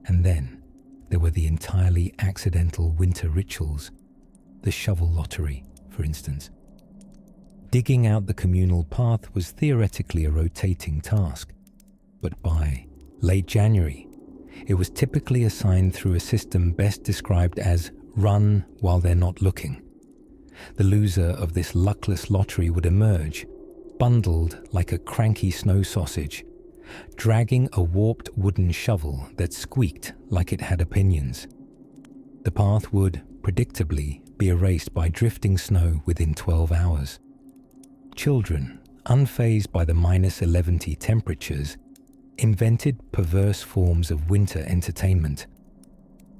And then there were the entirely accidental winter rituals, the shovel lottery, for instance. Digging out the communal path was theoretically a rotating task, but by late January, it was typically assigned through a system best described as run while they're not looking. The loser of this luckless lottery would emerge, bundled like a cranky snow sausage, dragging a warped wooden shovel that squeaked like it had opinions. The path would, predictably, be erased by drifting snow within 12 hours. Children, unfazed by the -11 temperatures, invented perverse forms of winter entertainment.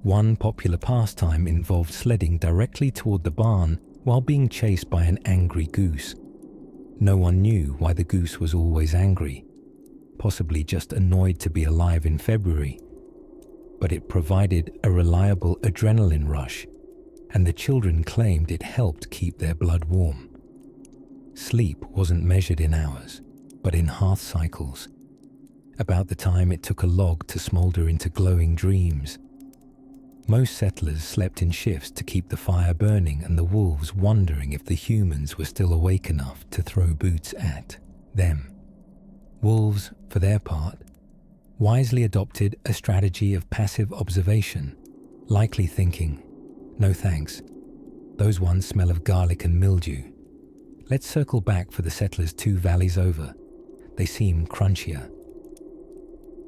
One popular pastime involved sledding directly toward the barn while being chased by an angry goose. No one knew why the goose was always angry, possibly just annoyed to be alive in February, but it provided a reliable adrenaline rush, and the children claimed it helped keep their blood warm. Sleep wasn't measured in hours, but in hearth cycles, about the time it took a log to smolder into glowing dreams. Most settlers slept in shifts to keep the fire burning and the wolves wondering if the humans were still awake enough to throw boots at them. Wolves, for their part, wisely adopted a strategy of passive observation, likely thinking, "No thanks, those ones smell of garlic and mildew. Let's circle back for the settlers 2 valleys over. They seem crunchier."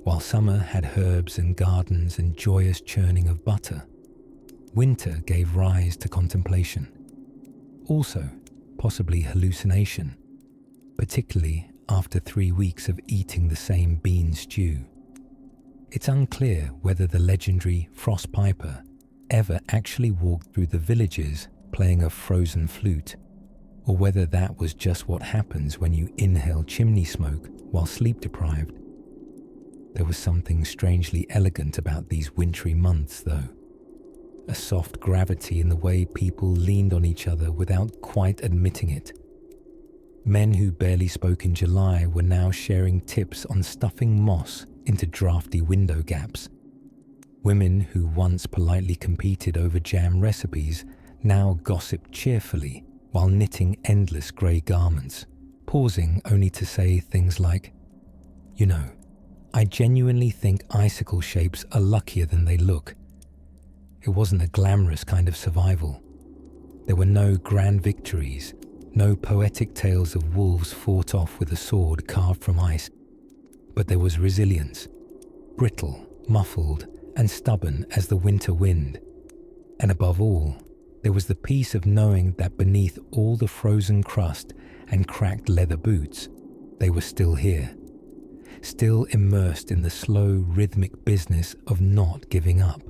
While summer had herbs and gardens and joyous churning of butter, winter gave rise to contemplation. Also, possibly hallucination, particularly after 3 weeks of eating the same bean stew. It's unclear whether the legendary frostpiper ever actually walked through the villages playing a frozen flute, or whether that was just what happens when you inhale chimney smoke while sleep-deprived. There was something strangely elegant about these wintry months, though. A soft gravity in the way people leaned on each other without quite admitting it. Men who barely spoke in July were now sharing tips on stuffing moss into drafty window gaps. Women who once politely competed over jam recipes now gossiped cheerfully while knitting endless grey garments, pausing only to say things like, "You know, I genuinely think icicle shapes are luckier than they look." It wasn't a glamorous kind of survival. There were no grand victories, no poetic tales of wolves fought off with a sword carved from ice. But there was resilience, brittle, muffled, and stubborn as the winter wind. And above all, there was the peace of knowing that beneath all the frozen crust and cracked leather boots, they were still here, still immersed in the slow, rhythmic business of not giving up.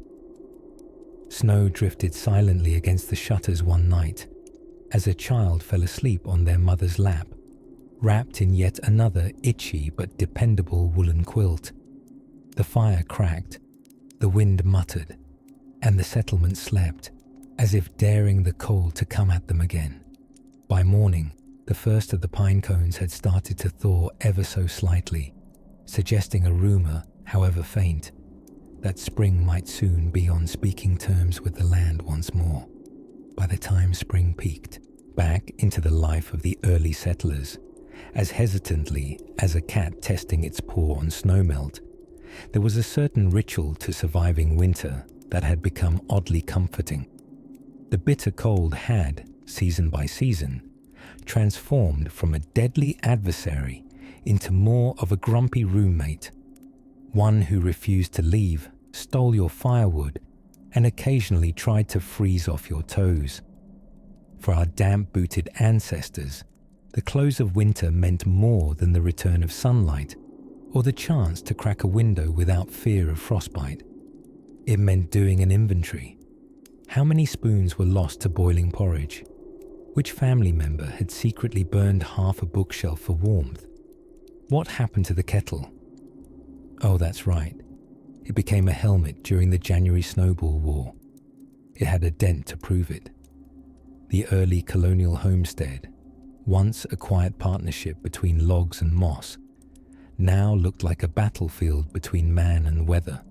Snow drifted silently against the shutters one night as a child fell asleep on their mother's lap, wrapped in yet another itchy but dependable woolen quilt. The fire cracked, the wind muttered, and the settlement slept, as if daring the cold to come at them again. By morning, the first of the pine cones had started to thaw ever so slightly, suggesting a rumour, however faint, that spring might soon be on speaking terms with the land once more. By the time spring peeked back into the life of the early settlers, as hesitantly as a cat testing its paw on snowmelt, there was a certain ritual to surviving winter that had become oddly comforting. The bitter cold had, season by season, transformed from a deadly adversary into more of a grumpy roommate, one who refused to leave, stole your firewood, and occasionally tried to freeze off your toes. For our damp-booted ancestors, the close of winter meant more than the return of sunlight or the chance to crack a window without fear of frostbite. It meant doing an inventory. How many spoons were lost to boiling porridge? Which family member had secretly burned half a bookshelf for warmth? What happened to the kettle? Oh, that's right. It became a helmet during the January Snowball War. It had a dent to prove it. The early colonial homestead, once a quiet partnership between logs and moss, now looked like a battlefield between man and weather.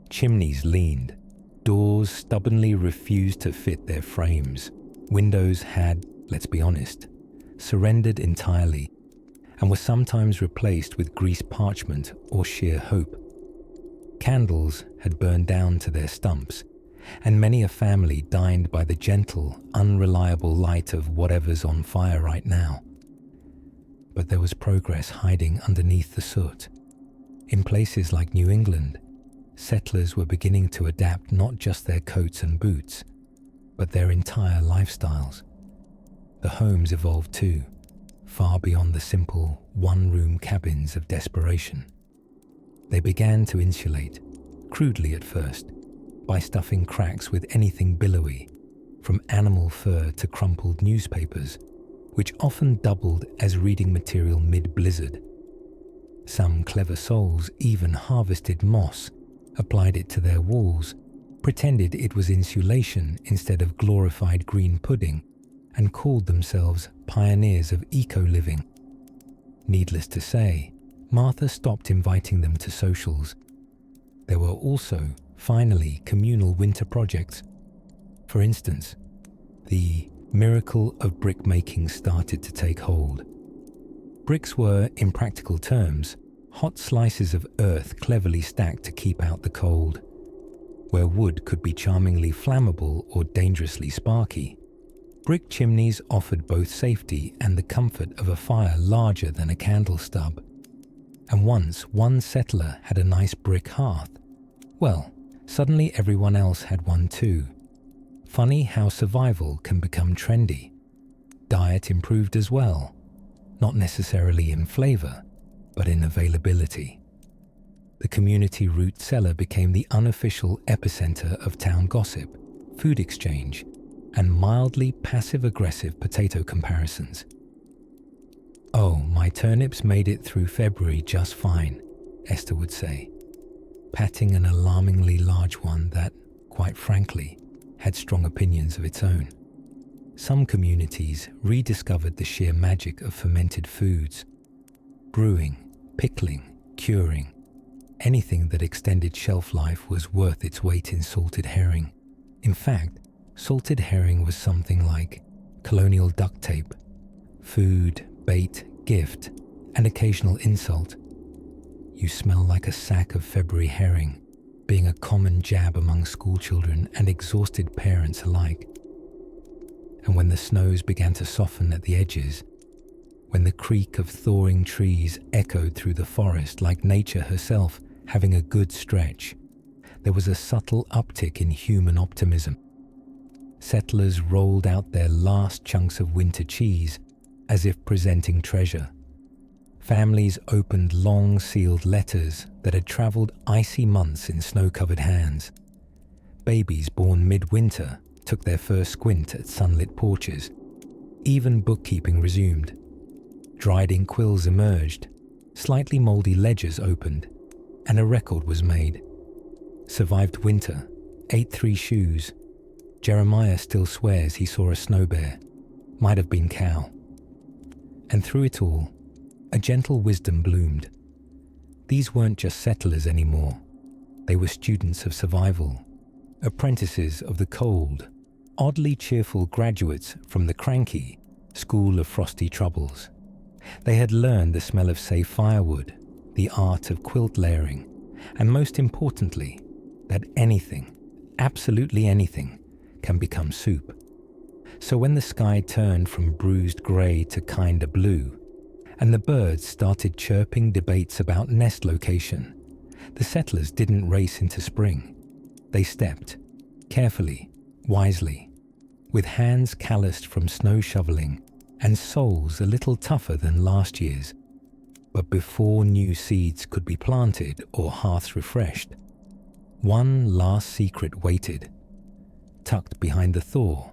Chimneys leaned, doors stubbornly refused to fit their frames. Windows had, let's be honest, surrendered entirely and were sometimes replaced with greased parchment or sheer hope. Candles had burned down to their stumps, and many a family dined by the gentle, unreliable light of whatever's on fire right now. But there was progress hiding underneath the soot. In places like New England, settlers were beginning to adapt not just their coats and boots, but their entire lifestyles. The homes evolved too, far beyond the simple one-room cabins of desperation. They began to insulate, crudely at first, by stuffing cracks with anything billowy, from animal fur to crumpled newspapers, which often doubled as reading material mid-blizzard. Some clever souls even harvested moss, applied it to their walls, pretended it was insulation instead of glorified green pudding, and called themselves pioneers of eco-living. Needless to say, Martha stopped inviting them to socials. There were also, finally, communal winter projects. For instance, the miracle of brick-making started to take hold. Bricks were, in practical terms, hot slices of earth cleverly stacked to keep out the cold. Where wood could be charmingly flammable or dangerously sparky, brick chimneys offered both safety and the comfort of a fire larger than a candle stub. And once one settler had a nice brick hearth, well, suddenly everyone else had one too. Funny how survival can become trendy. Diet improved as well, not necessarily in flavor, but in availability. The community root cellar became the unofficial epicenter of town gossip, food exchange, and mildly passive-aggressive potato comparisons. "Oh, my turnips made it through February just fine," Esther would say, patting an alarmingly large one that, quite frankly, had strong opinions of its own. Some communities rediscovered the sheer magic of fermented foods. Brewing, pickling, curing, anything that extended shelf life was worth its weight in salted herring. In fact, salted herring was something like colonial duct tape, food, bait, gift, and occasional insult. "You smell like a sack of February herring," being a common jab among schoolchildren and exhausted parents alike. And when the snows began to soften at the edges, when the creak of thawing trees echoed through the forest like nature herself having a good stretch, there was a subtle uptick in human optimism. Settlers rolled out their last chunks of winter cheese as if presenting treasure. Families opened long sealed letters that had traveled icy months in snow-covered hands. Babies born midwinter took their first squint at sunlit porches. Even bookkeeping resumed. Dried ink quills emerged, slightly mouldy ledgers opened, and a record was made. Survived winter, ate 3 shoes. Jeremiah still swears he saw a snow bear. Might have been cow. And through it all, a gentle wisdom bloomed. These weren't just settlers anymore. They were students of survival, apprentices of the cold, oddly cheerful graduates from the cranky school of frosty troubles. They had learned the smell of safe firewood, the art of quilt layering, and most importantly, that anything, absolutely anything, can become soup. So when the sky turned from bruised grey to kinder blue, and the birds started chirping debates about nest location, the settlers didn't race into spring. They stepped, carefully, wisely, with hands calloused from snow shoveling and souls a little tougher than last year's. But before new seeds could be planted or hearths refreshed, one last secret waited, tucked behind the thaw,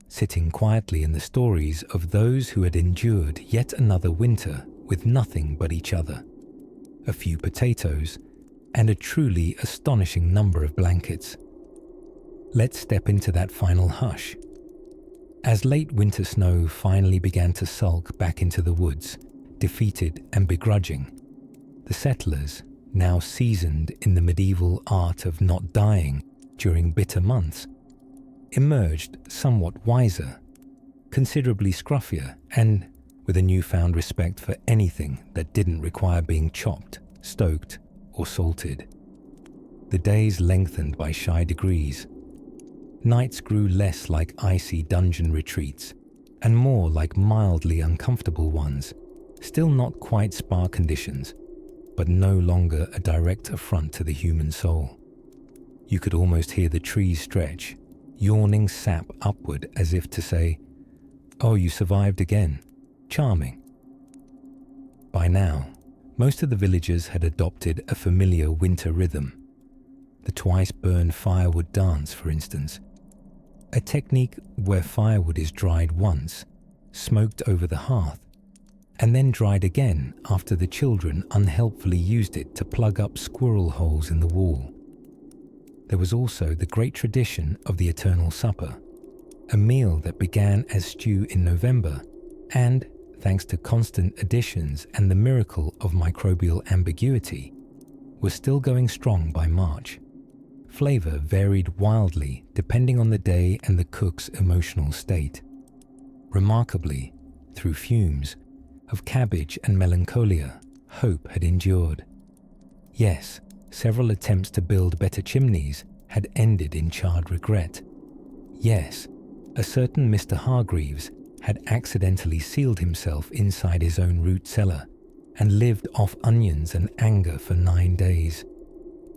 sitting quietly in the stories of those who had endured yet another winter with nothing but each other, a few potatoes, and a truly astonishing number of blankets. Let's step into that final hush. As late winter snow finally began to sulk back into the woods, defeated and begrudging, the settlers, now seasoned in the medieval art of not dying during bitter months, emerged somewhat wiser, considerably scruffier, and with a newfound respect for anything that didn't require being chopped, stoked, or salted. The days lengthened by shy degrees. Nights grew less like icy dungeon retreats and more like mildly uncomfortable ones, still not quite spa conditions, but no longer a direct affront to the human soul. You could almost hear the trees stretch, yawning sap upward as if to say, "Oh, you survived again. Charming." By now, most of the villagers had adopted a familiar winter rhythm. The twice-burned firewood dance, for instance, a technique where firewood is dried once, smoked over the hearth, and then dried again after the children unhelpfully used it to plug up squirrel holes in the wall. there was also the great tradition of the Eternal Supper, a meal that began as stew in November and, thanks to constant additions and the miracle of microbial ambiguity, was still going strong by March. Flavor varied wildly depending on the day and the cook's emotional state. Remarkably, through fumes of cabbage and melancholia, hope had endured. Yes, several attempts to build better chimneys had ended in charred regret. Yes, a certain Mr. Hargreaves had accidentally sealed himself inside his own root cellar and lived off onions and anger for 9 days.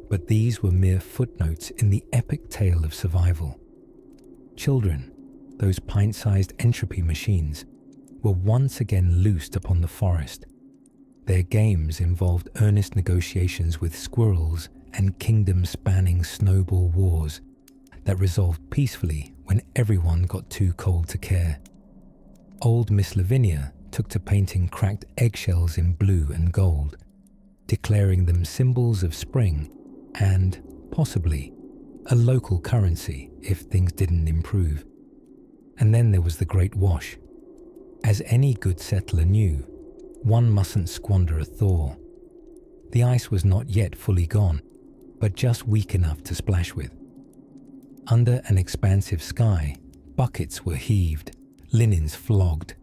But these were mere footnotes in the epic tale of survival. Children, those pint-sized entropy machines, were once again loosed upon the forest. Their games involved earnest negotiations with squirrels and kingdom-spanning snowball wars that resolved peacefully when everyone got too cold to care. Old Miss Lavinia took to painting cracked eggshells in blue and gold, declaring them symbols of spring and, possibly, a local currency if things didn't improve. And then there was the Great Wash. As any good settler knew, one mustn't squander a thaw. The ice was not yet fully gone, but just weak enough to splash with. Under an expansive sky, buckets were heaved, linens flogged,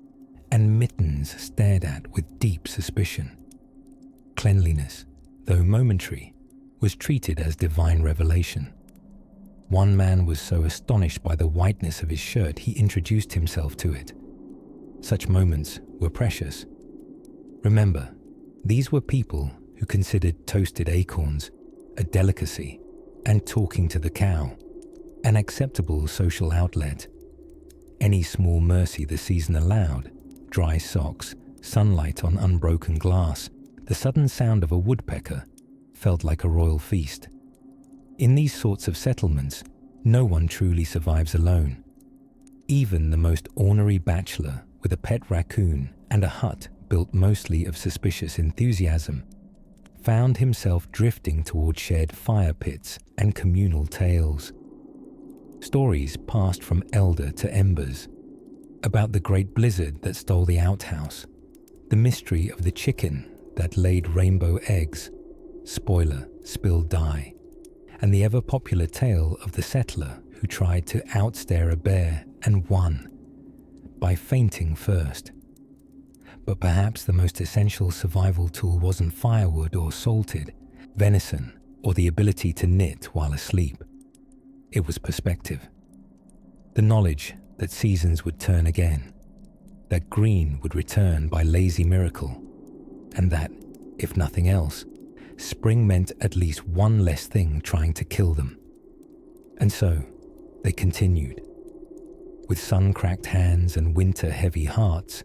and mittens stared at with deep suspicion. Cleanliness, though momentary, was treated as divine revelation. One man was so astonished by the whiteness of his shirt he introduced himself to it. Such moments were precious. Remember, these were people who considered toasted acorns a delicacy and talking to the cow an acceptable social outlet. Any small mercy the season allowed, dry socks, sunlight on unbroken glass, the sudden sound of a woodpecker, felt like a royal feast. In these sorts of settlements, no one truly survives alone. Even the most ornery bachelor with a pet raccoon and a hut built mostly of suspicious enthusiasm found himself drifting toward shared fire pits and communal tales. Stories passed from elder to embers about the great blizzard that stole the outhouse, the mystery of the chicken that laid rainbow eggs, spoiler, spilled dye, and the ever-popular tale of the settler who tried to outstare a bear and won by fainting first. But perhaps the most essential survival tool wasn't firewood or salted, venison, or the ability to knit while asleep. It was perspective. The knowledge that seasons would turn again, that green would return by lazy miracle, and that, if nothing else, spring meant at least one less thing trying to kill them. And so, they continued. With sun-cracked hands and winter-heavy hearts,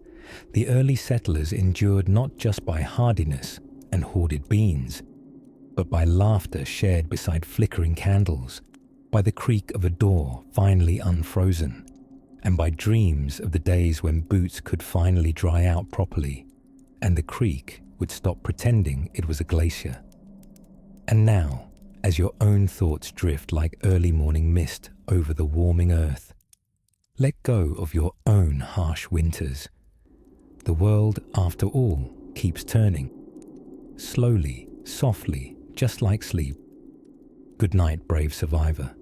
the early settlers endured not just by hardiness and hoarded beans, but by laughter shared beside flickering candles, by the creak of a door finally unfrozen, and by dreams of the days when boots could finally dry out properly, and the creek would stop pretending it was a glacier. And now, as your own thoughts drift like early morning mist over the warming earth, let go of your own harsh winters. The world, after all, keeps turning. Slowly, softly, just like sleep. Good night, brave survivor.